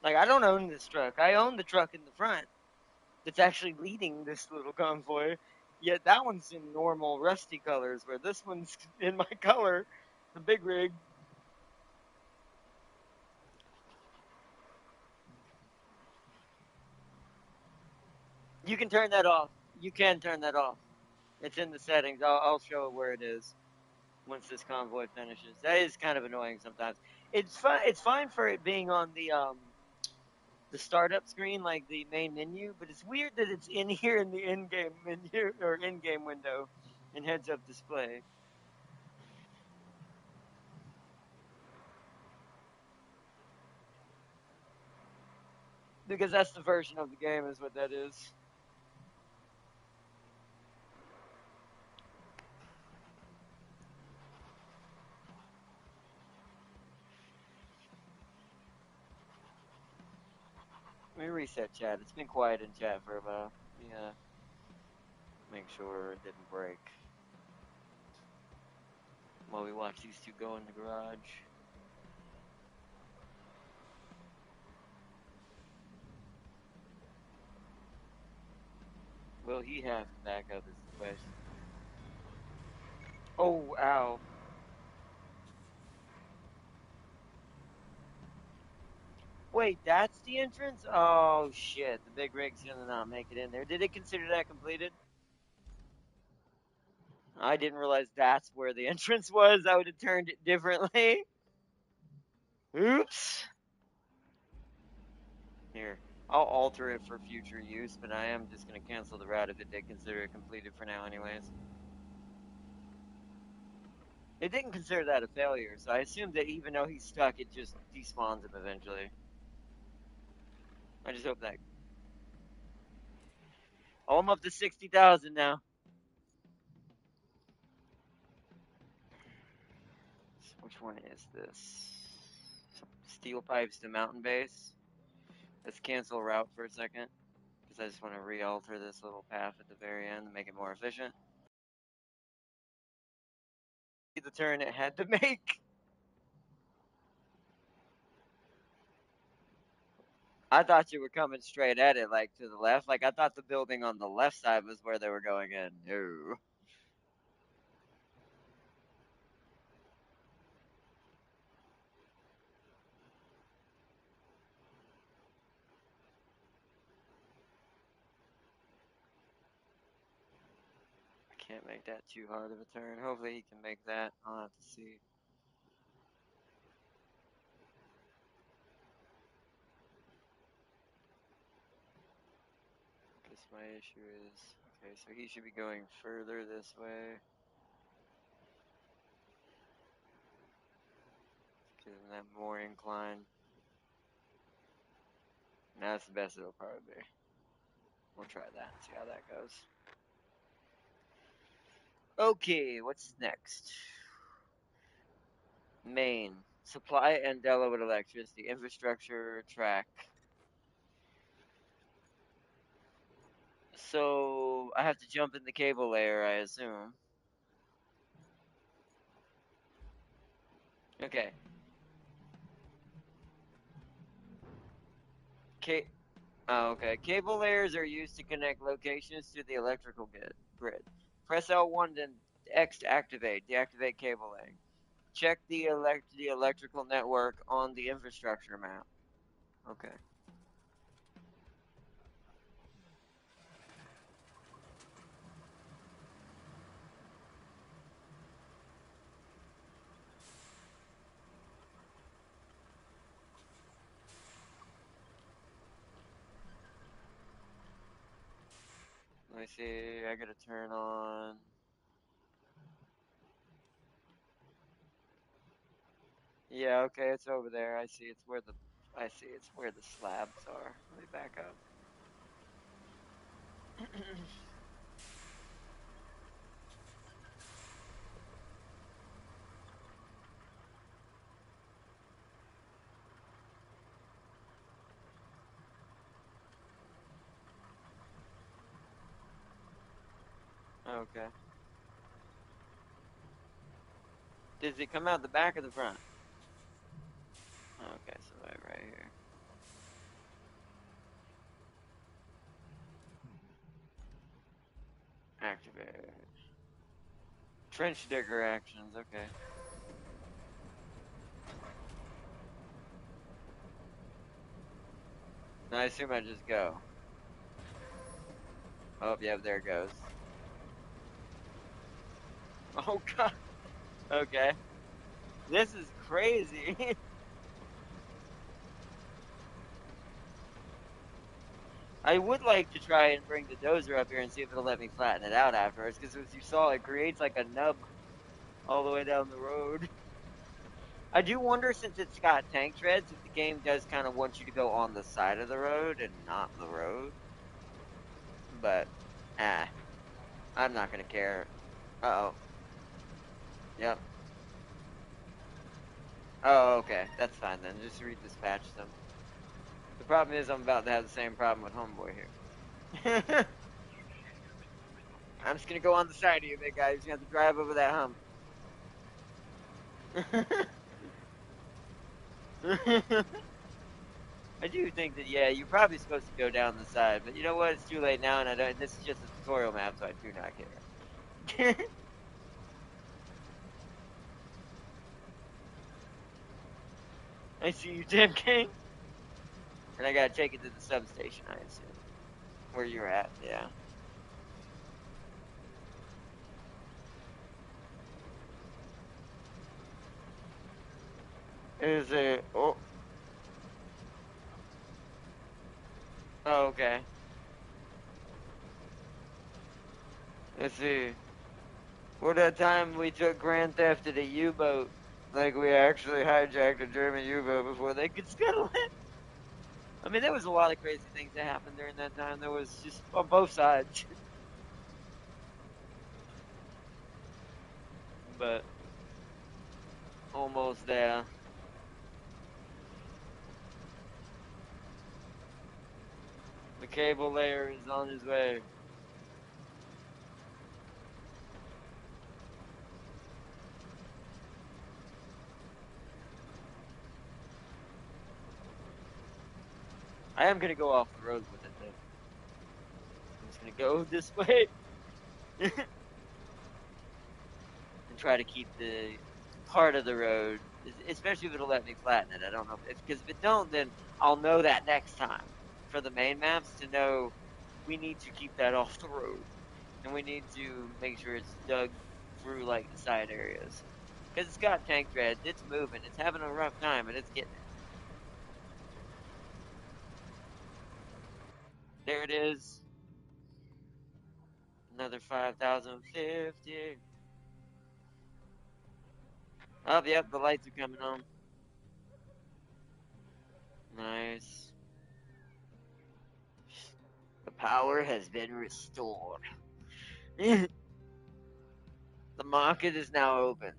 Like, I don't own this truck. I own the truck in the front that's actually leading this little convoy. Yet that one's in normal rusty colors, where this one's in my color, the big rig. You can turn that off. You can turn that off. It's in the settings. I'll show it where it is once this convoy finishes. That is kind of annoying sometimes. It's fine. It's fine for it being on the the startup screen, like the main menu, but it's weird that it's in here in the in-game menu or in-game window in heads-up display. Because that's the version of the game, is what that is. Let me reset chat. It's been quiet in chat for a while. Yeah, make sure it didn't break while we watch these two go in the garage. Will he have backup is the question. Oh, ow. Wait, that's the entrance? Oh, shit. The big rig's gonna not make it in there. Did it consider that completed? I didn't realize that's where the entrance was. I would have turned it differently. Oops. Here. I'll alter it for future use, but I am just gonna cancel the route if it did consider it completed for now anyways. It didn't consider that a failure, so I assumed that even though he's stuck, it just despawns him eventually. I just hope that. Oh, I'm up to 60,000 now. Which one is this? Steel pipes to mountain base. Let's cancel route for a second, because I just want to re-alter this little path at the very end to make it more efficient. The turn it had to make. I thought you were coming straight at it, like to the left. Like I thought the building on the left side was where they were going in. No. I can't make that too hard of a turn. Hopefully he can make that. I'll have to see. Because my issue is, okay, so he should be going further this way. Give him that more incline. That's the best it'll probably be. We'll try that and see how that goes. Okay, what's next? Main. Supply and Delo with electricity. Infrastructure track. So I have to jump in the cable layer, I assume. Okay. Okay. Cable layers are used to connect locations to the electrical grid. Press L1 then X to activate. Deactivate cable laying. Check the electrical network on the infrastructure map. Okay. Let me see. I gotta turn on. Yeah, okay, it's over there. I see. It's where the. I see. It's where the slabs are. Let me back up. Okay. Does it come out the back or the front? Okay, so right here. Activate. Trench digger actions. Okay. Now I assume I just go. Oh, yeah, there it goes. Oh god. Okay. This is crazy. I would like to try and bring the dozer up here and see if it'll let me flatten it out afterwards, because as you saw, it creates like a nub all the way down the road. I do wonder, since it's got tank treads, if the game does kind of want you to go on the side of the road and not the road. But, ah, I'm not gonna care. Uh-oh. Yep. Oh, okay. That's fine then. Just redispatch them. The problem is I'm about to have the same problem with Homeboy here. I'm just gonna go on the side of you, big guy. You're just gonna have to drive over that hump. I do think that, yeah, you're probably supposed to go down the side, but you know what? It's too late now, and I don't. This is just a tutorial map, so I do not care. I see you, Tim King. And I gotta take it to the substation, I assume. Where you're at, yeah. Is it? Oh, oh, okay. Let's see. What that time we took Grand Theft to the U-boat? Like we actually hijacked a German U-boat before they could scuttle it. I mean, there was a lot of crazy things that happened during that time. There was just on both sides, but almost there. The cable layer is on his way. I am gonna go off the road with it though. I'm just gonna go this way and try to keep the part of the road, especially if it'll let me flatten it. I don't know because if it don't, then I'll know that next time for the main maps to know we need to keep that off the road and we need to make sure it's dug through like the side areas because it's got tank treads. It's moving. It's having a rough time, but it's getting it. There it is. Another 5,050. Oh, yep, the lights are coming on. Nice. The power has been restored. The market is now open.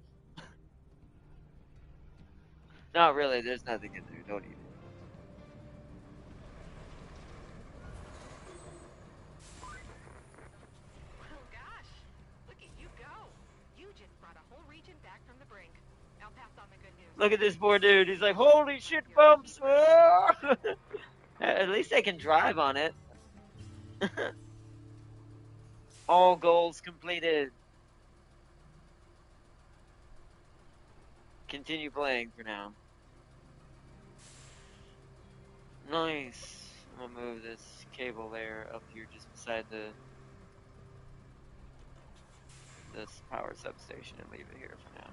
Not really, there's nothing in there. Don't eat it. Well, gosh, look at you go. You just brought a whole region back from the brink. I'll pass on the good news. Look at this poor dude. He's like, holy shit bumps. At least they can drive on it. All goals completed. Continue playing for now. Nice. I'm gonna move this cable layer up here just beside this power substation and leave it here for now.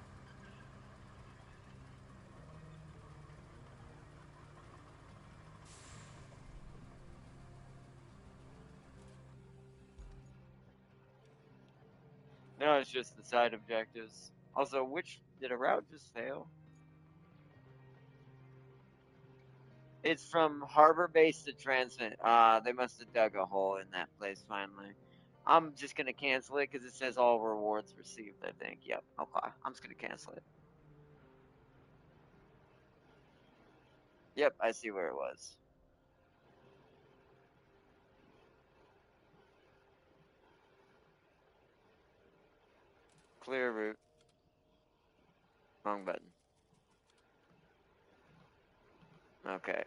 No, it's just the side objectives. Also, which did a route just fail? It's from Harbor Base to Transmit. They must have dug a hole in that place finally. I'm just gonna cancel it because it says all rewards received, I think. Yep, okay. I'm just gonna cancel it. Yep, I see where it was. Clear route. Wrong button. Okay.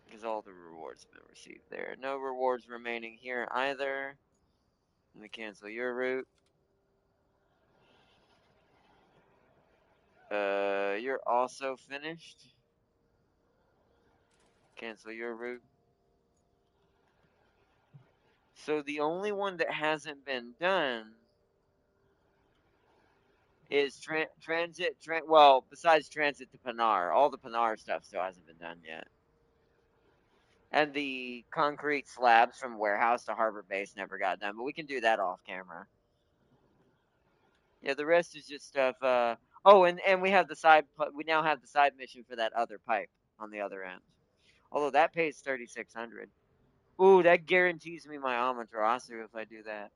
Because all the rewards have been received there. No rewards remaining here either. Let me cancel your route. You're also finished. Cancel your route. So the only one that hasn't been done is well, besides transit to Pinar. All the Pinar stuff still hasn't been done yet. And the concrete slabs from warehouse to harbor base never got done, but we can do that off camera. Yeah, the rest is just stuff. Oh, and we have the side. We now have the side mission for that other pipe on the other end. Although that pays 3,600. Ooh, that guarantees me my Amaterasu if I do that.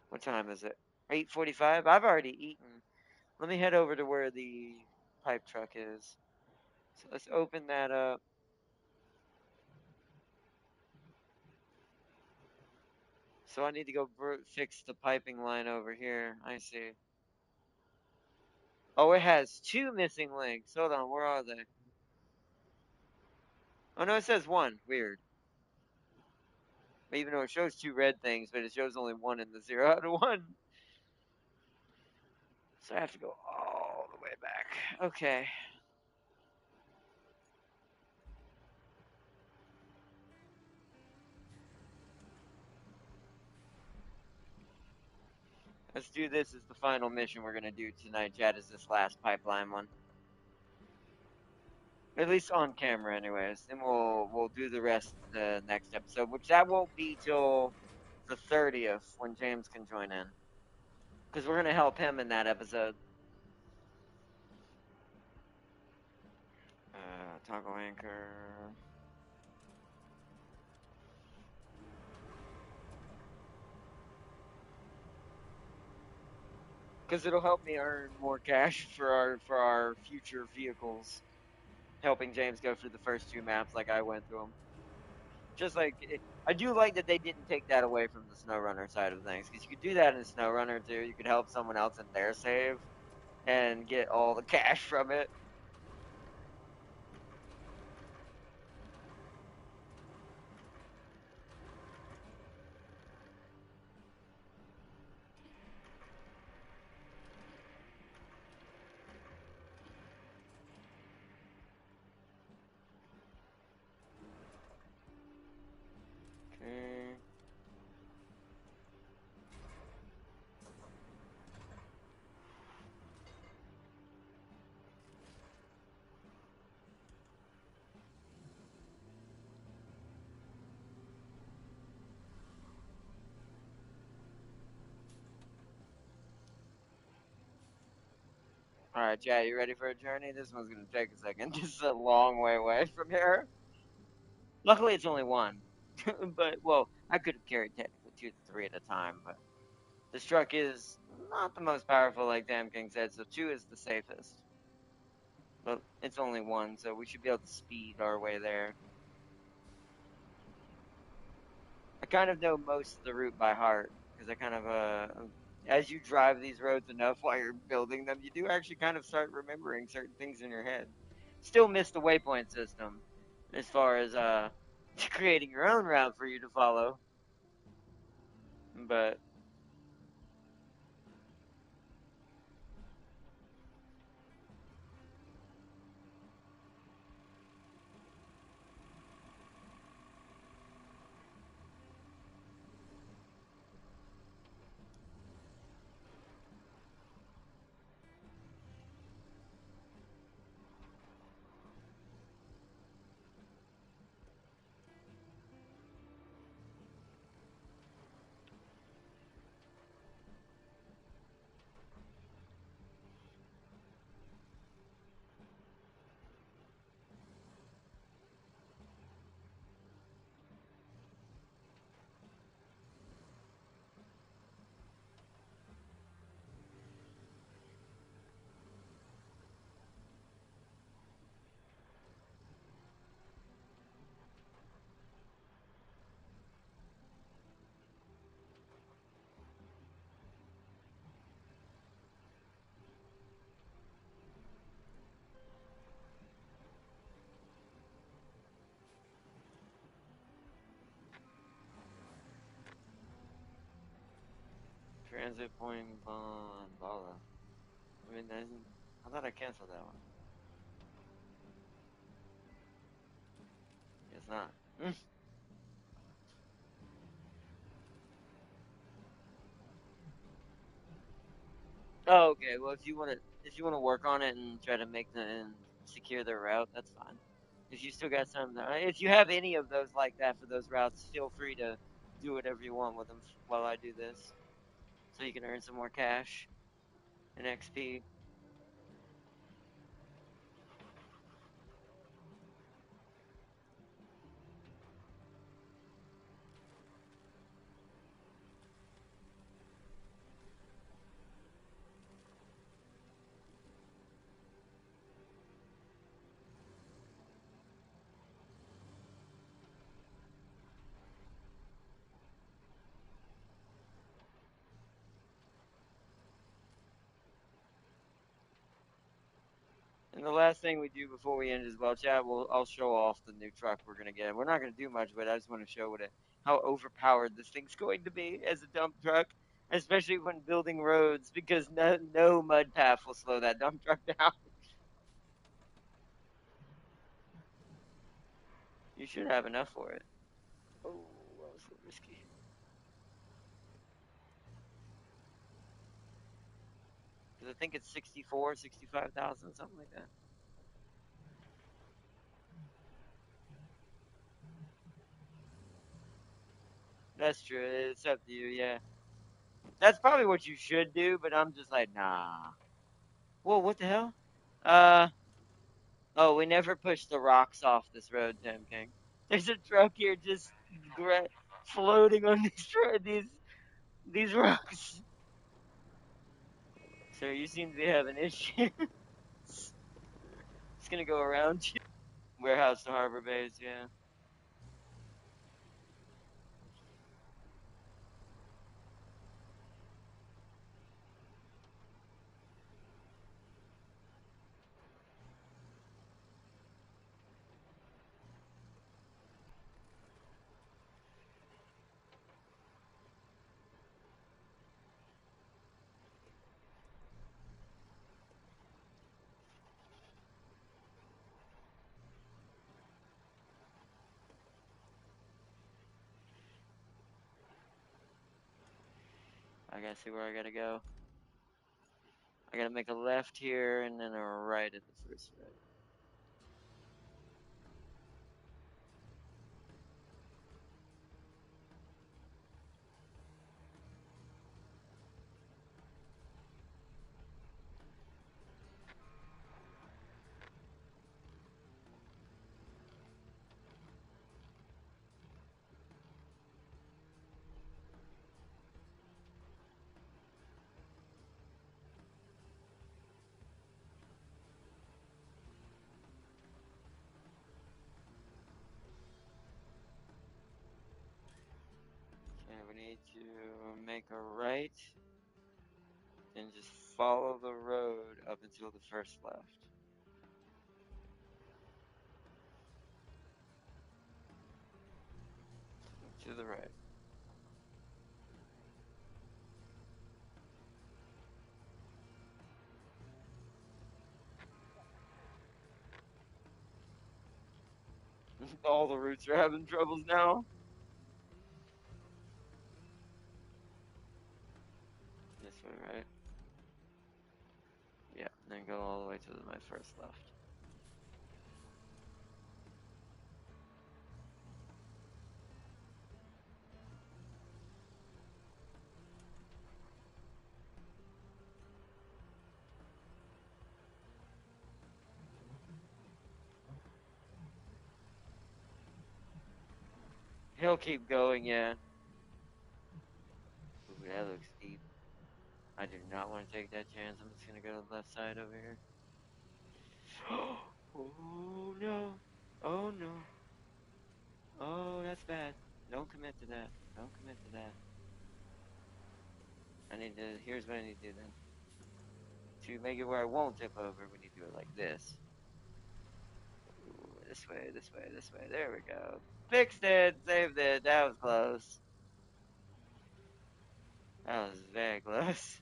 What time is it? 8:45. I've already eaten. Let me head over to where the pipe truck is. So let's open that up. So I need to go fix the piping line over here. I see. Oh, it has two missing links. Hold on, where are they? Oh no, it says one. Weird. Even though it shows two red things, but it shows only one in the 0 out of 1. So I have to go all the way back. Okay. Let's do this as the final mission we're gonna do tonight, Chad, is this last pipeline one. At least on camera anyways. Then we'll do the rest the next episode, which that won't be till the 30th when James can join in. Because we're gonna help him in that episode. Toggle anchor. Because it'll help me earn more cash for our future vehicles. Helping James go through the first two maps like I went through them. Just like I do like that they didn't take that away from the SnowRunner side of things, because you could do that in SnowRunner too. You could help someone else in their save and get all the cash from it. Okay. All right, Chad, you ready for a journey? This one's gonna take a second. This is a long way away from here. Luckily, it's only one. But well, I could have carried technically 2 to 3 at a time, but this truck is not the most powerful, like Damn King said. So two is the safest. But it's only one, so we should be able to speed our way there. I kind of know most of the route by heart because I kind of as you drive these roads enough while you're building them, you do actually kind of start remembering certain things in your head. Still miss the waypoint system as far as creating your own route for you to follow, but transit point Bala. I mean, I thought I canceled that one. It's not. Oh, okay. Well, if you want to work on it and try to make the and secure the route, that's fine. If you still got some, if you have any of those like that for those routes, feel free to do whatever you want with them while I do this, so you can earn some more cash and XP. And the last thing we do before we end as well, chat, I'll show off the new truck we're gonna get. We're not gonna do much, but I just want to show how overpowered this thing's going to be as a dump truck, especially when building roads, because no mud path will slow that dump truck down. You should have enough for it. Oh, that was a little risky. Because I think it's 64, 65,000, something like that. That's true. It's up to you, yeah. That's probably what you should do, but I'm just like, nah. Whoa, what the hell? Uh, oh, we never pushed the rocks off this road, Tim King. There's a truck here just floating on these rocks. Sir, you seem to be having issues. It's gonna go around you. Warehouse to harbor base, yeah. I gotta see where I gotta go. I gotta make a left here and then a right at the first right. Okay, we need to make a right and just follow the road up until the first left. To the right. All the routes are having troubles now. This way, right? Yeah, and then go all the way to my first left. He'll keep going, yeah. Ooh, that looks deep. I do not want to take that chance. I'm just gonna go to the left side over here. Oh no. Oh no. Oh, that's bad. Don't commit to that. Don't commit to that. Here's what I need to do then. To make it where I won't tip over, we need to do it like this. Ooh, this way, this way, this way. There we go. Fixed it. Saved it. That was close. That was very close.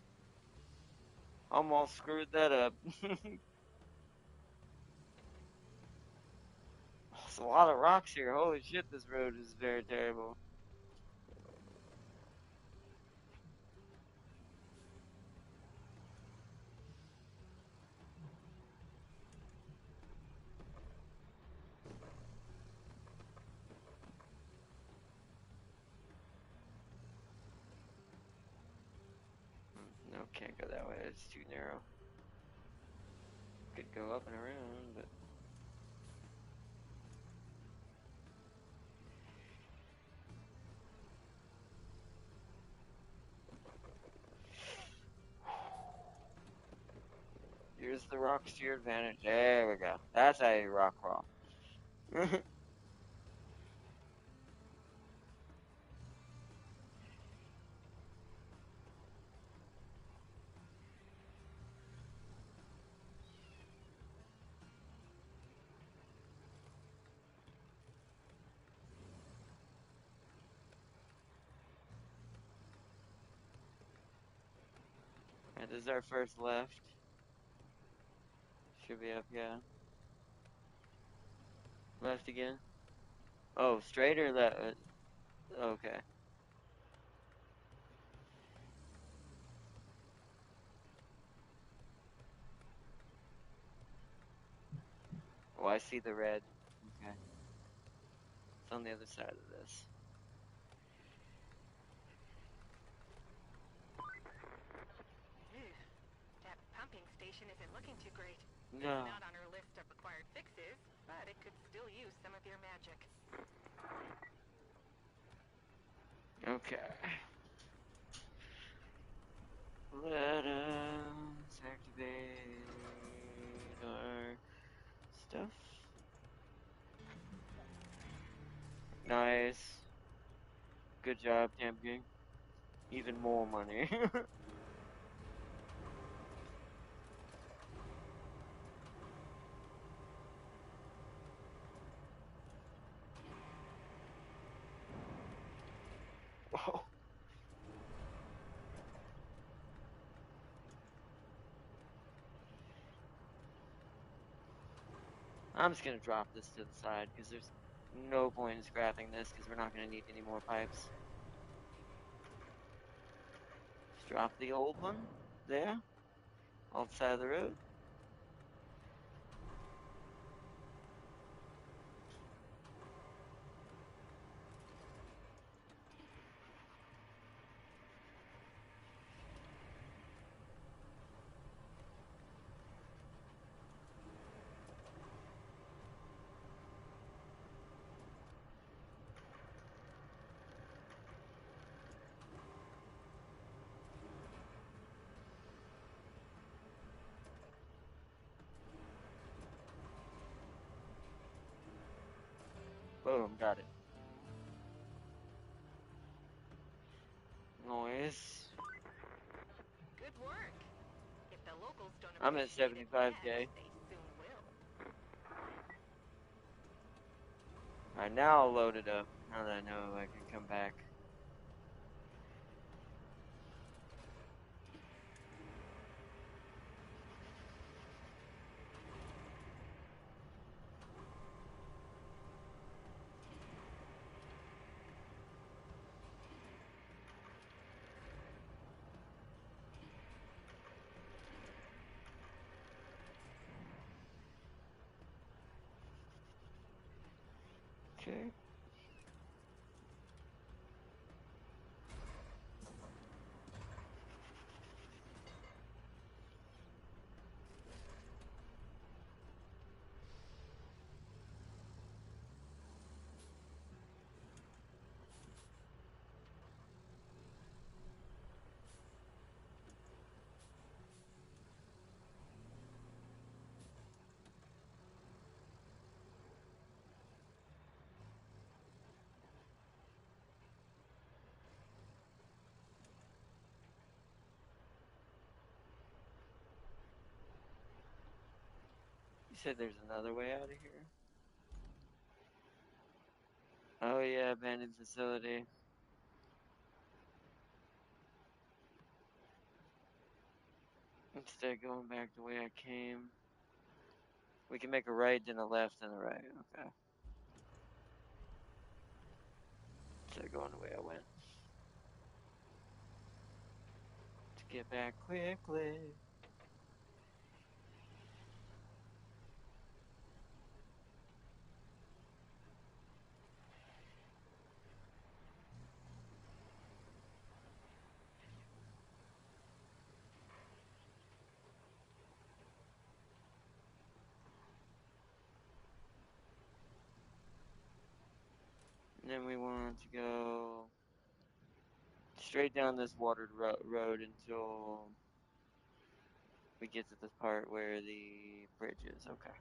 Almost screwed that up. There's a lot of rocks here. Holy shit, this road is very terrible. Can't go that way, it's too narrow. Could go up and around, but... Use the rocks to your advantage. There we go. That's how you rock crawl. And this is our first left. Should be up, yeah. Left again. Oh, straight or left? Okay. Oh, I see the red. Okay. It's on the other side of this. That pumping station isn't looking too great. No. It's not on our list of required fixes, but it could still use some of your magic. Okay. Let us activate our stuff. Nice. Good job, Camp King. Even more money. Whoa. I'm just gonna drop this to the side because there's no point in scrapping this because we're not gonna need any more pipes. Just drop the old one there, on the side of the road. Boom, got it. Noise. Good work. If the locals don't I'm at appreciate it yet, 75K. they soon will. Alright, now I'll load it up. Now that I know I can come back. Okay. You said there's another way out of here? Oh yeah, abandoned facility. Instead of going back the way I came. We can make a right, then a left, then a right. Okay. Instead of going the way I went. To get back quickly. And then we want to go straight down this watered road until we get to the part where the bridge is. Okay.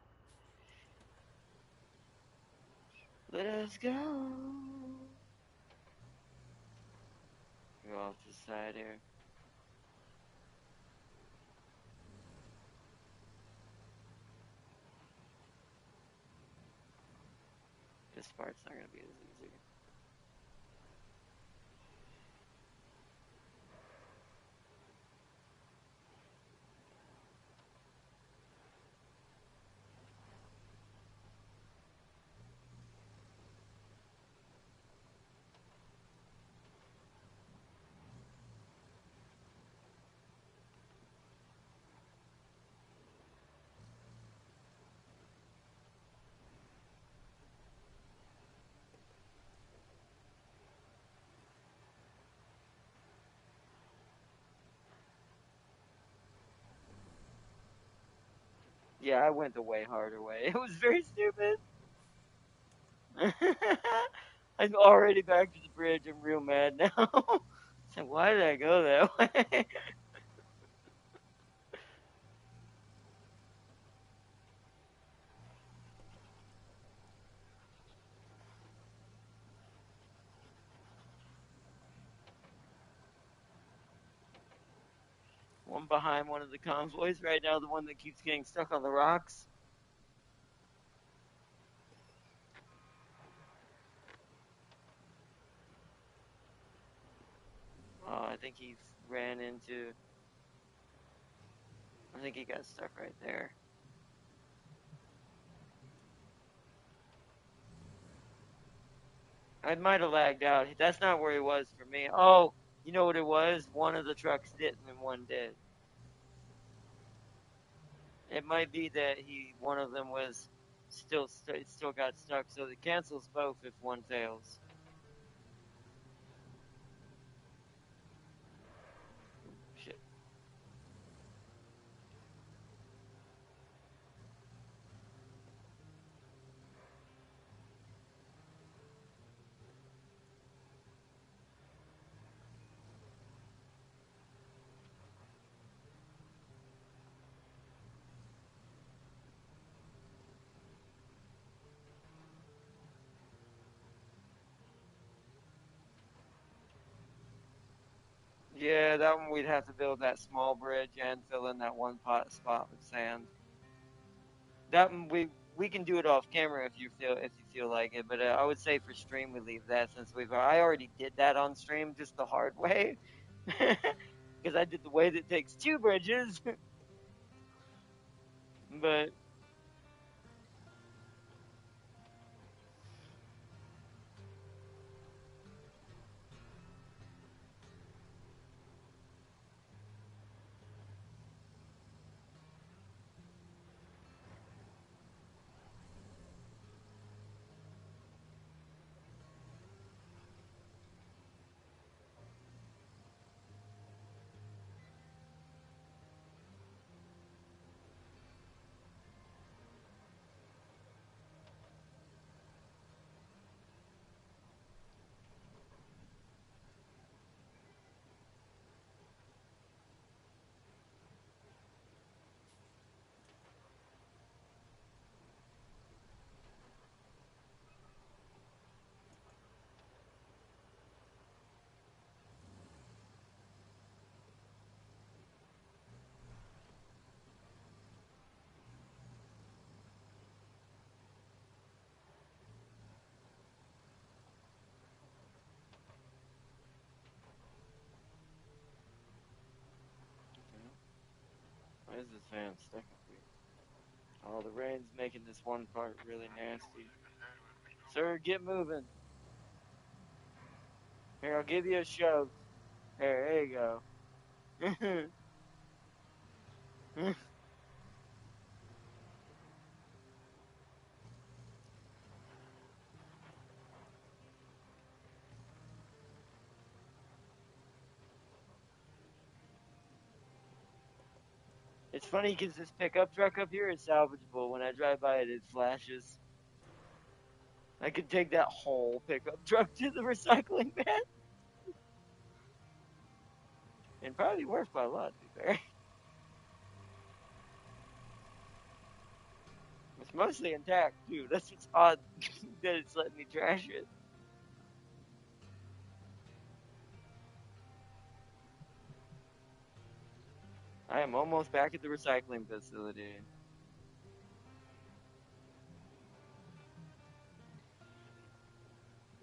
Let us go. Go off to the side here. This part's not going to be as easy. Yeah, I went the way harder way. It was very stupid. I'm already back to the bridge. I'm real mad now. So why did I go that way? One behind one of the convoys right now, the one that keeps getting stuck on the rocks. Oh, I think he ran into. I think he got stuck right there. I might have lagged out. That's not where he was for me. Oh, you know what it was? One of the trucks didn't and one did. It might be that one of them was still got stuck, so it cancels both if one fails. Shit. Yeah, that one we'd have to build that small bridge and fill in that one spot with sand. That one we can do it off camera if you feel like it, but I would say for stream we leave that since I already did that on stream just the hard way because I did the way that takes two bridges. But why is this van stuck up here? Oh, the rain's making this one part really nasty. Sir, get moving. Here, I'll give you a shove. There you go. It's funny because this pickup truck up here is salvageable. When I drive by it, it flashes. I could take that whole pickup truck to the recycling bin and probably worth quite a lot, to be fair. It's mostly intact, too. That's what's odd that it's letting me trash it. I am almost back at the recycling facility.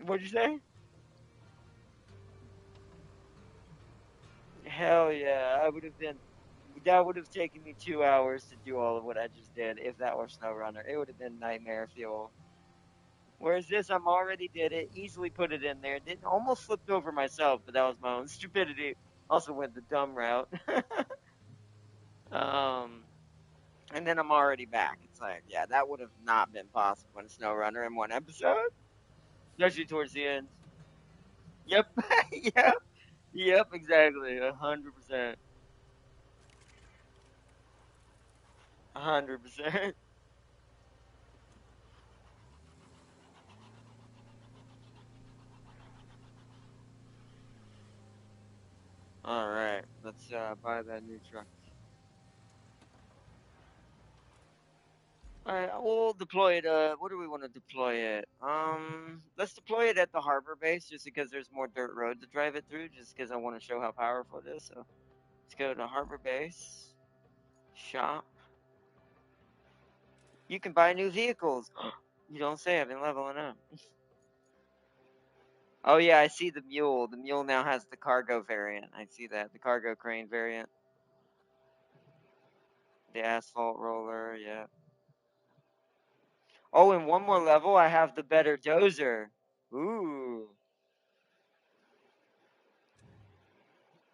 What'd you say? Hell yeah, I would have been. That would have taken me 2 hours to do all of what I just did if that were SnowRunner. It would have been nightmare fuel. Whereas this, I'm already did it, easily put it in there. Didn't almost slipped over myself, but that was my own stupidity. Also went the dumb route. um, and then I'm already back. It's like, yeah, that would have not been possible in SnowRunner in one episode, especially towards the end. Yep, yep, yep, exactly, 100%, 100%. All right, let's buy that new truck. All right, we'll deploy it. What do we want to deploy it? Let's deploy it at the harbor base, just because there's more dirt road to drive it through. Just because I want to show how powerful it is. So let's go to harbor base, shop. You can buy new vehicles. You don't say. I've been leveling up. Oh yeah, I see the mule. The mule now has the cargo variant. I see that, the cargo crane variant. The asphalt roller. Yeah. Oh, and one more level, I have the better dozer. Ooh.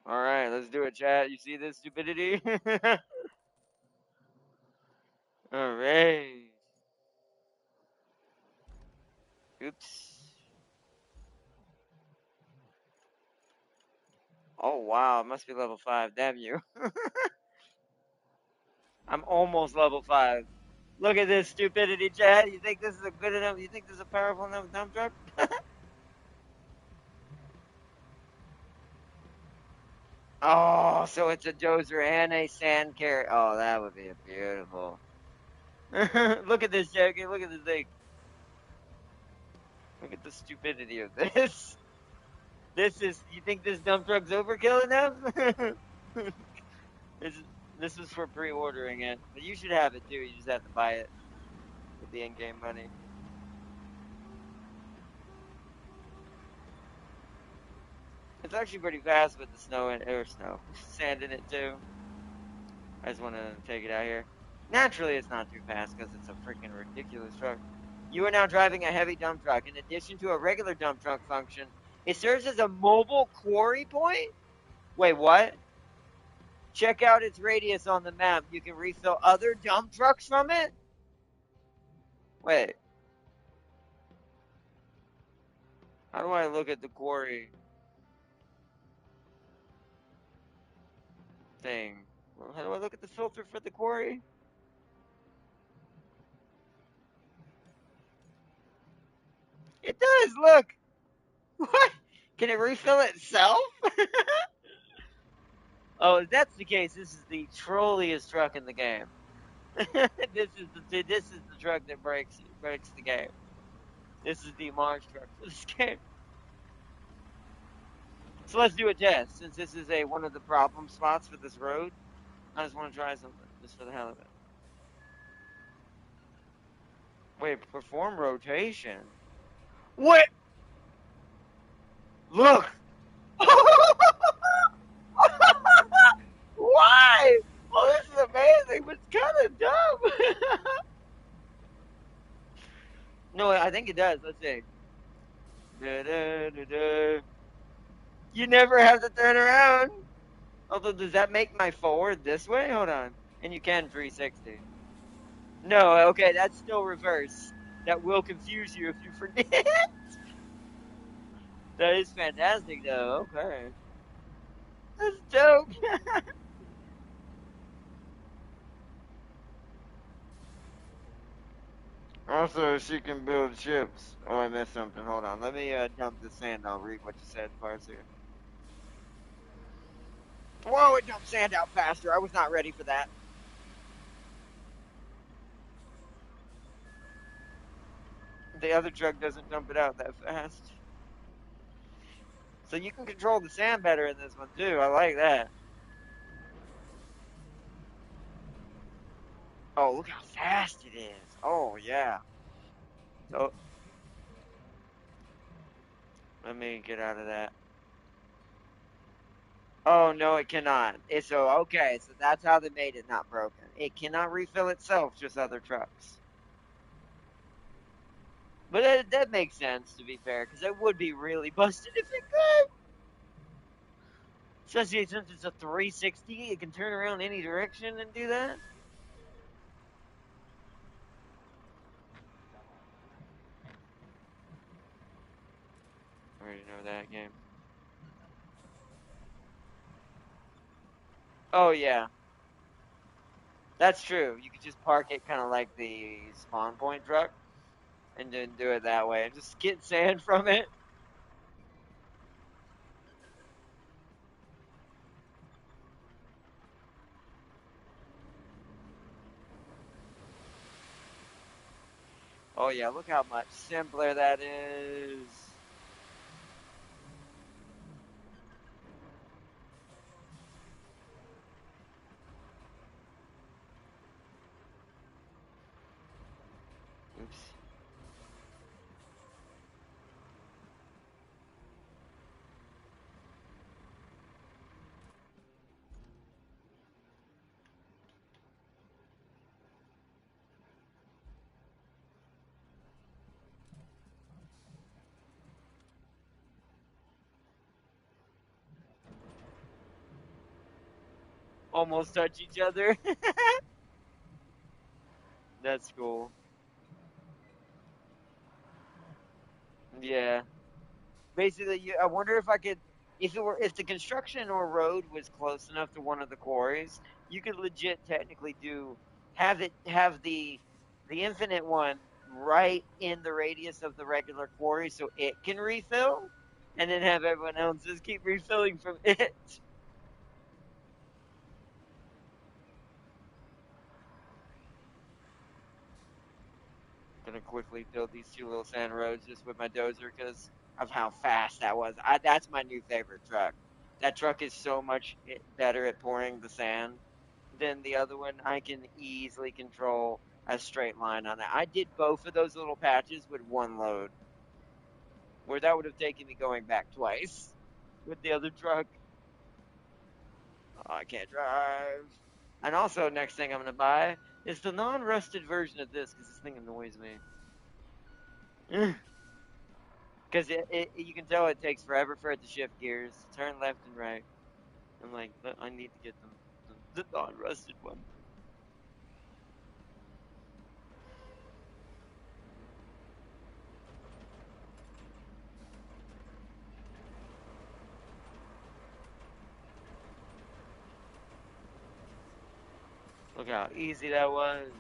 All right, let's do it, chat. You see this stupidity? All right. Oops. Oh wow, it must be level 5. Damn you. I'm almost level 5. Look at this stupidity, chat. You think this is a good enough? You think this is a powerful enough dump truck? Oh, so it's a dozer and a sand carry. Oh, that would be beautiful. Look at this, Jackie. Look at this thing. Look at the stupidity of this. This is. You think this dump truck's overkill enough? this is. This is for pre-ordering it, but you should have it too. You just have to buy it with the in-game money. It's actually pretty fast with the snow and or snow, sand in it too. I just want to take it out here. Naturally, it's not too fast because it's a freaking ridiculous truck. You are now driving a heavy dump truck. In addition to a regular dump truck function, it serves as a mobile quarry point. Wait, what? Check out its radius on the map. You can refill other dump trucks from it? Wait, how do I look at the quarry thing? How do I look at the filter for the quarry? It does, look! What? Can it refill itself? Oh, if that's the case, this is the trolliest truck in the game. This is the truck that breaks the game. This is the Mars truck for this game. So let's do a test. Since this is a one of the problem spots for this road, I just want to try something just for the hell of it. Wait, perform rotation. What? Look. Why? Oh, this is amazing, but it's kind of dumb. No, I think it does. Let's see. Da, da, da, da. You never have to turn around. Although, does that make my forward this way? Hold on. And you can 360. No, okay, that's still reverse. That will confuse you if you forget. That is fantastic, though. Okay. That's dope. Also, she can build ships. Oh, I missed something. Hold on. Let me dump the sand. I'll read what you said, Parser. Whoa, it dumped sand out faster. I was not ready for that. The other truck doesn't dump it out that fast. So you can control the sand better in this one, too. I like that. Oh, look how fast it is. Oh, yeah. So, let me get out of that. Oh, no, it cannot. It's so, okay. So that's how they made it not broken. It cannot refill itself, just other trucks. But that makes sense, to be fair, because it would be really busted if it could. Especially since it's a 360, it can turn around any direction and do that. I already know that game. Oh, yeah. That's true. You could just park it kind of like the spawn point truck and then do it that way and just get sand from it. Oh, yeah. Look how much simpler that is. Oops. Almost touch each other. That's cool. Yeah. Basically, I wonder if I could, if the construction or road was close enough to one of the quarries, you could legit technically have the infinite one right in the radius of the regular quarry, so it can refill, and then have everyone else just keep refilling from it. Gonna quickly build these two little sand roads just with my dozer because of how fast that was. That's my new favorite truck. That truck is so much better at pouring the sand than the other one. I can easily control a straight line on it. I did both of those little patches with one load, where that would have taken me going back twice with the other truck. Oh, I can't drive. And also, next thing I'm gonna buy is the non-rusted version of this because this thing annoys me. Because you can tell it takes forever for it to shift gears, turn left and right. I'm like, I need to get the non-rusted one. Look how easy that was.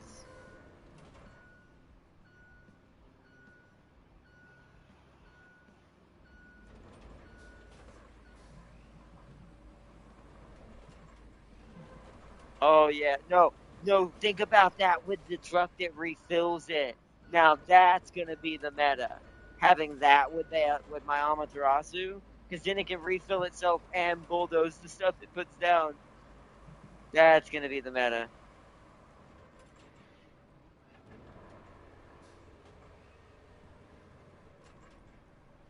Oh yeah, no, no. Think about that with the truck that refills it. Now that's gonna be the meta. Having that with my Amaterasu, because then it can refill itself and bulldoze the stuff it puts down. That's gonna be the meta.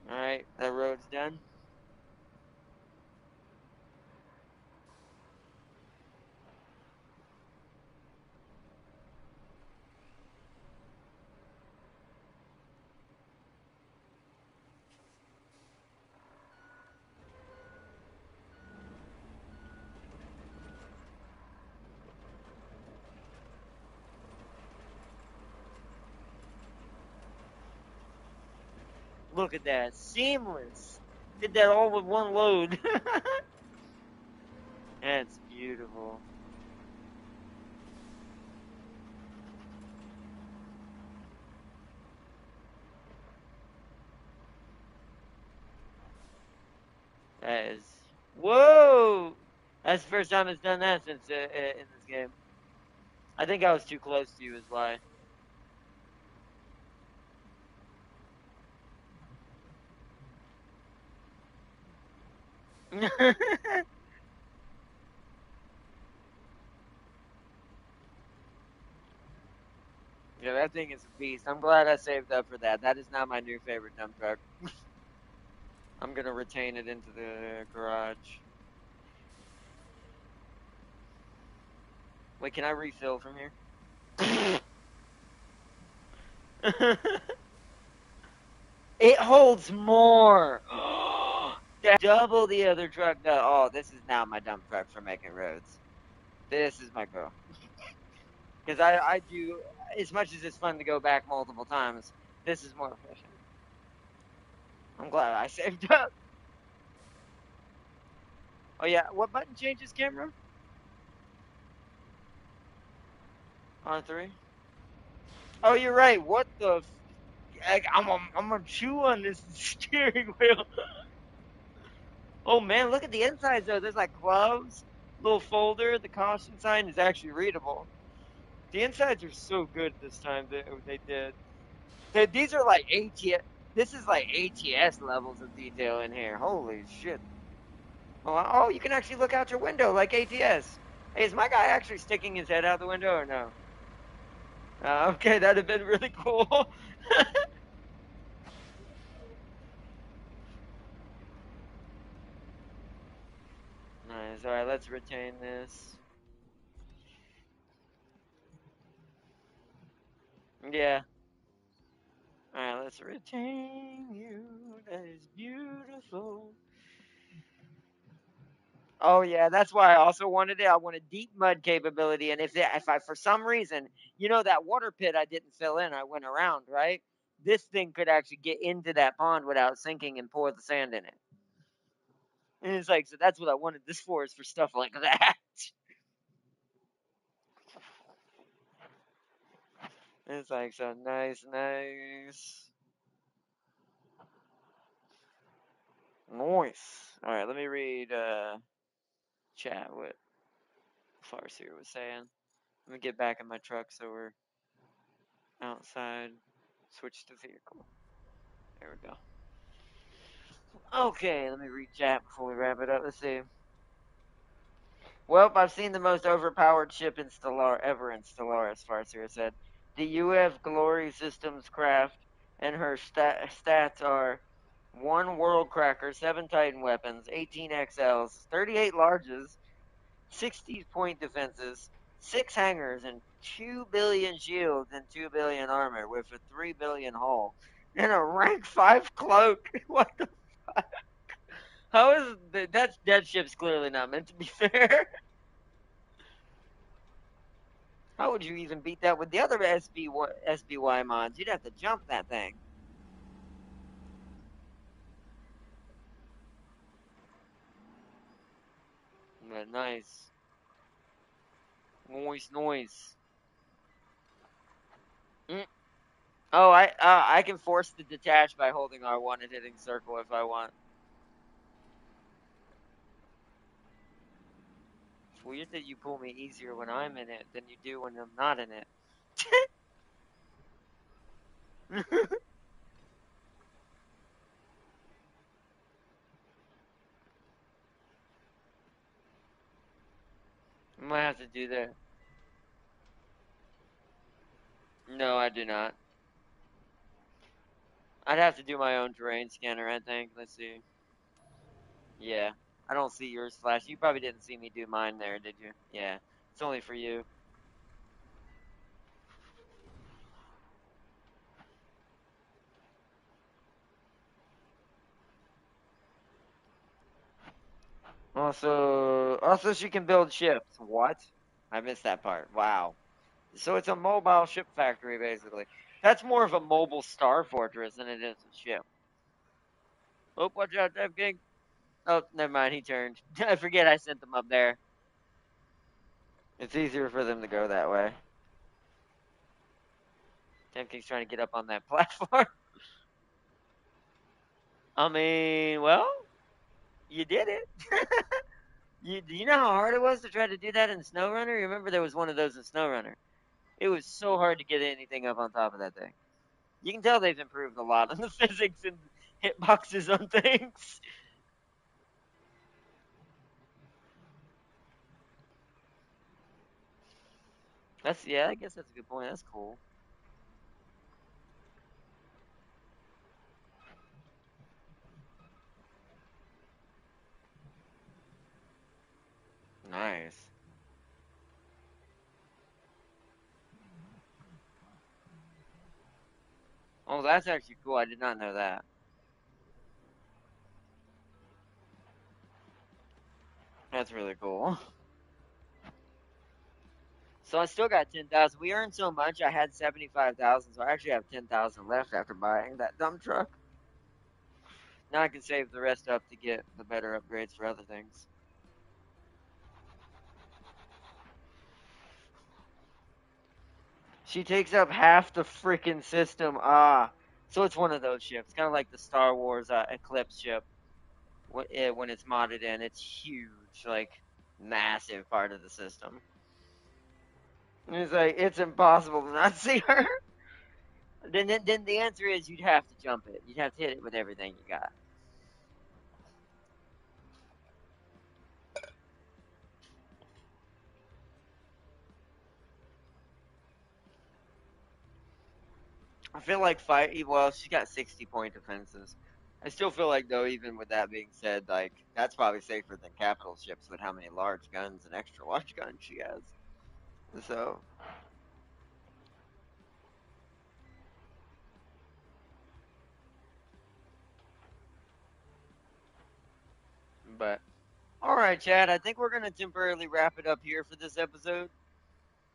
All right, that road's done. Look at that, seamless. Did that all with one load. That's beautiful. That is. Whoa! That's the first time it's done that since in this game. I think I was too close to you, is why. Yeah, that thing is a beast. I'm glad I saved up for that. That is now my new favorite dump truck. I'm gonna retain it into the garage. Wait, can I refill from here? It holds more. That's double the other truck. Oh, this is now my dump truck for making roads. This is my girl. Because I do, as much as it's fun to go back multiple times, this is more efficient. I'm glad I saved up. Oh, yeah. What button changes camera? R3. Oh, you're right. What the? I'm gonna chew on this steering wheel. Oh man, look at the insides though. There's like gloves, little folder. The caution sign is actually readable. The insides are so good this time that they did. These are like ATS. This is like ATS levels of detail in here. Holy shit! Oh, you can actually look out your window like ATS. Hey, is my guy actually sticking his head out the window or no? Okay, that'd have been really cool. Nice. All right, let's retain this. Yeah. All right, let's retain you. That is beautiful. Oh yeah, that's why I also wanted it. I wanted deep mud capability, and if I for some reason, that water pit I didn't fill in, I went around, right? This thing could actually get into that pond without sinking and pour the sand in it. And it's like, so that's what I wanted this for, is for stuff like that. It's like, so nice, nice, nice. All right, let me read chat what Farseer was saying. Let me get back in my truck so we're outside. Switch to vehicle. There we go. Okay, let me read chat before we wrap it up. Let's see. Well, I've seen the most overpowered ship in Stellar ever in Stellaris, Farseer said. The UF Glory Systems craft and her stats are 1 World Cracker, 7 Titan weapons, 18 XLs, 38 larges, 60 point defenses, 6 hangars, and 2 billion shields and 2 billion armor with a 3 billion hull. And a rank 5 cloak. What the? How is that ship's clearly not meant to be fair? How would you even beat that with the other SBY mods? You'd have to jump that thing. But nice. Noise. Mm. Oh, I can force the detach by holding R1 and hitting circle if I want. It's weird that you pull me easier when I'm in it than you do when I'm not in it. I might have to do that. No, I do not. I'd have to do my own terrain scanner, I think. Let's see. Yeah. I don't see yours flash. You probably didn't see me do mine there, did you? Yeah. It's only for you. Also, she can build ships. What? I missed that part. Wow. So it's a mobile ship factory, basically. That's more of a mobile star fortress than it is a ship. Oh, watch out, Dev King. Oh, never mind. He turned. I forget I sent them up there. It's easier for them to go that way. Dev King's trying to get up on that platform. I mean, well. You did it. Do you know how hard it was to try to do that in SnowRunner? You remember there was one of those in SnowRunner. It was so hard to get anything up on top of that thing. You can tell they've improved a lot on the physics and hitboxes on things. That's yeah, I guess that's a good point. That's cool. Nice. Oh, that's actually cool. I did not know that. That's really cool. So I still got 10,000. We earned so much. I had 75,000, so I actually have 10,000 left after buying that dump truck. Now I can save the rest up to get the better upgrades for other things. She takes up half the freaking system. Ah, so it's one of those ships, kind of like the Star Wars Eclipse ship. When it's modded in, it's huge, like massive part of the system. And it's like it's impossible to not see her. Then the answer is you'd have to jump it. You'd have to hit it with everything you got. I feel like fight. Well, she got 60-point defenses. I still feel like though, even with that being said, like that's probably safer than capital ships with how many large guns and extra large guns she has. So, but all right, Chad. I think we're gonna temporarily wrap it up here for this episode.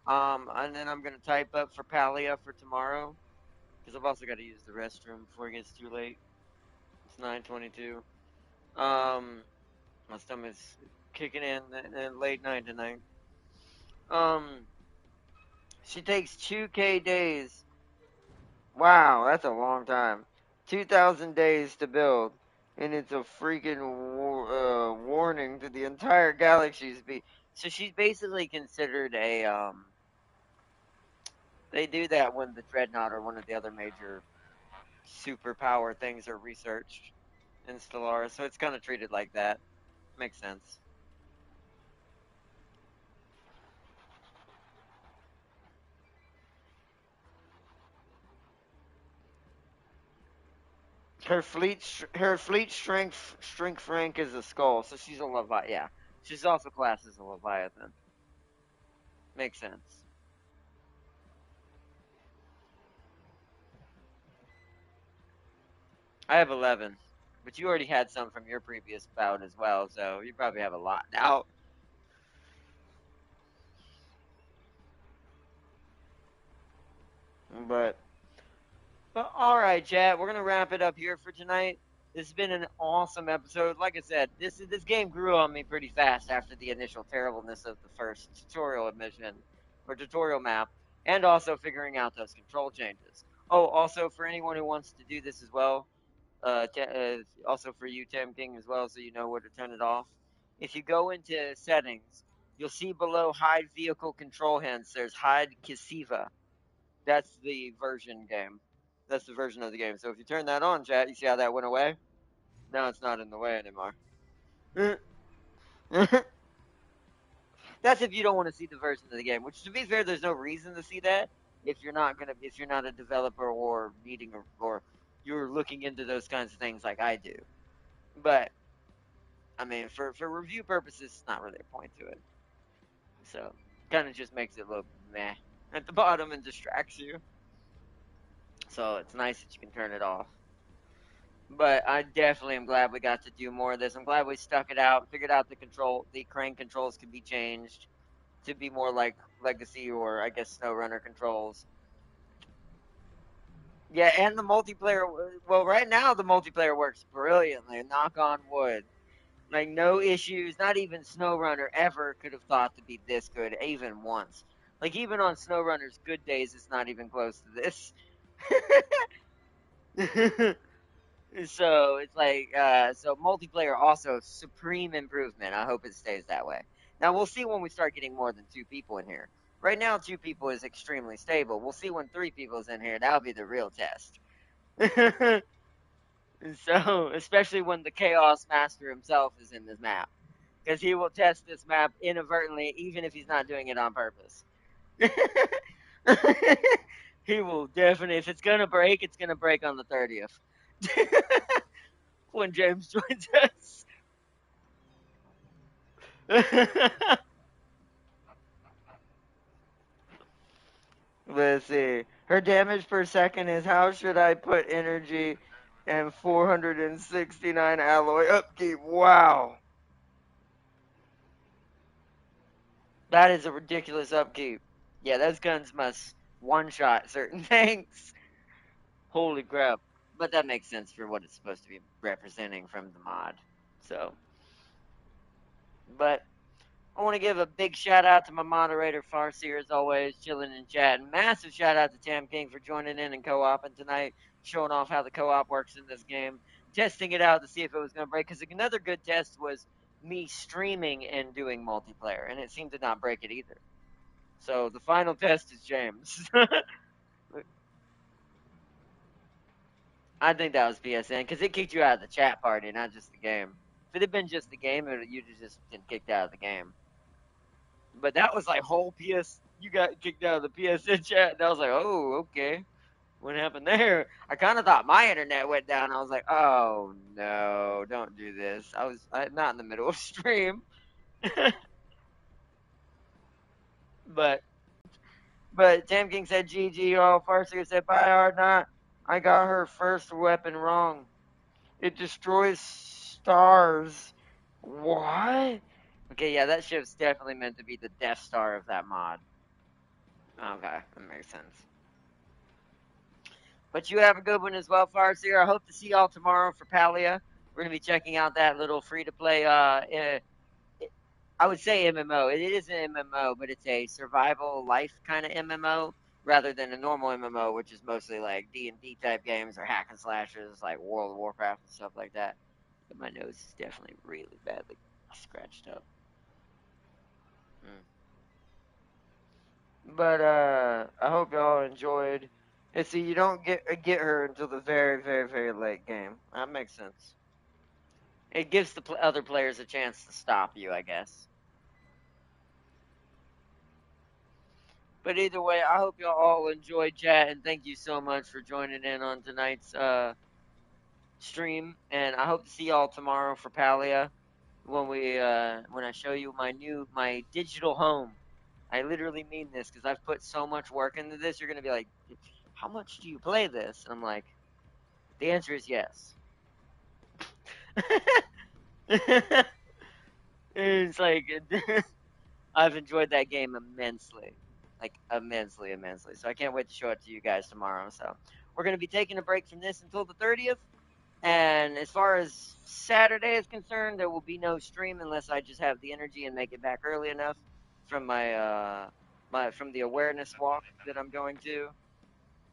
And then I'm gonna type up for Palia for tomorrow because I've also got to use the restroom before it gets too late. It's 9:22. Um, my stomach's kicking in late night tonight. Um, she takes 2K days. Wow, that's a long time. 2,000 days to build, and it's a freaking warning to the entire galaxy's be. So she's basically considered a They do that when the dreadnought or one of the other major superpower things are researched in Stellaris, so it's kind of treated like that. Makes sense. Her fleet strength rank is a skull, so she's a Leviathan. Yeah, she's also classed as a Leviathan. Makes sense. I have 11, but you already had some from your previous bout as well, so you probably have a lot now. But all right, chat. We're gonna wrap it up here for tonight. This has been an awesome episode. Like I said, this game grew on me pretty fast after the initial terribleness of the first tutorial admission or tutorial map, and also figuring out those control changes. Oh, also for anyone who wants to do this as well, also for you, Tim King, as well, so you know where to turn it off. If you go into settings, you'll see below hide vehicle control hints. There's hide Kisiva. That's the version game. That's the version of the game. So if you turn that on, chat, you see how that went away? Now it's not in the way anymore. That's if you don't want to see the version of the game. Which, to be fair, there's no reason to see that if you're not a developer or needing or you're looking into those kinds of things like I do. But I mean, for review purposes, it's not really a point to it. So kind of just makes it look meh at the bottom and distracts you. So it's nice that you can turn it off. But I definitely am glad we got to do more of this. I'm glad we stuck it out, figured out the crane controls could be changed to be more like Legacy or I guess SnowRunner controls. Yeah, and the multiplayer. Well, right now the multiplayer works brilliantly. Knock on wood. Like no issues. Not even SnowRunner ever could have thought to be this good, even once. Like even on SnowRunner's good days, it's not even close to this. So it's like so multiplayer also supreme improvement. I hope it stays that way. Now we'll see when we start getting more than two people in here. Right now, two people is extremely stable. We'll see when three people is in here. That'll be the real test. So, especially when the Chaos Master himself is in this map, because he will test this map inadvertently, even if he's not doing it on purpose. He will definitely, if it's gonna break on the 30th when James joins us. Let's see. Her damage per second is how should I put energy and 469 alloy upkeep? Wow. That is a ridiculous upkeep. Yeah, those guns must one shot certain things. Holy crap. But that makes sense for what it's supposed to be representing from the mod. So, but I want to give a big shout out to my moderator, Farseer, as always, chilling in chat. And massive shout out to Tam King for joining in and co oping tonight, showing off how the co op works in this game, testing it out to see if it was going to break. Because another good test was me streaming and doing multiplayer, and it seemed to not break it either. So the final test is James. I think that was PSN because it kicked you out of the chat party, not just the game. If it had been just the game, you'd have just been kicked out of the game. But that was like whole PS. You got kicked out of the PSN chat, and I was like, oh, okay. What happened there? I kind of thought my internet went down. I was like, oh no, don't do this. Not in the middle of stream, but Tam King said GG. Oh, Farsiga said bye hard not. I got her first weapon wrong. It destroys stars. What? Okay, yeah, that ship's definitely meant to be the Death Star of that mod. Okay, that makes sense. But you have a good one as well, Farseer. I hope to see y'all tomorrow for Palia. We're gonna be checking out that little free to play. I would say MMO. It is an MMO, but it's a survival life kind of MMO rather than a normal MMO, which is mostly like D&D type games or hack and slashes like World of Warcraft and stuff like that. But my nose is definitely really badly scratched up. Mm. But I hope y'all enjoyed. And see, you don't get her until the very, very, very late game. That makes sense. It gives the other players a chance to stop you, I guess. But either way, I hope y'all all enjoyed chat, and thank you so much for joining in on tonight's stream. And I hope to see y'all tomorrow for Palia when I show you my digital home. I literally mean this because I've put so much work into this. You're gonna be like, how much do you play this? And I'm like, the answer is yes. It's like I've enjoyed that game immensely, like immensely, immensely. So I can't wait to show it to you guys tomorrow. So we're gonna be taking a break from this until the 30th. And as far as Saturday is concerned, there will be no stream unless I just have the energy and make it back early enough from my from the awareness walk that I'm going to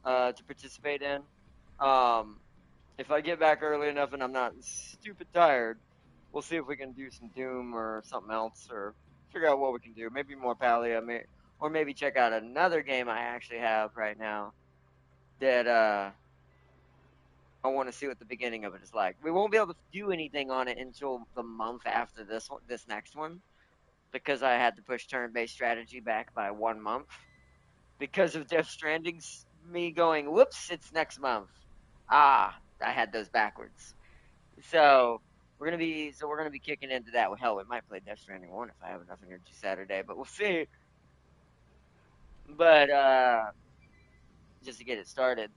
participate in. Um, if I get back early enough and I'm not stupid tired, we'll see if we can do some Doom or something else or figure out what we can do. Maybe more Palia, or maybe check out another game I actually have right now that I want to see what the beginning of it is like. We won't be able to do anything on it until the month after this next one, because I had to push turn-based strategy back by 1 month because of Death Stranding's me going, whoops, it's next month. Ah, I had those backwards. So we're gonna be kicking into that. Well, hell, we might play Death Stranding 1 if I have enough energy Saturday, but we'll see. But just to get it started.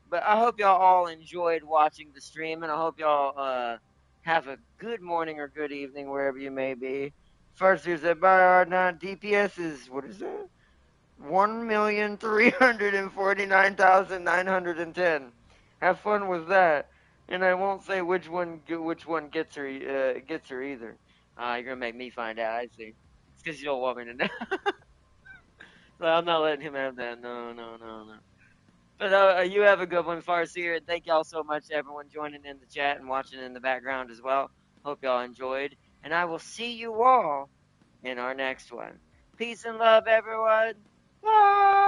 But I hope y'all all enjoyed watching the stream, and I hope y'all have a good morning or good evening wherever you may be. First, there's that by our non DPS is what is that? 1,349,910. Have fun with that, and I won't say which one gets her either. You're gonna make me find out. I see. It's because you don't want me to know. So I'm not letting him have that. No, no, no, no. But you have a good one, Farseer, and thank y'all so much to everyone joining in the chat and watching in the background as well. Hope y'all enjoyed, and I will see you all in our next one. Peace and love, everyone. Bye.